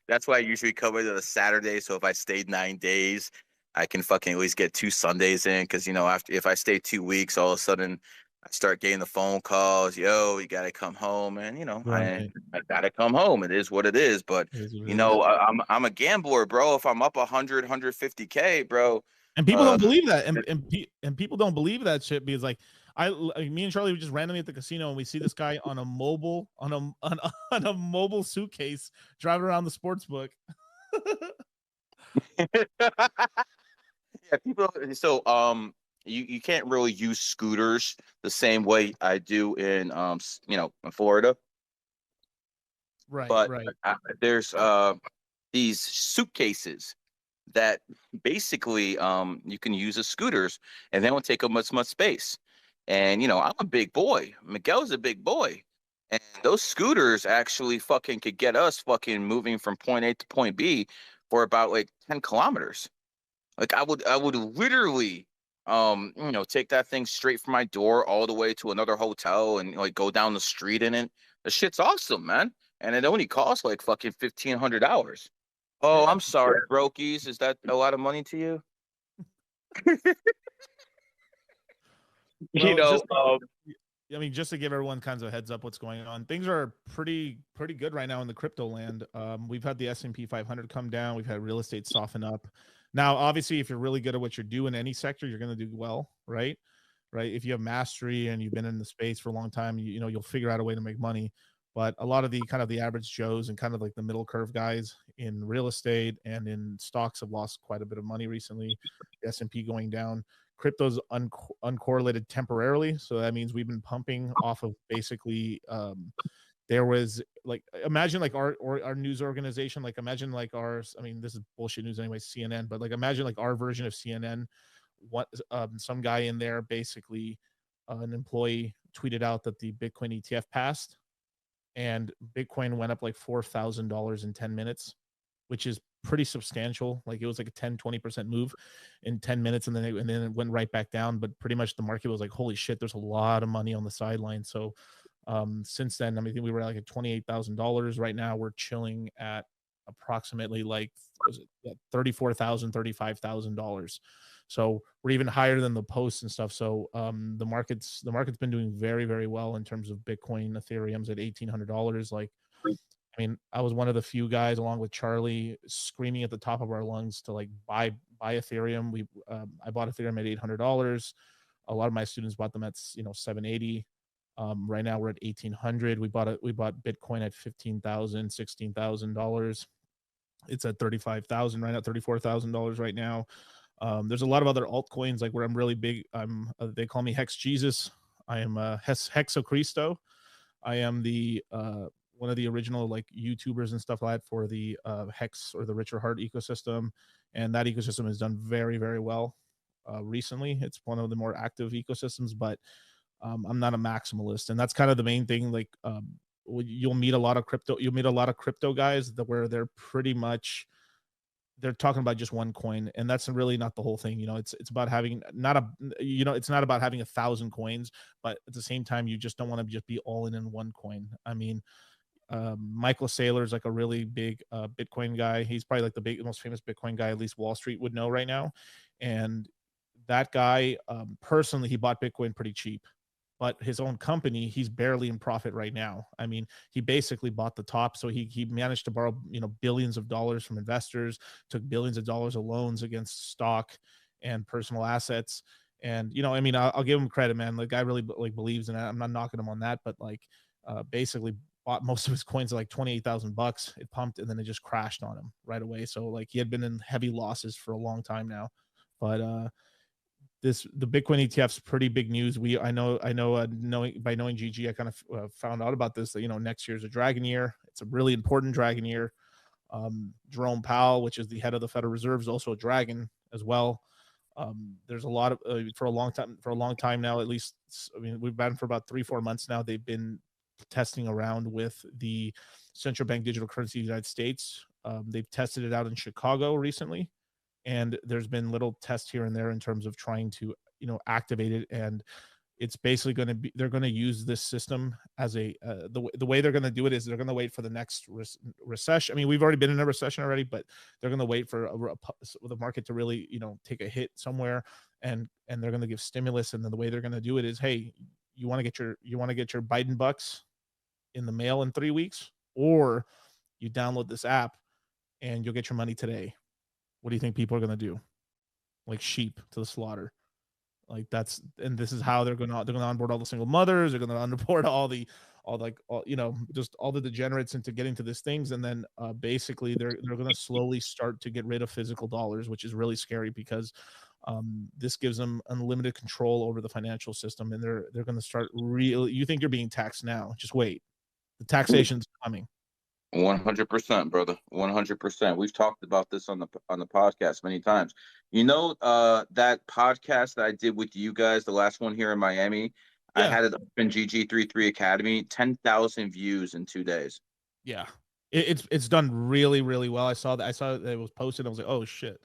That's why I usually cover the Saturday. So if I stayed 9 days, I can fucking at least get 2 Sundays in. Because if I stay 2 weeks, all of a sudden I start getting the phone calls. Yo, you gotta come home, and Right. I gotta come home. It is what it is. But I'm a gambler, bro. If I'm up 100, 150K, bro. And people don't believe that, and people don't believe that shit because me and Charlie were just randomly at the casino and we see this guy on a mobile suitcase driving around the sports book. Yeah, people. So you can't really use scooters the same way I do in in Florida. Right. But right. There's these suitcases that basically you can use as scooters and they don't take up much space. And I'm a big boy. Miguel's a big boy. And those scooters actually fucking could get us fucking moving from point A to point B for about like 10 kilometers. Like I would literally take that thing straight from my door all the way to another hotel and like go down the street in it. The shit's awesome, man. And it only costs like fucking $1,500. Oh, I'm sorry, brokies. Is that a lot of money to you? Just to give everyone kinds of heads up what's going on, things are pretty good right now in the crypto land. We've had the S&P 500 come down. We've had real estate soften up. Now, obviously, if you're really good at what you're doing in any sector, you're going to do well, right? If you have mastery and you've been in the space for a long time, you'll figure out a way to make money. But a lot of the kind of the average Joes and kind of like the middle curve guys in real estate and in stocks have lost quite a bit of money recently. The S&P going down. Crypto's uncorrelated temporarily, so that means we've been pumping off of basically there was like imagine like our news organization, like imagine like ours. I mean, this is bullshit news anyway, CNN, but like imagine like our version of CNN. What some guy in there basically an employee tweeted out that the Bitcoin ETF passed and Bitcoin went up like $4,000 in 10 minutes, which is pretty substantial. Like it was like a 10-20% move in 10 minutes and then it went right back down. But pretty much the market was like, holy shit, there's a lot of money on the sideline. So since then, I mean, I think we were like at $28,000. Right now we're chilling at approximately like $34,000, $35,000. So we're even higher than the posts and stuff. So the market's been doing very, very well in terms of Bitcoin. Ethereum's at $1,800. Like, I mean, I was one of the few guys along with Charlie screaming at the top of our lungs to like buy Ethereum. I bought Ethereum at $800. A lot of my students bought them at $780. Right now we're at $1,800. We bought Bitcoin at $15,000, $16,000. It's at $35,000 right now, $34,000 right now. There's a lot of other altcoins like where I'm really big. They call me Hex Jesus. I am Hexocristo. I am the one of the original like YouTubers and stuff like that for the Hex or the Richard Heart ecosystem, and that ecosystem has done very, very well recently. It's one of the more active ecosystems, but I'm not a maximalist, and that's kind of the main thing. Like, you'll meet a lot of crypto guys that where they're pretty much they're talking about just one coin, and that's really not the whole thing. It's about having not a it's not about having 1,000 coins, but at the same time, you just don't want to just be all in one coin. I mean, Michael Saylor is like a really big Bitcoin guy. He's probably like the most famous Bitcoin guy, at least Wall Street would know right now. And that guy, personally, he bought Bitcoin pretty cheap, but his own company, he's barely in profit right now. I mean, he basically bought the top, so he managed to borrow billions of dollars from investors, took billions of dollars of loans against stock and personal assets. And I mean, I'll give him credit, man. The guy really like believes in it. I'm not knocking him on that, but like, basically bought most of his coins at like $28,000. It pumped and then it just crashed on him right away. So like he had been in heavy losses for a long time now, but the Bitcoin ETF's pretty big news. I know knowing GG, I kind of found out about this, that next year is a dragon year. It's a really important dragon year. Jerome Powell, which is the head of the Federal Reserve, is also a dragon as well. There's a lot of for a long time now, at least. I mean, we've been for about 3-4 months now. They've been testing around with the central bank digital currency of the United States. They've tested it out in Chicago recently, and there's been little tests here and there in terms of trying to activate it. And it's basically going to be, they're going to use this system as a the way they're going to do it is they're going to wait for the next recession. I mean, we've already been in a recession already, but they're going to wait for the market to really take a hit somewhere, and they're going to give stimulus. And then the way they're going to do it is, hey, you want to get your Biden bucks in the mail in 3 weeks, or you download this app and you'll get your money today. What do you think people are going to do? Like sheep to the slaughter. Like and this is how they're going to onboard all the single mothers. They're going to onboard just all the degenerates into getting to these things. And then basically they're going to slowly start to get rid of physical dollars, which is really scary because this gives them unlimited control over the financial system. And they're going to start you think you're being taxed now. Just wait. The taxation's coming. 100%, brother. 100%. We've talked about this on the podcast many times. That podcast that I did with you guys, the last one here in Miami, yeah. I had it up in GG33 Academy, 10,000 views in 2 days. Yeah, it's done really, really well. I saw that it was posted. I was like, oh shit.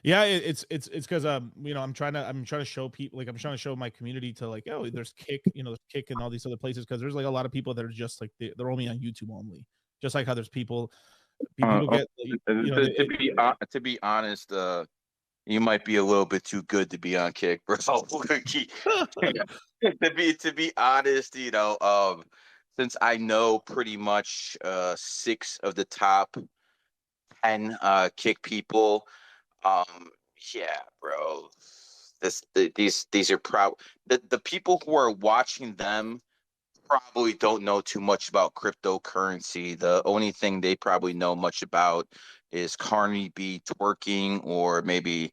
Yeah, it's because I'm trying to show people, like I'm trying to show my community to like, oh, there's Kick, there's Kick and all these other places, because there's like a lot of people that are just like they're only on YouTube only, just like how there's people get to be honest, you might be a little bit too good to be on Kick, bro. to be honest, since I know pretty much 6 of the top 10 Kick people. Yeah, bro. These are the people who are watching them probably don't know too much about cryptocurrency. The only thing they probably know much about is Carney B twerking, or maybe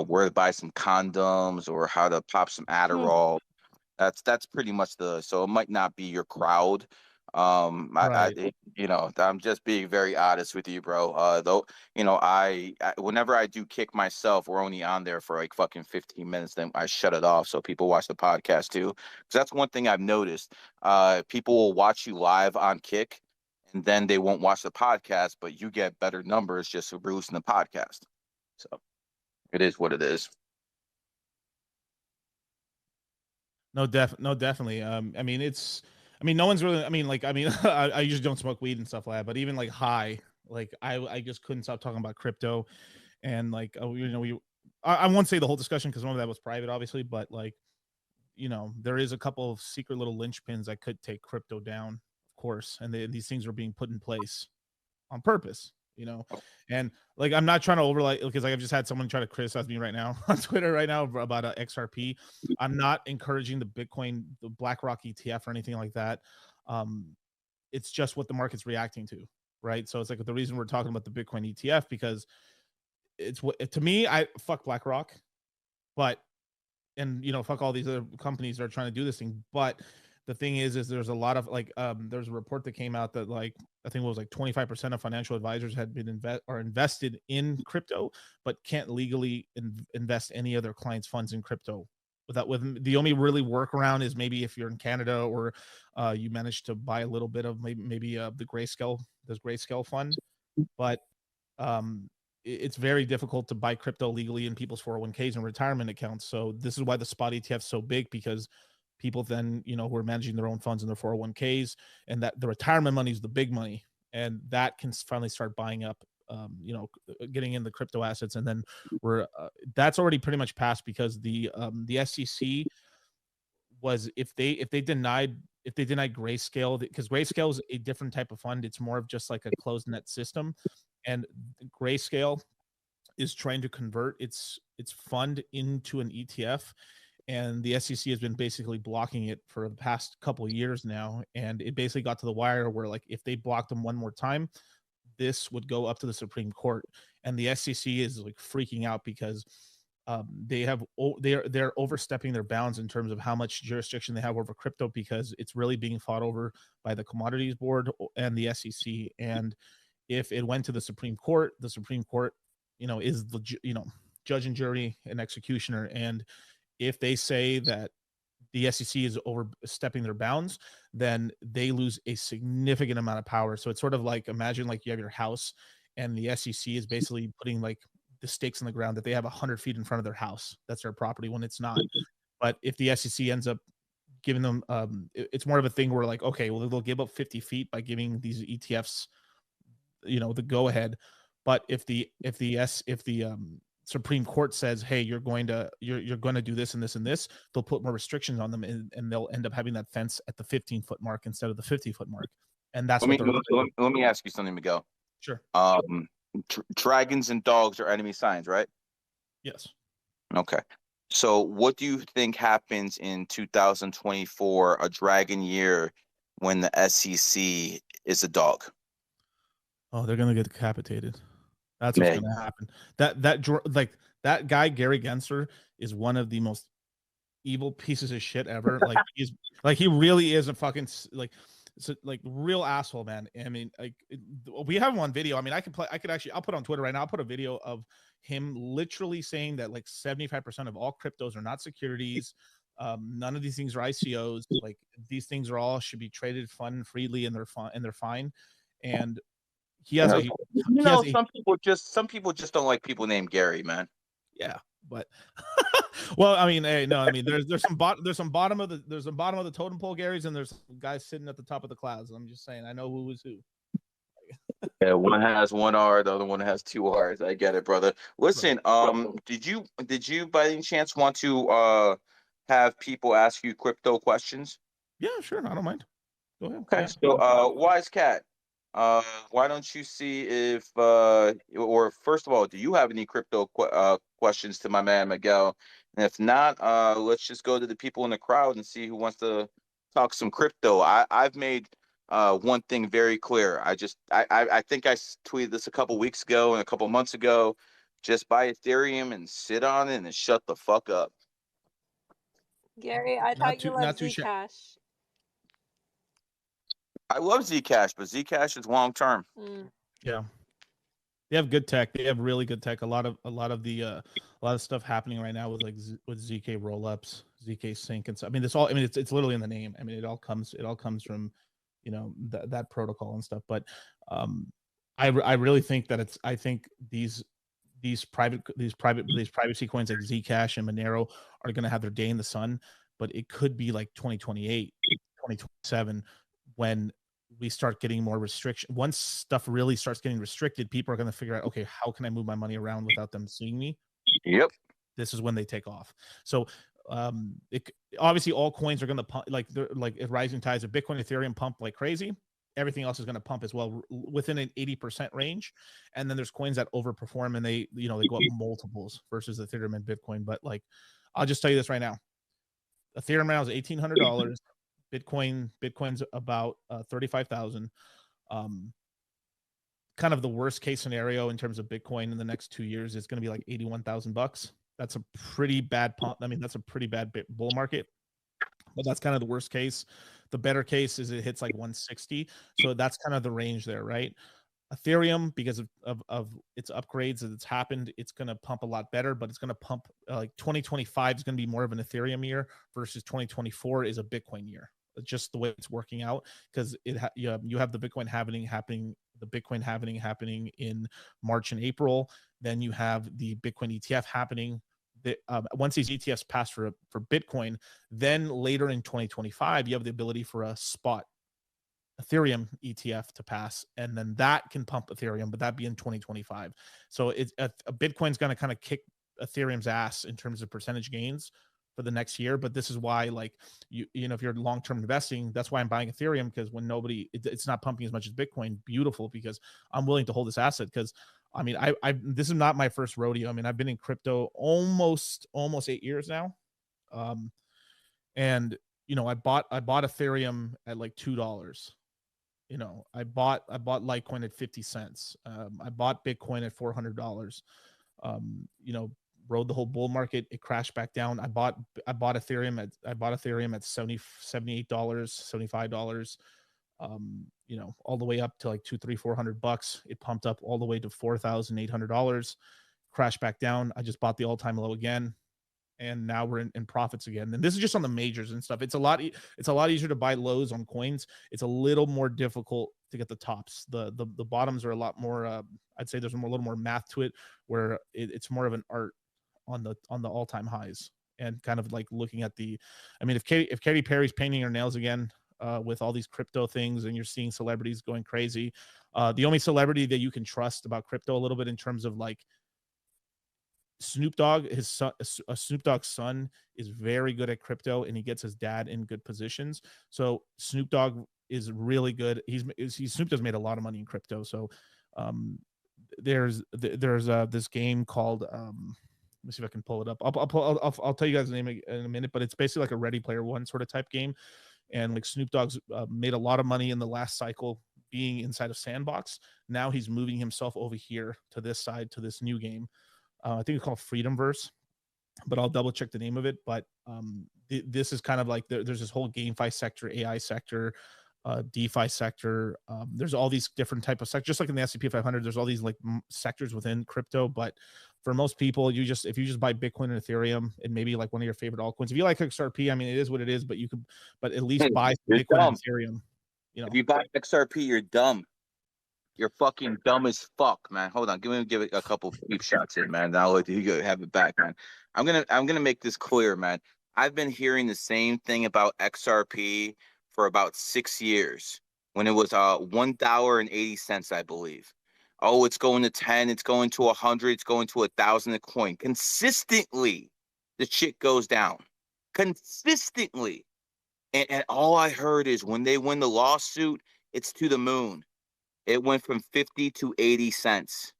where to buy some condoms, or how to pop some Adderall. That's pretty much so it might not be your crowd. Right. I'm just being very honest with you, bro. Though, I whenever I do Kick myself, we're only on there for like fucking 15 minutes, then I shut it off so people watch the podcast too. Because that's one thing I've noticed. People will watch you live on Kick, and then they won't watch the podcast, but you get better numbers just for releasing the podcast. So it is what it is. No, definitely. I mean, no one's really. I usually don't smoke weed and stuff like that, but even like high, like I just couldn't stop talking about crypto, and like I won't say the whole discussion because some of that was private, obviously, but like there is a couple of secret little linchpins that could take crypto down, of course, and these things are being put in place on purpose. And like I'm not trying to overlay, because like I've just had someone try to criticize me right now on Twitter right now about XRP. I'm not encouraging the BlackRock ETF or anything like that. It's just what the market's reacting to, right? So it's like the reason we're talking about the Bitcoin ETF, because it's what, to me, I fuck BlackRock, but fuck all these other companies that are trying to do this thing, but the thing is there's a lot of like there's a report that came out that like I think it was like 25% of financial advisors had been invested in crypto, but can't legally invest any other clients' funds in crypto. With the only really workaround is maybe if you're in Canada or you manage to buy a little bit of maybe the Grayscale fund, but it's very difficult to buy crypto legally in people's 401ks and retirement accounts. So this is why the spot ETF is so big, because people then, you know, who are managing their own funds in their 401ks, and that the retirement money is the big money, and that can finally start buying up, you know, getting in the crypto assets. And then that's already pretty much passed, because the SEC was if they denied Grayscale, because Grayscale is a different type of fund. It's more of just like a closed net system, and Grayscale is trying to convert its fund into an ETF, and the SEC has been basically blocking it for the past couple of years now. And it basically got to the wire where, like, if they blocked them one more time, this would go up to the Supreme Court, and the SEC is like freaking out because they're overstepping their bounds in terms of how much jurisdiction they have over crypto, because it's really being fought over by the Commodities Board and the SEC. And if it went to the Supreme Court, you know, is the, you know, judge and jury and executioner. And if they say that the SEC is overstepping their bounds, then they lose a significant amount of power. So it's sort of like, imagine like you have your house and the SEC is basically putting like the stakes in the ground that they have 100 feet in front of their house. That's their property, when it's not. But if the SEC ends up giving them, it's more of a thing where like, okay, well, they'll give up 50 feet by giving these ETFs, you know, the go ahead. But if the Supreme Court says, hey, you're going to do this and this and this, they'll put more restrictions on them, and they'll end up having that fence at the 15-foot mark instead of the 50-foot mark. And that's let me ask you something, Miguel. Sure. Dragons and dogs are enemy signs, right? Yes. Okay. So what do you think happens in 2024, a dragon year, when the SEC is a dog? Oh, they're gonna get decapitated. That's what's gonna happen. That guy Gary Gensler is one of the most evil pieces of shit ever. He really is a fucking real asshole, man. I mean, we have him on video. I mean, I'll put on Twitter right now. I'll put a video of him literally saying that like 75% of all cryptos are not securities. None of these things are ICOs. Like, these things are all should be traded freely, and they're fine. And he has some people just don't like people named Gary, man. Yeah, but well, I mean, hey, no, I mean, there's some bottom of the totem pole Garys, and there's guys sitting at the top of the clouds. I'm just saying, I know who is who. Yeah, one has one R, the other one has two R's. I get it, brother. Listen, did you by any chance want to have people ask you crypto questions? Yeah, sure, I don't mind. Go ahead. Okay, so Wise Cat, why don't you see if or first of all, do you have any crypto questions to my man Miguel? And if not, let's just go to the people in the crowd and see who wants to talk some crypto. I've made one thing very clear. I think I tweeted this a couple weeks ago and a couple months ago. Just buy Ethereum and sit on it and shut the fuck up. Gary, I thought you loved Zcash. I love Zcash, but Zcash is long term. Yeah, they have good tech. They have really good tech. A lot of stuff happening right now with with ZK rollups, ZK sync, and so. I mean, this all. I mean, it's literally in the name. I mean, it all comes from, you know, that protocol and stuff. But I really think that I think these privacy coins like Zcash and Monero are going to have their day in the sun. But it could be like 2028, 2027 when we start getting more restriction. Once stuff really starts getting restricted, people are going to figure out, okay, how can I move my money around without them seeing me? Yep. This is when they take off. So obviously all coins are going to pump, like rising tides of Bitcoin, Ethereum pump like crazy. Everything else is going to pump as well within an 80% range. And then there's coins that overperform and they go up multiples versus Ethereum and Bitcoin. But like, I'll just tell you this right now. Ethereum now is $1,800. Bitcoin's about 35,000. Kind of the worst case scenario in terms of Bitcoin in the next 2 years is going to be like $81,000. That's a pretty bad pump. I mean, that's a pretty bad bull market. but that's kind of the worst case. The better case is it hits like 160. So that's kind of the range there, right? Ethereum, because of its upgrades that it's happened, it's going to pump a lot better, but it's going to pump like 2025 is going to be more of an Ethereum year versus 2024 is a Bitcoin year. Just the way it's working out, because you have the Bitcoin happening in March and April. Then you have the Bitcoin ETF happening. Once these ETFs pass for Bitcoin, then later in 2025 you have the ability for a spot Ethereum ETF to pass, and then that can pump Ethereum, but that'd be in 2025. So it's a Bitcoin's going to kind of kick Ethereum's ass in terms of percentage gains for the next year. But this is why, like, you know, if you're long-term investing, that's why I'm buying Ethereum, because when it's not pumping as much as Bitcoin. Beautiful, because I'm willing to hold this asset, because I mean, I this is not my first rodeo. I mean, I've been in crypto almost 8 years now. And you know, I bought Ethereum at like $2. You know, I bought Litecoin at 50 cents. I bought Bitcoin at $400. You know, rode the whole bull market. It crashed back down. I bought Ethereum at $78, $75. You know, all the way up to like $200-$400. It pumped up all the way to $4,800. Crashed back down. I just bought the all-time low again, and now we're in profits again. And this is just on the majors and stuff. It's a lot easier to buy lows on coins. It's a little more difficult to get the tops. The bottoms are a lot more. I'd say there's a little more math to it, where it's more of an art on the all-time highs, and kind of like looking at the. I mean, if Katy Perry's painting her nails again with all these crypto things, and you're seeing celebrities going crazy, the only celebrity that you can trust about crypto a little bit in terms of like Snoop Dogg, his son, Snoop Dogg's son is very good at crypto, and he gets his dad in good positions. So Snoop Dogg is really good. Snoop Dogg's made a lot of money in crypto. So there's this game called let me see if I can pull it up. I'll tell you guys the name in a minute, but it's basically like a Ready Player One sort of type game. And like Snoop Dogg's made a lot of money in the last cycle being inside of Sandbox. Now he's moving himself over here to this side, to this new game. I think it's called Freedomverse, but I'll double check the name of it. But this is kind of like there's this whole GameFi sector, AI sector, DeFi sector. There's all these different type of sectors, just like in the S&P 500. There's all these like sectors within crypto. But for most people, if you just buy Bitcoin and Ethereum and maybe like one of your favorite altcoins, if you like XRP, I mean, it is what it is. But at least buy Bitcoin and Ethereum. You know, if you buy XRP, you're dumb. You're fucking dumb as fuck, man. Hold on, give it a couple deep shots in, man. I'll let you have it back, man. I'm gonna make this clear, man. I've been hearing the same thing about XRP for about 6 years, when it was $1.80, I believe. Oh, it's going to 10, it's going to 100, it's going to 1,000 a coin. Consistently, the shit goes down. Consistently. And all I heard is when they win the lawsuit, it's to the moon. It went from 50 to 80 cents.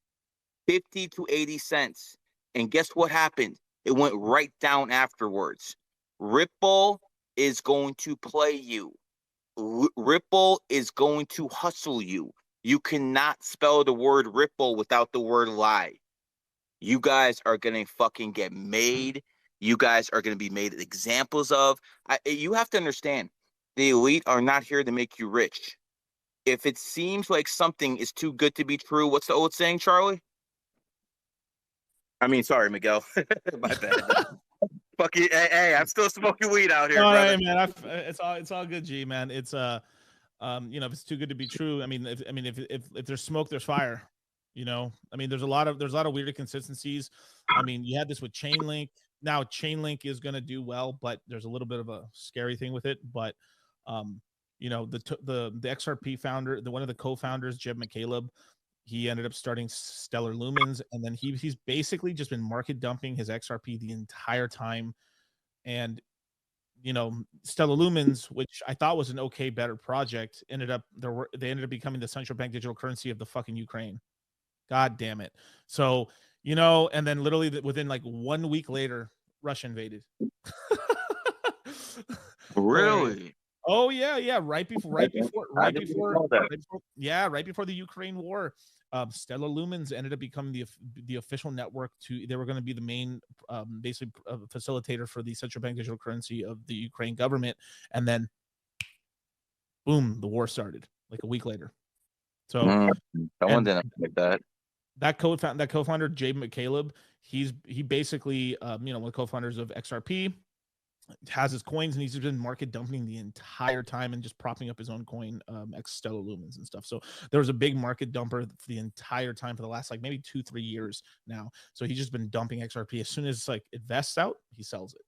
50 to 80 cents. And guess what happened? It went right down afterwards. Ripple is going to play you. Ripple is going to hustle you. You cannot spell the word Ripple without the word lie. You guys are going to fucking get made. You guys are going to be made examples of. You have to understand, the elite are not here to make you rich. If it seems like something is too good to be true, what's the old saying, Charlie? I mean, sorry, Miguel. My bad. Fuck you. Hey, I'm still smoking weed out here, brother. Right, man. It's all good, G, man. It's you know, if it's too good to be true, I mean, if there's smoke, there's fire. You know, I mean, there's a lot of weird inconsistencies. I mean, you had this with Chainlink. Now Chainlink is going to do well, but there's a little bit of a scary thing with it. But you know, the XRP founder, one of the co-founders, Jeb McCaleb, he ended up starting Stellar Lumens, and then he's basically just been market dumping his XRP the entire time. And you know, Stellar Lumens, which I thought was an okay, better project, they ended up becoming the central bank digital currency of the fucking Ukraine. God damn it. So, you know, and then literally within like 1 week later, Russia invaded. Really? Oh yeah, right before the Ukraine war. Stellar Lumens ended up becoming the official network they were going to be the main basically facilitator for the central bank digital currency of the Ukraine government. And then boom, the war started like a week later. So someone didn't like that. That co-founder, Jay McCaleb, he basically one of the co-founders of XRP, has his coins, and he's been market dumping the entire time and just propping up his own coin, X Stellar Lumens and stuff. So there was a big market dumper for the entire time for the last like maybe 2-3 years now. So he's just been dumping XRP. As soon as like it vests out, he sells it.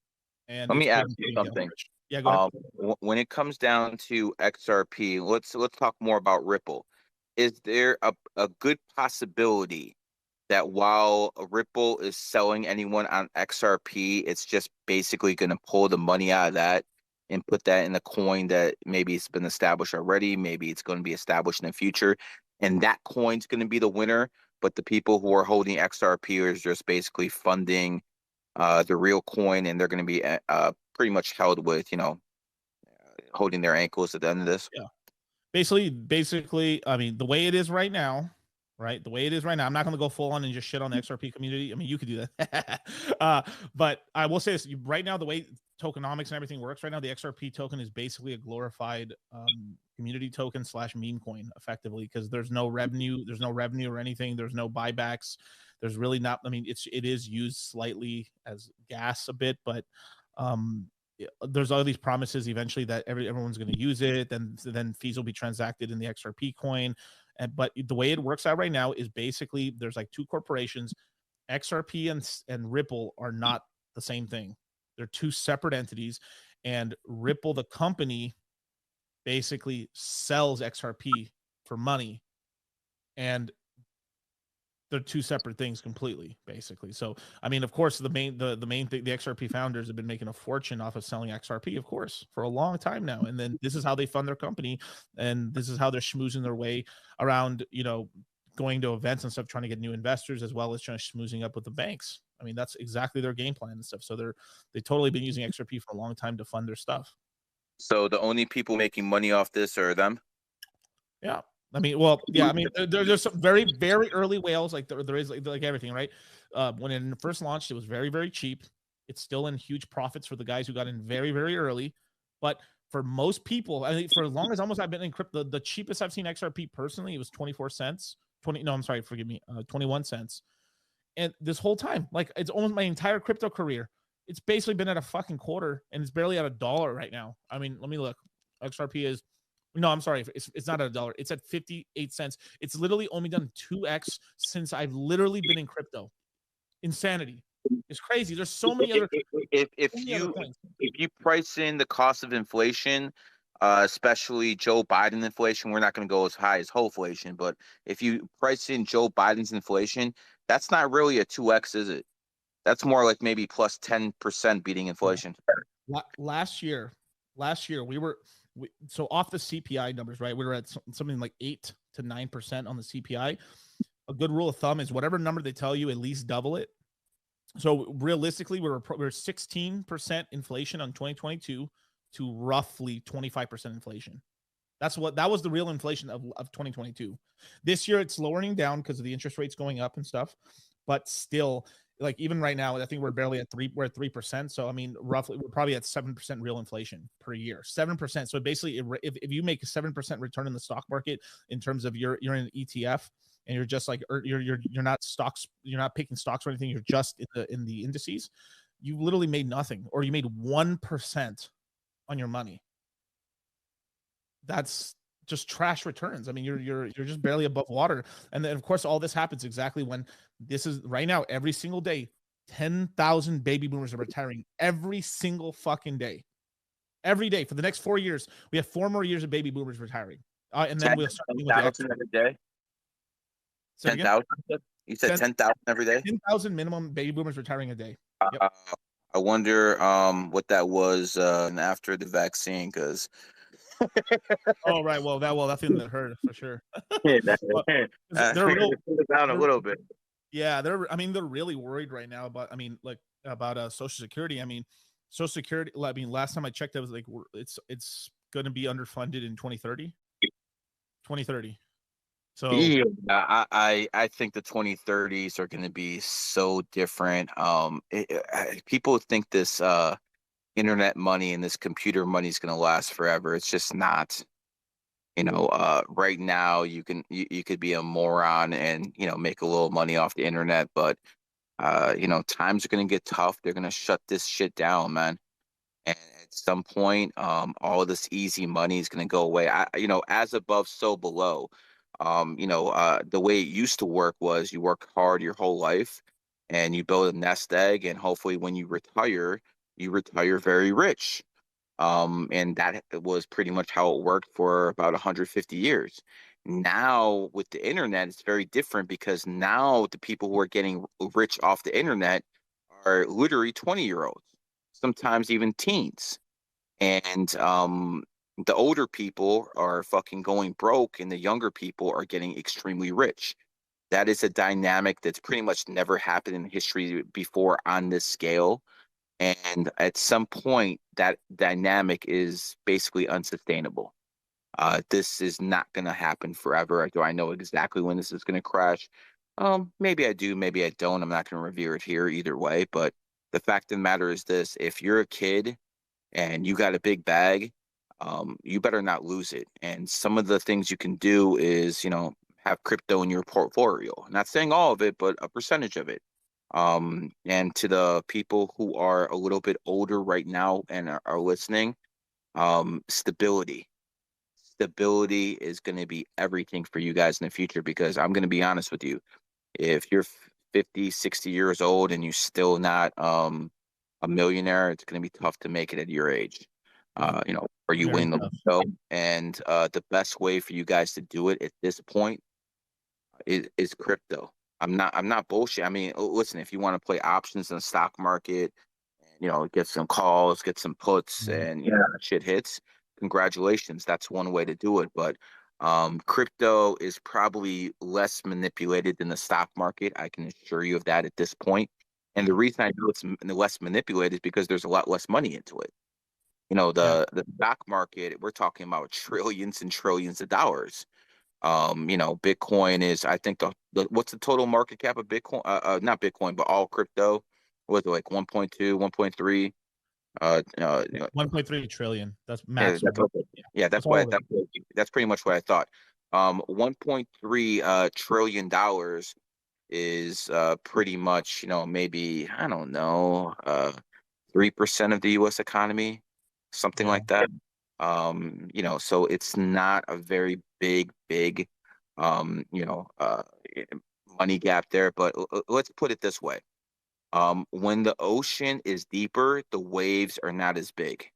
And let me ask you something. Yeah, go ahead. When it comes down to XRP, let's talk more about Ripple. Is there a good possibility that while Ripple is selling anyone on XRP, it's just basically going to pull the money out of that and put that in a coin that maybe it's been established already, maybe it's going to be established in the future, and that coin's going to be the winner, but the people who are holding XRP are just basically funding the real coin, and they're going to be pretty much held with, holding their ankles at the end of this? Yeah. Basically, I mean, the way it is right now, right? The way it is right now, I'm not going to go full on and just shit on the XRP community. I mean, you could do that. But I will say this, right now, the way tokenomics and everything works right now, the XRP token is basically a glorified community token / meme coin, effectively, because there's no revenue or anything. There's no buybacks. There's really not, I mean, it is used slightly as gas a bit, but there's all these promises eventually that everyone's going to use it, then fees will be transacted in the XRP coin. But the way it works out right now is basically there's like two corporations. XRP and Ripple are not the same thing. They're two separate entities, and Ripple, the company, basically sells XRP for money, and they're two separate things completely, basically. So, I mean, of course, the main thing, the XRP founders have been making a fortune off of selling XRP, of course, for a long time now. And then this is how they fund their company, and this is how they're schmoozing their way around, going to events and stuff, trying to get new investors, as well as trying to schmoozing up with the banks. I mean, that's exactly their game plan and stuff. So they've totally been using XRP for a long time to fund their stuff. So the only people making money off this are them? Yeah. I mean, well, yeah. I mean, there's some very, very early whales. Like there is like everything, right? When it first launched, it was very, very cheap. It's still in huge profits for the guys who got in very, very early. But for most people, I think for as long as almost I've been in crypto, the cheapest I've seen XRP personally, it was 24 cents. 21 cents. And this whole time, like it's almost my entire crypto career, it's basically been at a fucking quarter, and it's barely at $1 right now. I mean, let me look. XRP is. No, I'm sorry. It's not at $1. It's at 58 cents. It's literally only done 2x since I've literally been in crypto. Insanity. It's crazy. There's so many other. If you price in the cost of inflation, especially Joe Biden inflation, we're not going to go as high as whole inflation, but if you price in Joe Biden's inflation, that's not really a 2x, is it? That's more like maybe plus 10% beating inflation. Last year, so off the CPI numbers, right? We were at something like 8 to 9% on the CPI. A good rule of thumb is whatever number they tell you, at least double it. So realistically, we're 16% inflation on 2022 to roughly 25% inflation. That was the real inflation of 2022. This year, it's lowering down because of the interest rates going up and stuff, but still, like even right now, I think we're barely at 3%. So I mean, roughly, we're probably at 7% real inflation per year. 7%. So basically, if you make a 7% return in the stock market in terms of you're in an ETF and you're just like you're not stocks, you're not picking stocks or anything, you're just in the indices, you literally made nothing, or you made 1% on your money. That's just trash returns. I mean, you're just barely above water. And then of course, all this happens exactly when this is right now, every single day, 10,000 baby boomers are retiring every single fucking day. Every day for the next 4 years, we have 4 more years of baby boomers retiring. And then we'll start with the every day. 10,000. You said 10,000 every day. 10,000 minimum baby boomers retiring a day. Yep. I wonder what that was after the vaccine, because. Oh right, well that thing that hurt for sure. Yeah, they're real down a little bit. Yeah, they're really worried right now about Social Security. I mean, Social Security. I mean, last time I checked, it was like it's going to be underfunded in 2030. 2030. So Yeah, I think the 2030s are going to be so different. People think this internet money and this computer money is going to last forever. It's just not. Right now you could be a moron and make a little money off the internet, but times are going to get tough. They're going to shut this shit down, man. And at some point, all of this easy money is going to go away. As above, so below. The way it used to work was you work hard your whole life and you build a nest egg, and hopefully when you retire very rich. And that was pretty much how it worked for about 150 years. Now, with the internet, it's very different because now the people who are getting rich off the internet are literally 20-year-olds, sometimes even teens. And the older people are fucking going broke, and the younger people are getting extremely rich. That is a dynamic that's pretty much never happened in history before on this scale. And at some point, that dynamic is basically unsustainable. This is not going to happen forever. Do I know exactly when this is going to crash? Maybe I do, maybe I don't. I'm not going to review it here either way. But the fact of the matter is this: if you're a kid and you got a big bag, you better not lose it. And some of the things you can do is, have crypto in your portfolio. Not saying all of it, but a percentage of it. And to the people who are a little bit older right now and are listening, stability. Stability is going to be everything for you guys in the future, because I'm going to be honest with you. If you're 50, 60 years old and you're still not a millionaire, it's going to be tough to make it at your age. Or you Very win the tough. lotto. And the best way for you guys to do it at this point is crypto. I'm not bullshit. I mean, listen, if you want to play options in the stock market, get some calls, get some puts, and shit hits, congratulations. That's one way to do it. But crypto is probably less manipulated than the stock market. I can assure you of that at this point. And the reason I know it's less manipulated is because there's a lot less money into it. Yeah. The stock market, we're talking about trillions and trillions of dollars. Bitcoin is, I think what's the total market cap of Bitcoin? Not Bitcoin, but all crypto. Was it like 1.2, 1.3? 1.3 trillion. That's Yeah, maximum. yeah, That's all of it. that's pretty much what I thought. 1.3 trillion dollars is pretty much, maybe, I don't know, 3% of the US economy, something Yeah. like that. So it's not a very big um, you know, uh money gap there, but let's put it this way. When the ocean is deeper, the waves are not as big.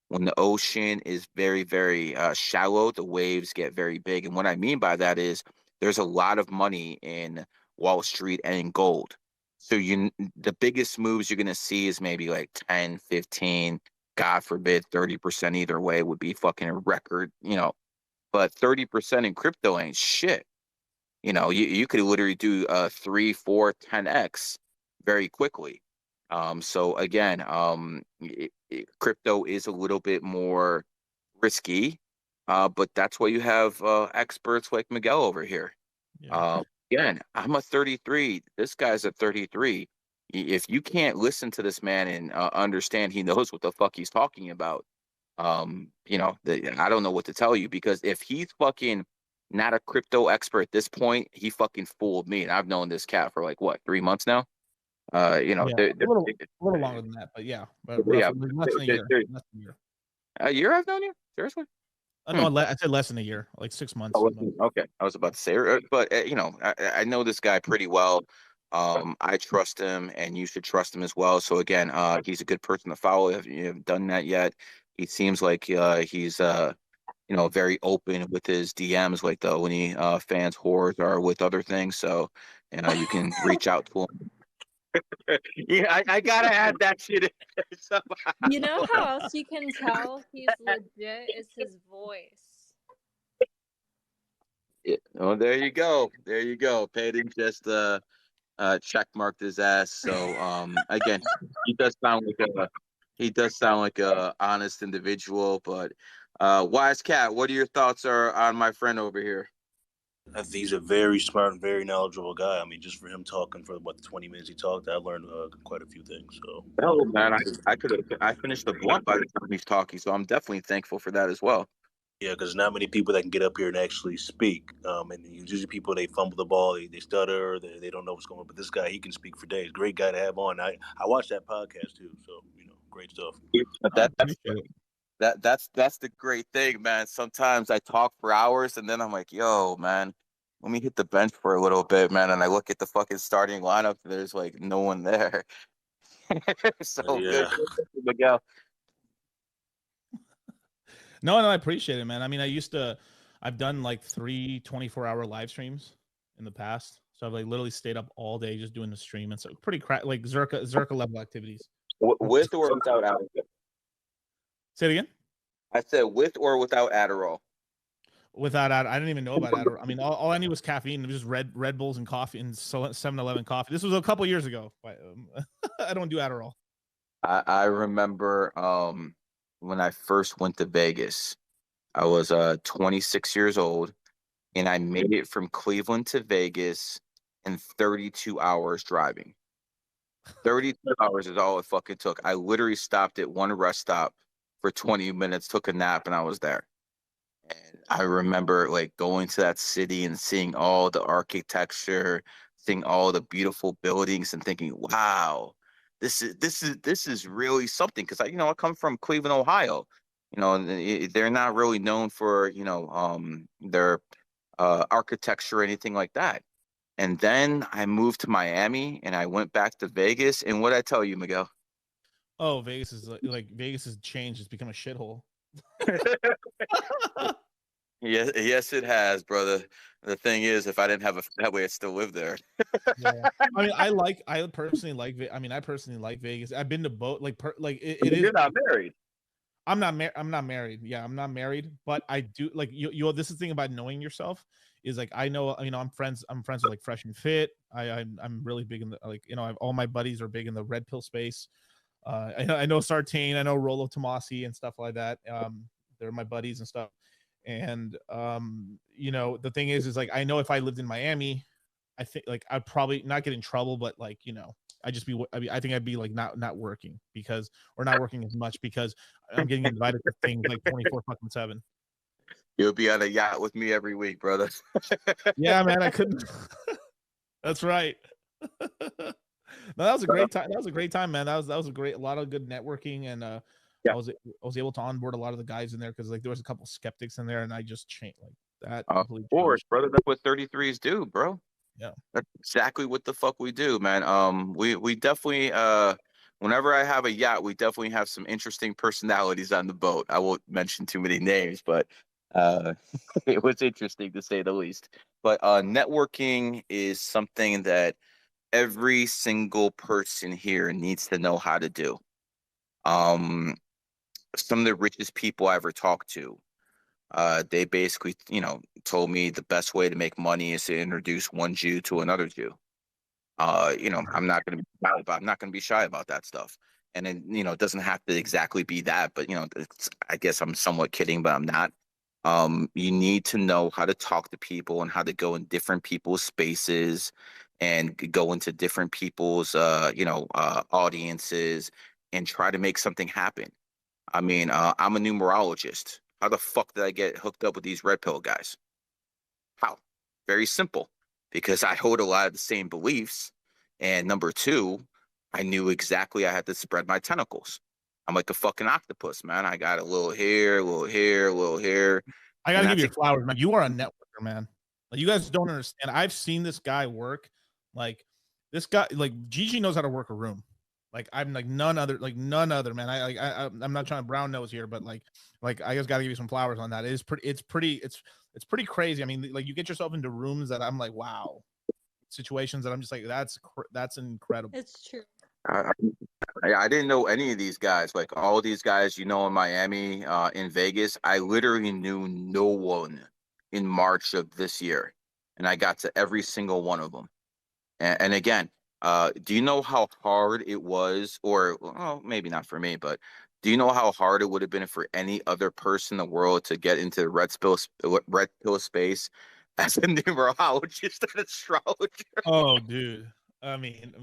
When the ocean is very, very shallow, the waves get very big. And what I mean by that is there's a lot of money in Wall Street and in gold. So the biggest moves you're going to see is maybe like 10, 15, God forbid, 30% either way would be fucking a record, but 30% in crypto ain't shit. You could literally do 3, 4, 10x very quickly. So again, crypto is a little bit more risky, but that's why you have experts like Miguel over here. Yeah. Again, I'm a 33. This guy's a 33. If you can't listen to this man and understand he knows what the fuck he's talking about, I don't know what to tell you, because if he's fucking not a crypto expert at this point, he fucking fooled me. And I've known this cat for like what, 3 months now? Yeah. A little longer than that, but yeah. But Yeah, roughly less than a year. Less than a year. a year I've known you? Seriously? No, I said less than a year, like 6 months. Oh, okay. I was about to say, but I know this guy pretty well. I trust him, and you should trust him as well. So again, he's a good person to follow. If you haven't done that yet, he seems like he's very open with his DMs, like the when he fans whores are with other things. So you can reach out to him. Yeah, I gotta add that shit in there somehow. You know how else you can tell he's legit is his voice. Yeah. Oh, there you go. There you go. Peyton just check marked his ass. So again, he does sound like a honest individual. But Wise Cat, what are your thoughts are on my friend over here? I think he's a very smart and very knowledgeable guy. I mean, just for him talking for what the 20 minutes he talked, I learned quite a few things. So, Hell, man, I finished the blunt by the time he's talking, so I'm definitely thankful for that as well. yeah, because not many people that can get up here and actually speak. And usually people, they fumble the ball, they stutter, they don't know what's going on. But this guy, he can speak for days. Great guy to have on. I watched that podcast too, so great stuff. But I appreciate it. that's the great thing, man. Sometimes I talk for hours and then I'm like, yo, man, let me hit the bench for a little bit, man. And I look at the fucking starting lineup, there's like no one there. So good, Yeah. Miguel. No, I appreciate it, man. I mean, I've done like 3 24-hour live streams in the past. So I've like literally stayed up all day just doing the stream and so pretty like Zerka level activities. With or without Adderall? Say it again. I said with or without Adderall. Without I didn't even know about Adderall. I mean, all I knew was caffeine. It was just Red Bulls and coffee and 7-Eleven coffee. This was a couple years ago. I don't do Adderall. I remember when I first went to Vegas. I was 26 years old, and I made it from Cleveland to Vegas in 32 hours driving. 32 hours is all it fucking took. I literally stopped at one rest stop for 20 minutes, took a nap, and I was there. And I remember like going to that city and seeing all the architecture, seeing all the beautiful buildings and thinking, wow, this is really something. Cause I come from Cleveland, Ohio. They're not really known for, their architecture or anything like that. And then I moved to Miami and I went back to Vegas. And what I tell you, Miguel? Oh, Vegas is like Vegas has changed. It's become a shithole. Yes, it has, brother. The thing is, if I didn't have a that way, I'd still live there. Yeah. I mean, I personally like Vegas. I've been to both, like, it is. You're not married. I'm not married. Yeah, I'm not married, but I do like you. This is the thing about knowing yourself is like I know I'm friends with like Fresh and Fit. I'm really big in the all my buddies are big in the red pill space. I know Sartain, I know Rolo Tomasi and stuff like that. They're my buddies and stuff. And the thing is like I know if I lived in Miami, I think like I'd probably not get in trouble, but like I think I'd be like not working or not working as much because I'm getting invited to things like 24/7. You'll be on a yacht with me every week, brother. Yeah, man, I couldn't. That's right. No, that was a great time. That was a great time, man. That was a lot of good networking, and I was able to onboard a lot of the guys in there because like there was a couple skeptics in there, and I just changed like that. Of course, brother. That's what 33s do, bro. Yeah, that's exactly what the fuck we do, man. We definitely whenever I have a yacht, we definitely have some interesting personalities on the boat. I won't mention too many names, but it was interesting to say the least. But networking is something that every single person here needs to know how to do. Some of the richest people I ever talked to, they basically, told me the best way to make money is to introduce one Jew to another Jew. I'm not going to be shy about that stuff. And then, it doesn't have to exactly be that, but I guess I'm somewhat kidding, but I'm not. You need to know how to talk to people and how to go in different people's spaces and go into different people's, audiences and try to make something happen. I mean, I'm a numerologist. How the fuck did I get hooked up with these red pill guys? How? Very simple. Because I hold a lot of the same beliefs. And number two, I knew exactly I had to spread my tentacles. I'm like a fucking octopus, man. I got a little here, a little here, a little here. I gotta give you flowers, man. You are a networker, man. Like, you guys don't understand. I've seen this guy work. Like, this guy, like Gigi knows how to work a room. Like, I'm like none other, man. I'm not trying to brown nose here, but like I just gotta give you some flowers on that. It's pretty crazy. I mean, like you get yourself into rooms that I'm like, wow, situations that I'm just like, that's incredible. It's true. I didn't know any of these guys. Like all these guys, in Miami, in Vegas, I literally knew no one in March of this year, and I got to every single one of them. And again, do you know how hard it was, or well, maybe not for me, but do you know how hard it would have been for any other person in the world to get into the red pill space as a numerologist and astrologer. Oh, dude. Yeah, I mean,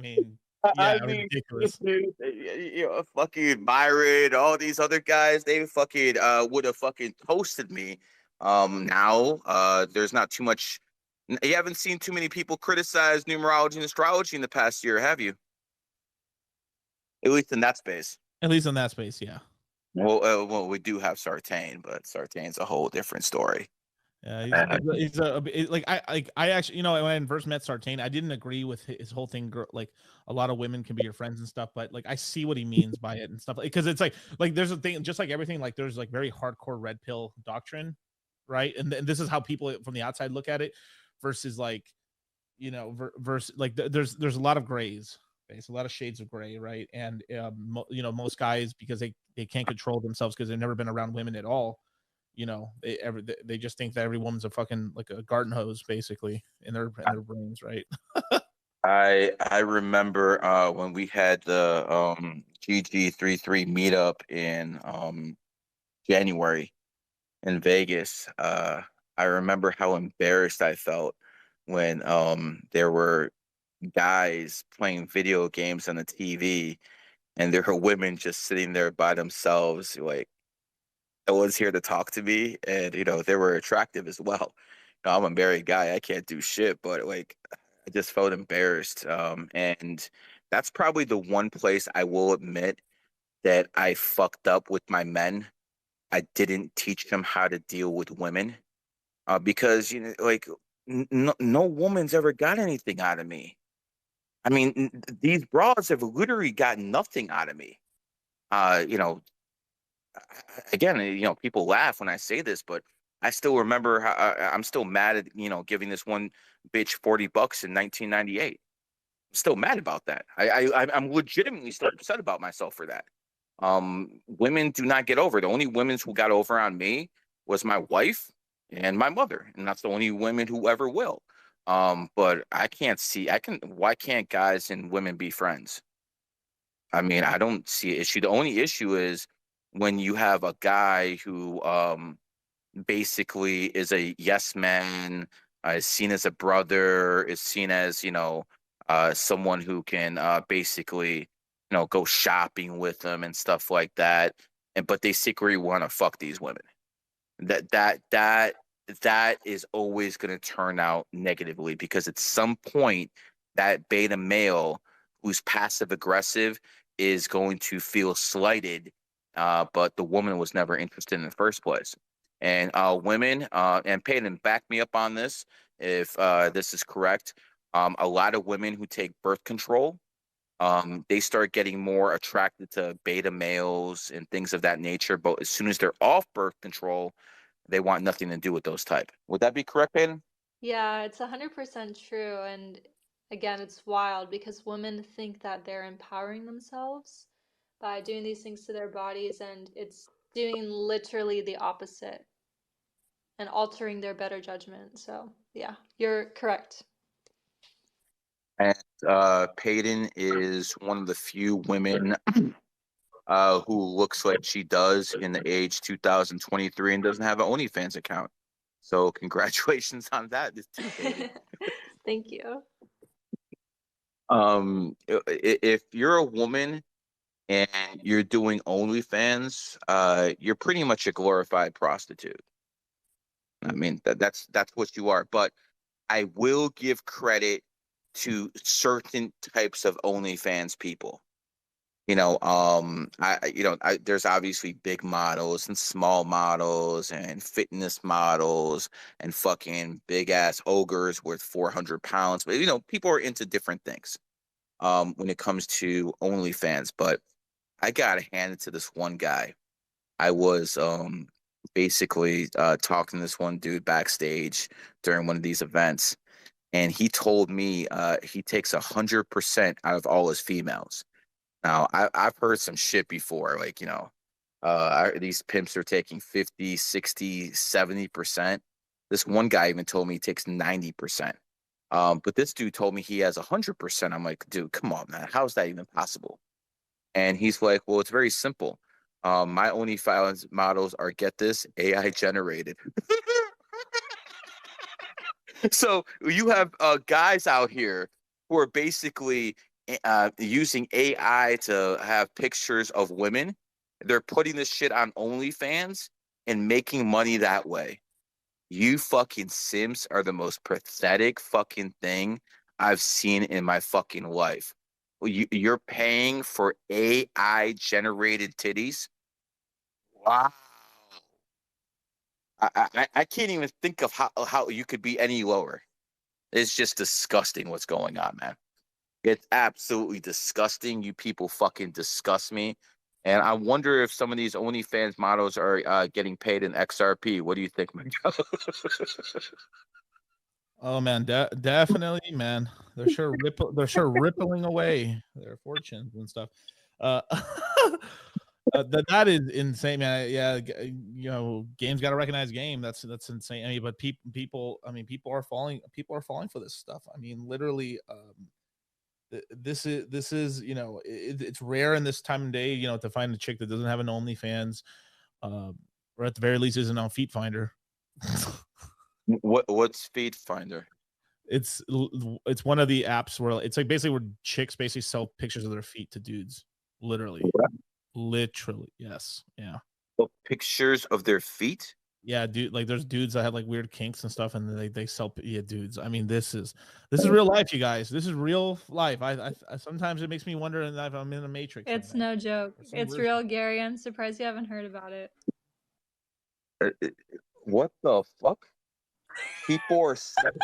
ridiculous. dude, fucking Byron, all these other guys, they fucking would have fucking toasted me. Now, there's not too much. You haven't seen too many people criticize numerology and astrology in the past year, have you? At least in that space. At least in that space, yeah. Well, we do have Sartain, but Sartain's a whole different story. Yeah, like I actually, when I first met Sartain, I didn't agree with his whole thing. Like a lot of women can be your friends and stuff, but like I see what he means by it and stuff. Because it's like there's a thing, just like everything. Like there's like very hardcore red pill doctrine, right? And this is how people from the outside look at it, versus like versus like there's a lot of grays. There's a lot of shades of gray, right? And most guys, because they can't control themselves because they've never been around women at all. They just think that every woman's a fucking like a garden hose, basically, in their brains, right? I remember when we had the GG33 meetup in January in Vegas. I remember how embarrassed I felt when there were guys playing video games on the TV and there were women just sitting there by themselves, like no one's here to talk to me, and they were attractive as well. I'm a married guy, I can't do shit, but like I just felt embarrassed. And that's probably the one place I will admit that I fucked up with my men. I didn't teach them how to deal with women, because like no woman's ever got anything out of me. I mean, these bras have literally got nothing out of me. You know, again, people laugh when I say this, but I still remember how I'm still mad at giving this one bitch $40 in 1998. I'm still mad about that. I'm legitimately still upset about myself for that. Women do not get over. The only women who got over on me was my wife and my mother, and that's the only women who ever will. But I can't see. Why can't guys and women be friends? I mean, I don't see an issue. The only issue is when you have a guy who basically is a yes man, is seen as a brother, is seen as, someone who can basically, go shopping with them and stuff like that. But they secretly want to fuck these women. That is always going to turn out negatively, because at some point that beta male who's passive aggressive is going to feel slighted, but the woman was never interested in the first place. And women, and Peyton, back me up on this if this is correct. A lot of women who take birth control, they start getting more attracted to beta males and things of that nature. But as soon as they're off birth control, they want nothing to do with those type. Would that be correct, Peyton? Yeah, it's 100% true. And again, it's wild because women think that they're empowering themselves by doing these things to their bodies, and it's doing literally the opposite and altering their better judgment. So, yeah, you're correct. And Peyton is one of the few women who looks like she does in the age 2023 and doesn't have an OnlyFans account. So congratulations on that too, Peyton. Thank you. If you're a woman and you're doing OnlyFans, you're pretty much a glorified prostitute. I mean, that's what you are. But I will give credit to certain types of OnlyFans people. There's obviously big models and small models and fitness models and fucking big ass ogres worth 400 pounds. But people are into different things when it comes to OnlyFans. But I gotta hand it to this one guy. I was basically talking to this one dude backstage during one of these events, and he told me he takes 100% out of all his females. Now, I've heard some shit before, like, these pimps are taking 50, 60, 70%. This one guy even told me he takes 90%. But this dude told me he has 100%. I'm like, dude, come on, man. How's that even possible? And he's like, well, it's very simple. My OnlyFans models are, get this, AI generated. So you have guys out here who are basically using AI to have pictures of women. They're putting this shit on OnlyFans and making money that way. You fucking simps are the most pathetic fucking thing I've seen in my fucking life. You're paying for AI generated titties? Wow. I can't even think of how you could be any lower. It's just disgusting what's going on, man. It's absolutely disgusting. You people fucking disgust me. And I wonder if some of these OnlyFans models are getting paid in XRP. What do you think, Miguel? Oh man, definitely, man. They're sure rippling away their fortunes and stuff. Uh, that is insane, man. Yeah, you know, games got to recognize game. That's insane. I mean, but people, I mean, people are falling for this stuff. I mean, literally, this is you know, it's rare in this time of day, you know, to find a chick that doesn't have an OnlyFans, or at the very least isn't on Feet Finder. What's Feed Finder? It's one of the apps where it's like basically where chicks basically sell pictures of their feet to dudes. Literally, yes, yeah. Well, pictures of their feet? Yeah, dude. Like there's dudes that have like weird kinks and stuff, and they sell. Yeah, dudes. I mean, this is real life, you guys. This is real life. I sometimes it makes me wonder if I'm in a matrix. It's no joke. It's real, Gary. I'm surprised you haven't heard about it. What the fuck? People are selling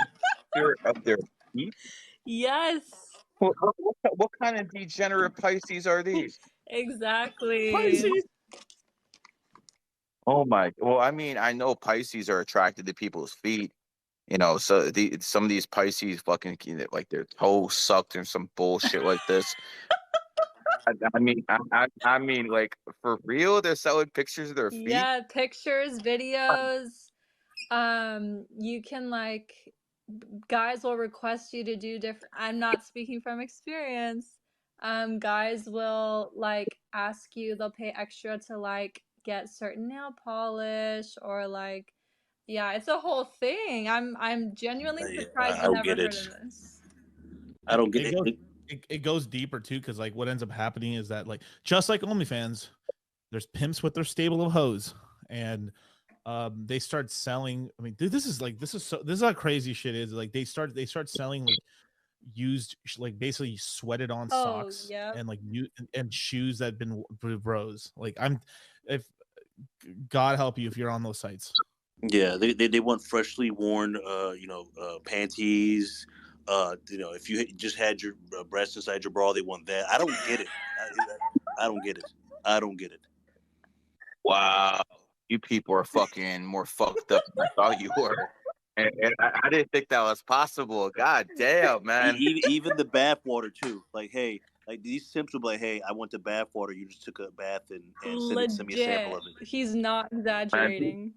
pictures of their feet? Yes. What kind of degenerate Pisces are these? Exactly. Pisces. Oh my! Well, I mean, I know Pisces are attracted to people's feet. You know, so some of these Pisces fucking like their toes sucked or some bullshit like this. I mean, like for real, they're selling pictures of their feet. Yeah, pictures, videos. You can like guys will request you to do different. I'm not speaking from experience. Guys will like ask you. They'll pay extra to like get certain nail polish or like, yeah, it's a whole thing. I'm genuinely surprised I you don't never get heard it. of this. I don't get it. It goes deeper too, because like what ends up happening is that like just like OnlyFans, there's pimps with their stable of hoes, and they start selling. I mean, dude, this is how crazy shit is. Like they start selling like used like basically sweated on socks and like you and shoes that have been bros. Like if God help you if you're on those sites. Yeah, they want freshly worn, panties. You know, if you just had your breast inside your bra, they want that. I don't get it. I don't get it. I don't get it. Wow, you people are fucking more fucked up than I thought you were. And I didn't think that was possible. God damn, man. Even the bath water too. Like, hey, like these simps will be like, hey, I want the bath water. You just took a bath and send me a sample of it. He's not exaggerating.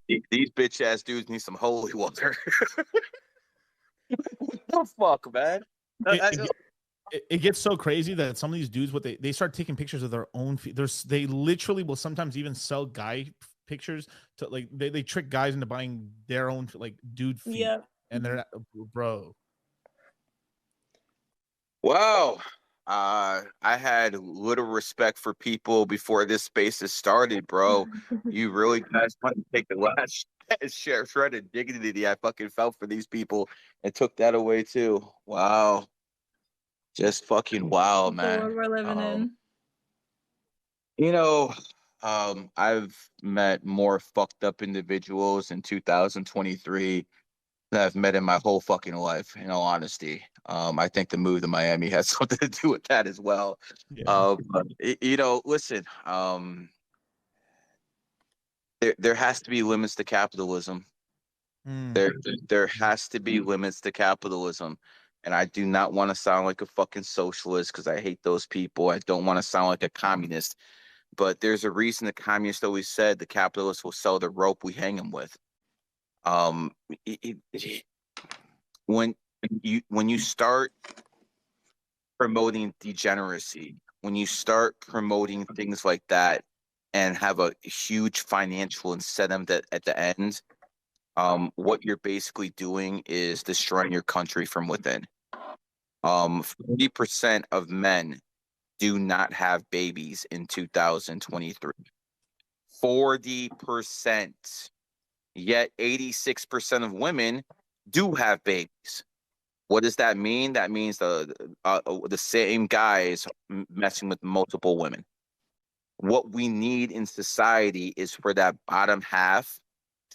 These bitch ass dudes need some holy water. What the fuck, man? It gets so crazy that some of these dudes, what they start taking pictures of their own feet. They literally will sometimes even sell guy pictures to like they trick guys into buying their own like dude feet. Yep. And they're bro. Wow. I had little respect for people before this space has started, bro. You really guys want to take the last shred of dignity I fucking felt for these people and took that away too. Wow. Just fucking wow, The man. world we're living in. You know, I've met more fucked up individuals in 2023 that I've met in my whole fucking life, in all honesty. I think the move to Miami has something to do with that as well. Yeah. But, you know, listen, there has to be limits to capitalism. There has to be limits to capitalism. And I do not want to sound like a fucking socialist because I hate those people. I don't want to sound like a communist. But there's a reason the communists always said the capitalists will sell the rope we hang them with. Um, when you start promoting degeneracy, when you start promoting things like that, and have a huge financial incentive that at the end, what you're basically doing is destroying your country from within. 40% of men do not have babies in 2023. 40%. Yet 86% of women do have babies. What does that mean? That means the same guys messing with multiple women. What we need in society is for that bottom half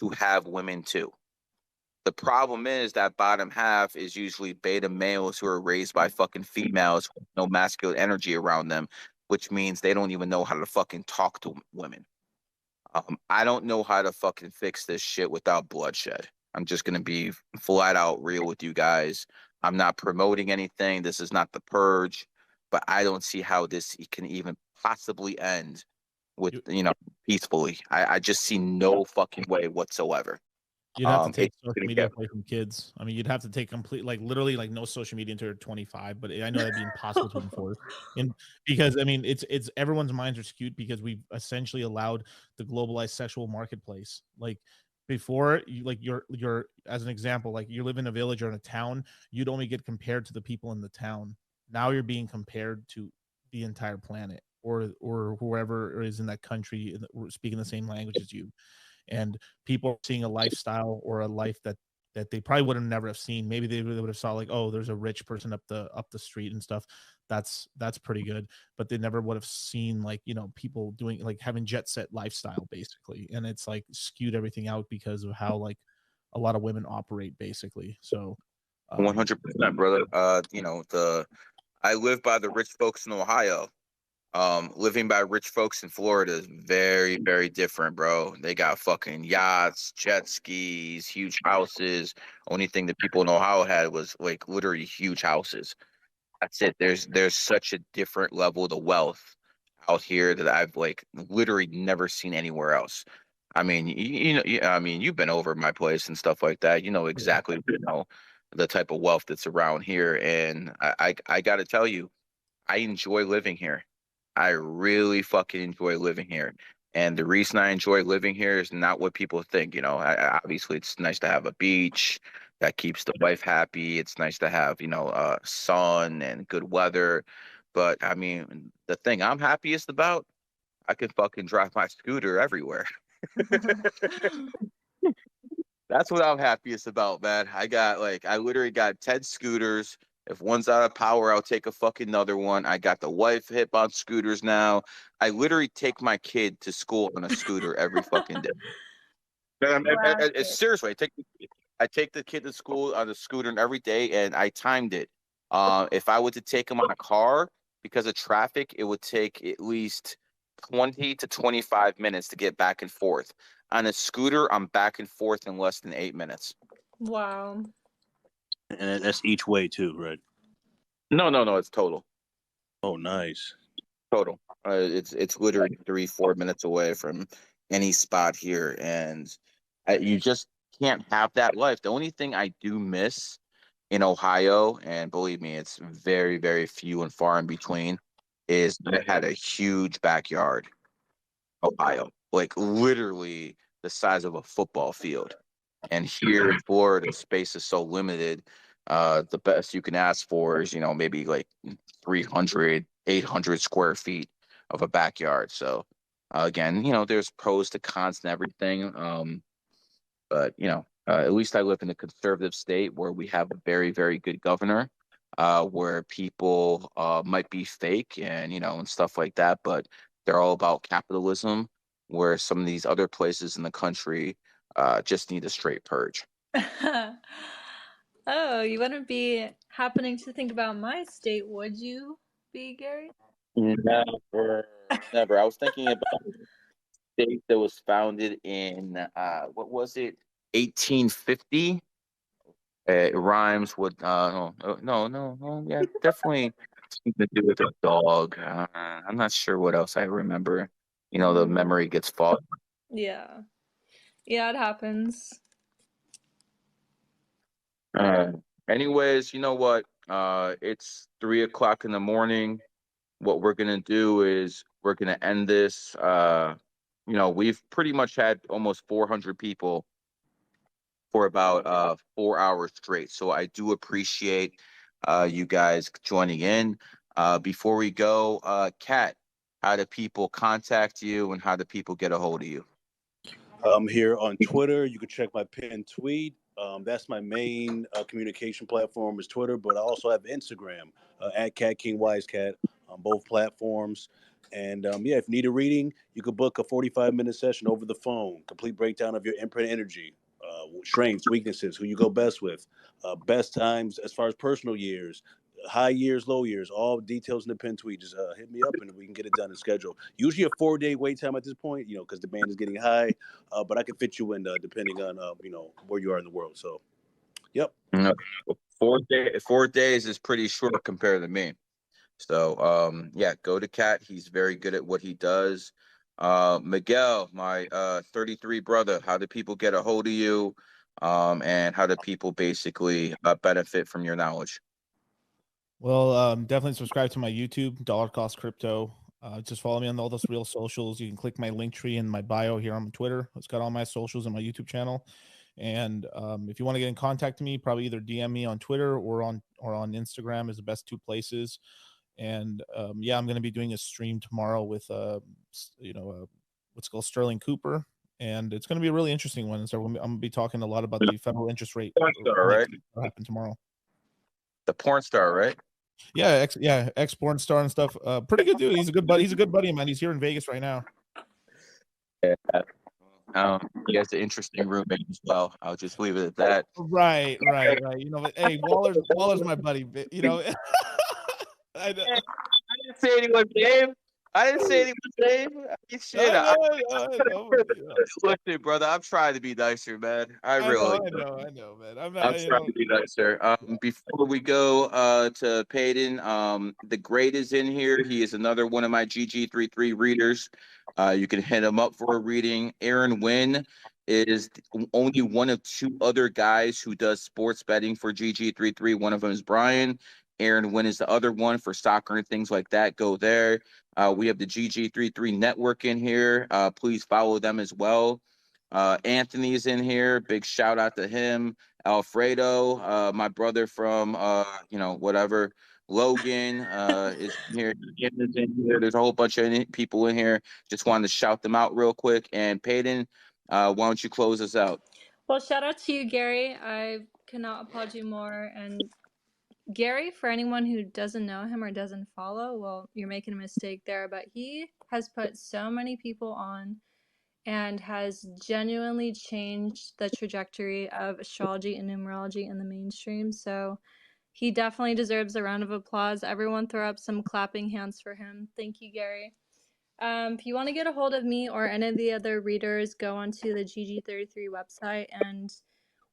to have women too. The problem is that bottom half is usually beta males who are raised by fucking females with no masculine energy around them, which means they don't even know how to fucking talk to women. I don't know how to fucking fix this shit without bloodshed. I'm just gonna be flat out real with you guys. I'm not promoting anything. This is not the purge, but I don't see how this can even possibly end with peacefully. I just see no fucking way whatsoever. You'd have to take It's social gonna media get away from kids. I mean, you'd have to take literally like no social media until you're 25. But I know that'd be impossible to enforce, and because I mean, it's everyone's minds are skewed because we've essentially allowed the globalized sexual marketplace. Like before, you're as an example, like you live in a village or in a town, you'd only get compared to the people in the town. Now you're being compared to the entire planet or whoever is in that country speaking the same language as you, and people are seeing a lifestyle or a life that they probably would have never have seen. Maybe they would have saw like, oh, there's a rich person up the street and stuff. That's pretty good, but they never would have seen like people doing like having jet set lifestyle basically, and it's like skewed everything out because of how like a lot of women operate basically. So 100%, brother. I live by the rich folks in Ohio. Living by rich folks in Florida is very, very different, bro. They got fucking yachts, jet skis, huge houses. Only thing that people in Ohio had was like literally huge houses. That's it. There's such a different level of wealth out here that I've like literally never seen anywhere else. I mean, I mean, you've been over my place and stuff like that. You know exactly, the type of wealth that's around here, and I got to tell you, I enjoy living here. I really fucking enjoy living here. And the reason I enjoy living here is not what people think. Obviously, it's nice to have a beach that keeps the wife happy. It's nice to have, sun and good weather. But I mean, the thing I'm happiest about, I can fucking drive my scooter everywhere. That's what I'm happiest about, man. I literally got 10 scooters. If one's out of power, I'll take a fucking another one. I got the wife hip on scooters now. I literally take my kid to school on a scooter every fucking day. Seriously, I take the kid to school on a scooter every day, and I timed it. If I were to take him on a car because of traffic, it would take at least 20 to 25 minutes to get back and forth. On a scooter, I'm back and forth in less than 8 minutes. Wow. And that's each way too, right? No, it's total. Oh, nice. Total. It's literally 3-4 minutes away from any spot here, and you just can't have that life. The only thing I do miss in Ohio, and believe me, it's very, very few and far in between, is I had a huge backyard. Ohio, like literally the size of a football field. And here in Florida, space is so limited. The best you can ask for is, maybe like 300, 800 square feet of a backyard. So, again, there's pros to cons and everything. But at least I live in a conservative state where we have a very, very good governor, where people might be fake and stuff like that, but they're all about capitalism. Where some of these other places in the country just need a straight purge. Oh, you wouldn't be happening to think about my state, would you be, Gary? Never, never. I was thinking about a state that was founded in what was it, 1850? It rhymes with no, yeah, definitely something to do with a dog. I'm not sure what else I remember. The memory gets fogged. Yeah. Yeah, it happens. Anyways, you know what? It's 3 o'clock in the morning. What we're gonna do is we're gonna end this. We've pretty much had almost 400 people for about 4 hours straight. So I do appreciate you guys joining in. Before we go, Kat, how do people contact you and how do people get a hold of you? I'm here on Twitter. You can check my pinned tweet. That's my main communication platform is Twitter, but I also have Instagram at Cat King Wise Cat on both platforms. And yeah, if you need a reading, you can book a 45-minute session over the phone. Complete breakdown of your imprint energy, strengths, weaknesses, who you go best with, best times as far as personal years, high years, low years, all details in the pin tweet. Just hit me up and we can get it done in schedule. Usually a 4-day wait time at this point, because demand is getting high. But I can fit you in depending on where you are in the world. So, yep. No, 4 days is pretty short compared to me. So yeah, go to Cat. He's very good at what he does. Miguel, my 33 brother, how do people get a hold of you? And how do people basically benefit from your knowledge? Well, definitely subscribe to my YouTube, Dollar Cost Crypto. Just follow me on all those real socials. You can click my link tree in my bio here on Twitter. It's got all my socials and my YouTube channel. And if you want to get in contact with me, probably either DM me on Twitter or on Instagram is the best two places. And yeah, I'm going to be doing a stream tomorrow with what's called Sterling Cooper, and it's going to be a really interesting one. So I'm going to be talking a lot about the federal interest rate Porn star, right? that'll happen tomorrow. The porn star, right? Yeah, ex porn star and stuff. Pretty good dude. He's a good buddy. He's a good buddy of mine. He's here in Vegas right now. Yeah. He has an interesting roommate as well. I'll just leave it at that. Right. But hey, Waller's my buddy. I didn't say anyone's name. I didn't say anyone's name. Shit. I know. Listen, brother, I'm trying to be nicer, man. I really. I know, man. I'm trying to be nicer. Before we go to Peyton, the Great is in here. He is another one of my GG33 readers. You can hit him up for a reading. Aaron Wynn is only one of two other guys who does sports betting for GG33. One of them is Brian. Aaron Wynn is the other one for soccer and things like that. Go there. We have the GG33 network in here. Please follow them as well. Anthony's in here. Big shout out to him. Alfredo, my brother from whatever. Logan is here. Jim is in here. There's a whole bunch of people in here. Just wanted to shout them out real quick. And Peyton, why don't you close us out? Well, shout out to you, Gary. I cannot applaud you more. And Gary, for anyone who doesn't know him or doesn't follow, well, you're making a mistake there, but he has put so many people on and has genuinely changed the trajectory of astrology and numerology in the mainstream. So he definitely deserves a round of applause. Everyone throw up some clapping hands for him. Thank you, Gary. If you want to get a hold of me or any of the other readers, go onto the GG33 website, and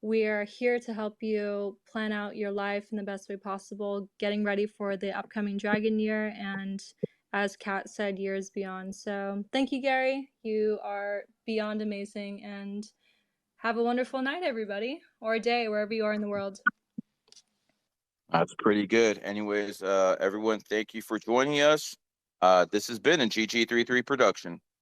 we are here to help you plan out your life in the best way possible, getting ready for the upcoming dragon year and, as Kat said, years beyond. So thank you, Gary. You are beyond amazing, and have a wonderful night, everybody, or a day, wherever you are in the world. That's pretty good. Anyways, everyone, thank you for joining us. This has been a GG33 production.